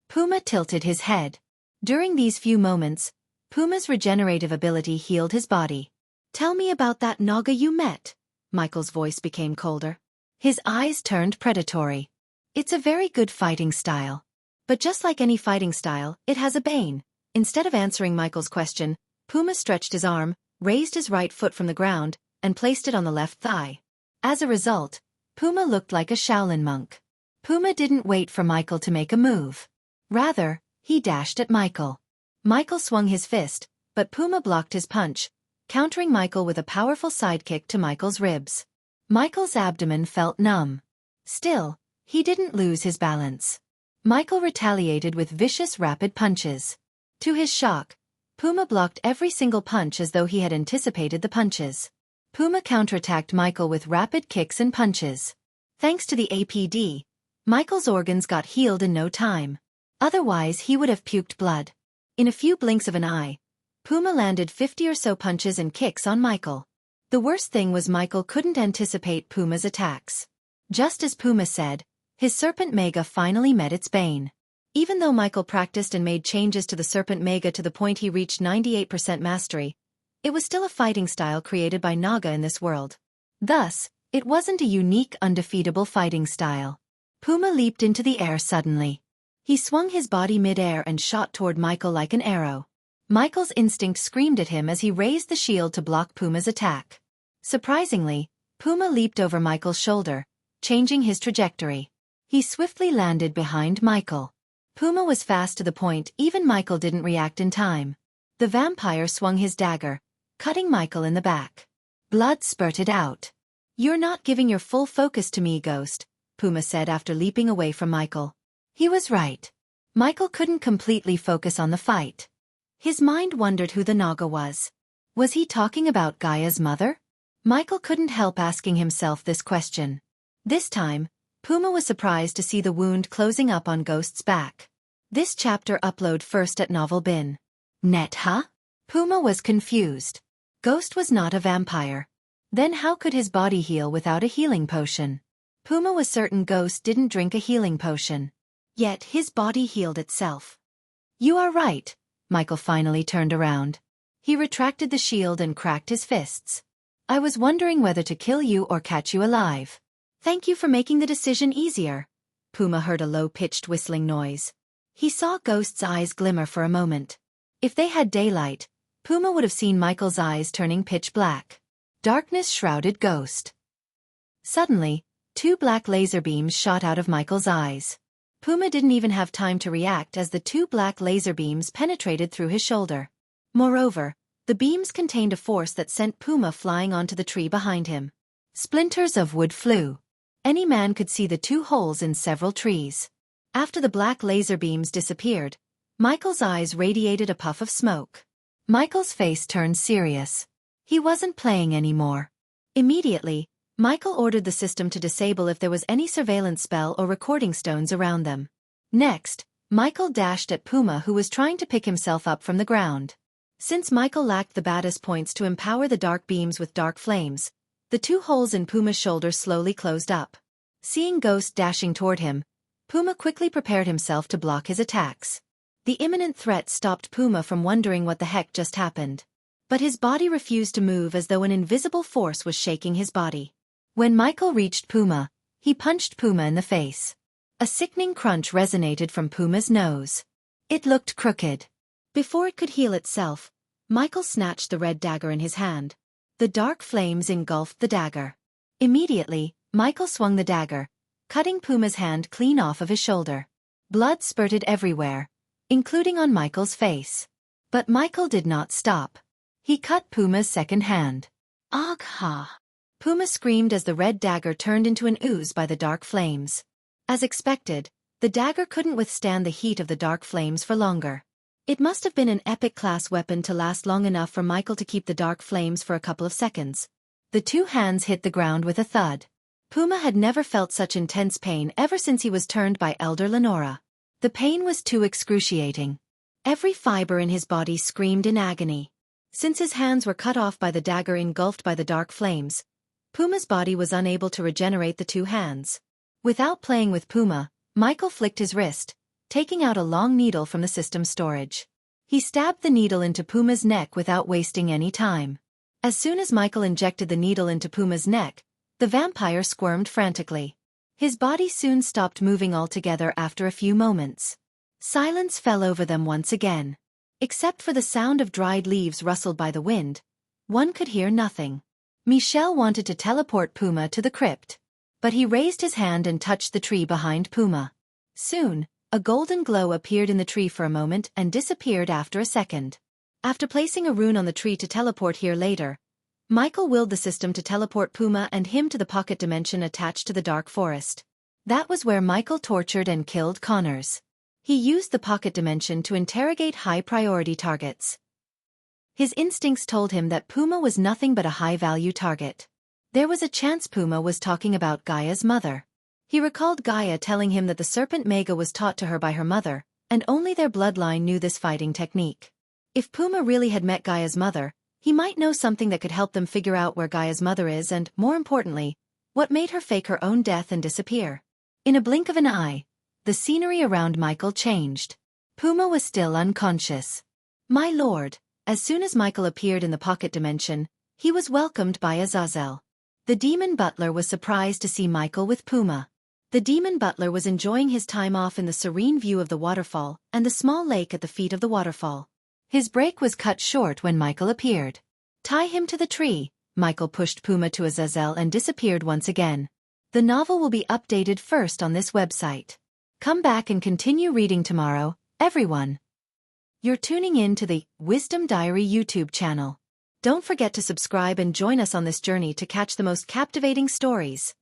S2: Puma tilted his head. During these few moments, Puma's regenerative ability healed his body. Tell me about that Naga you met. Michael's voice became colder. His eyes turned predatory. It's a very good fighting style. But just like any fighting style, it has a bane. Instead of answering Michael's question, Puma stretched his arm, raised his right foot from the ground, and placed it on the left thigh. As a result, Puma looked like a Shaolin monk. Puma didn't wait for Michael to make a move. Rather, he dashed at Michael. Michael swung his fist, but Puma blocked his punch, countering Michael with a powerful sidekick to Michael's ribs. Michael's abdomen felt numb. Still, he didn't lose his balance. Michael retaliated with vicious rapid punches. To his shock, Puma blocked every single punch as though he had anticipated the punches. Puma counterattacked Michael with rapid kicks and punches. Thanks to the APD, Michael's organs got healed in no time. Otherwise he would have puked blood. In a few blinks of an eye, Puma landed 50 or so punches and kicks on Michael. The worst thing was Michael couldn't anticipate Puma's attacks. Just as Puma said, his Serpent Mega finally met its bane. Even though Michael practiced and made changes to the Serpent Mega to the point he reached 98% mastery, it was still a fighting style created by Naga in this world. Thus, it wasn't a unique, undefeatable fighting style. Puma leaped into the air suddenly. He swung his body mid-air and shot toward Michael like an arrow. Michael's instinct screamed at him as he raised the shield to block Puma's attack. Surprisingly, Puma leaped over Michael's shoulder, changing his trajectory. He swiftly landed behind Michael. Puma was fast to the point even Michael didn't react in time. The vampire swung his dagger, cutting Michael in the back. Blood spurted out. You're not giving your full focus to me, Ghost, Puma said after leaping away from Michael. He was right. Michael couldn't completely focus on the fight. His mind wondered who the Naga was. Was he talking about Gaia's mother? Michael couldn't help asking himself this question. This time, Puma was surprised to see the wound closing up on Ghost's back. This chapter upload first at NovelBin. Net, huh? Puma was confused. Ghost was not a vampire. Then how could his body heal without a healing potion? Puma was certain Ghost didn't drink a healing potion. Yet his body healed itself.
S1: You are right, Michael finally turned around. He retracted the shield and cracked his fists. I was wondering whether to kill you or catch you alive.
S2: Thank you for making the decision easier. Puma heard a low-pitched whistling noise. He saw Ghost's eyes glimmer for a moment. If they had daylight, Puma would have seen Michael's eyes turning pitch black.
S1: Darkness shrouded Ghost. Suddenly, 2 black laser beams shot out of Michael's eyes. Puma didn't even have time to react as the 2 black laser beams penetrated through his shoulder. Moreover, the beams contained a force that sent Puma flying onto the tree behind him. Splinters of wood flew. Any man could see the 2 holes in several trees. After the black laser beams disappeared, Michael's eyes radiated a puff of smoke. Michael's face turned serious. He wasn't playing anymore. Immediately, Michael ordered the system to disable if there was any surveillance spell or recording stones around them. Next, Michael dashed at Puma, who was trying to pick himself up from the ground. Since Michael lacked the badass points to empower the dark beams with dark flames, the 2 holes in Puma's shoulder slowly closed up. Seeing Ghost dashing toward him, Puma quickly prepared himself to block his attacks. The imminent threat stopped Puma from wondering what the heck just happened. But his body refused to move as though an invisible force was shaking his body. When Michael reached Puma, he punched Puma in the face. A sickening crunch resonated from Puma's nose. It looked crooked. Before it could heal itself, Michael snatched the red dagger in his hand. The dark flames engulfed the dagger. Immediately, Michael swung the dagger, cutting Puma's hand clean off of his shoulder. Blood spurted everywhere, including on Michael's face. But Michael did not stop. He cut Puma's second hand.
S2: Agha!
S1: Puma screamed as the red dagger turned into an ooze by the dark flames. As expected, the dagger couldn't withstand the heat of the dark flames for longer. It must have been an epic-class weapon to last long enough for Michael to keep the dark flames for a couple of seconds. The 2 hands hit the ground with a thud. Puma had never felt such intense pain ever since he was turned by Elder Lenora. The pain was too excruciating. Every fiber in his body screamed in agony. Since his hands were cut off by the dagger engulfed by the dark flames, Puma's body was unable to regenerate the 2 hands. Without playing with Puma, Michael flicked his wrist, taking out a long needle from the system's storage. He stabbed the needle into Puma's neck without wasting any time. As soon as Michael injected the needle into Puma's neck, the vampire squirmed frantically. His body soon stopped moving altogether after a few moments. Silence fell over them once again. Except for the sound of dried leaves rustled by the wind, one could hear nothing. Michel wanted to teleport Puma to the crypt, but he raised his hand and touched the tree behind Puma. Soon, a golden glow appeared in the tree for a moment and disappeared after a second. After placing a rune on the tree to teleport here later, Michael willed the system to teleport Puma and him to the pocket dimension attached to the dark forest. That was where Michael tortured and killed Connors. He used the pocket dimension to interrogate high-priority targets. His instincts told him that Puma was nothing but a high-value target. There was a chance Puma was talking about Gaia's mother. He recalled Gaia telling him that the serpent Mega was taught to her by her mother, and only their bloodline knew this fighting technique. If Puma really had met Gaia's mother, he might know something that could help them figure out where Gaia's mother is and, more importantly, what made her fake her own death and disappear. In a blink of an eye, the scenery around Michael changed. Puma was still unconscious. My lord, as soon as Michael appeared in the pocket dimension, he was welcomed by Azazel. The demon butler was surprised to see Michael with Puma. The demon butler was enjoying his time off in the serene view of the waterfall and the small lake at the feet of the waterfall. His break was cut short when Michael appeared. Tie him to the tree. Michael pushed Puma to Azazel and disappeared once again. The novel will be updated first on this website. Come back and continue reading tomorrow, everyone. You're tuning in to the Wisdom Diary YouTube channel. Don't forget to subscribe and join us on this journey to catch the most captivating stories.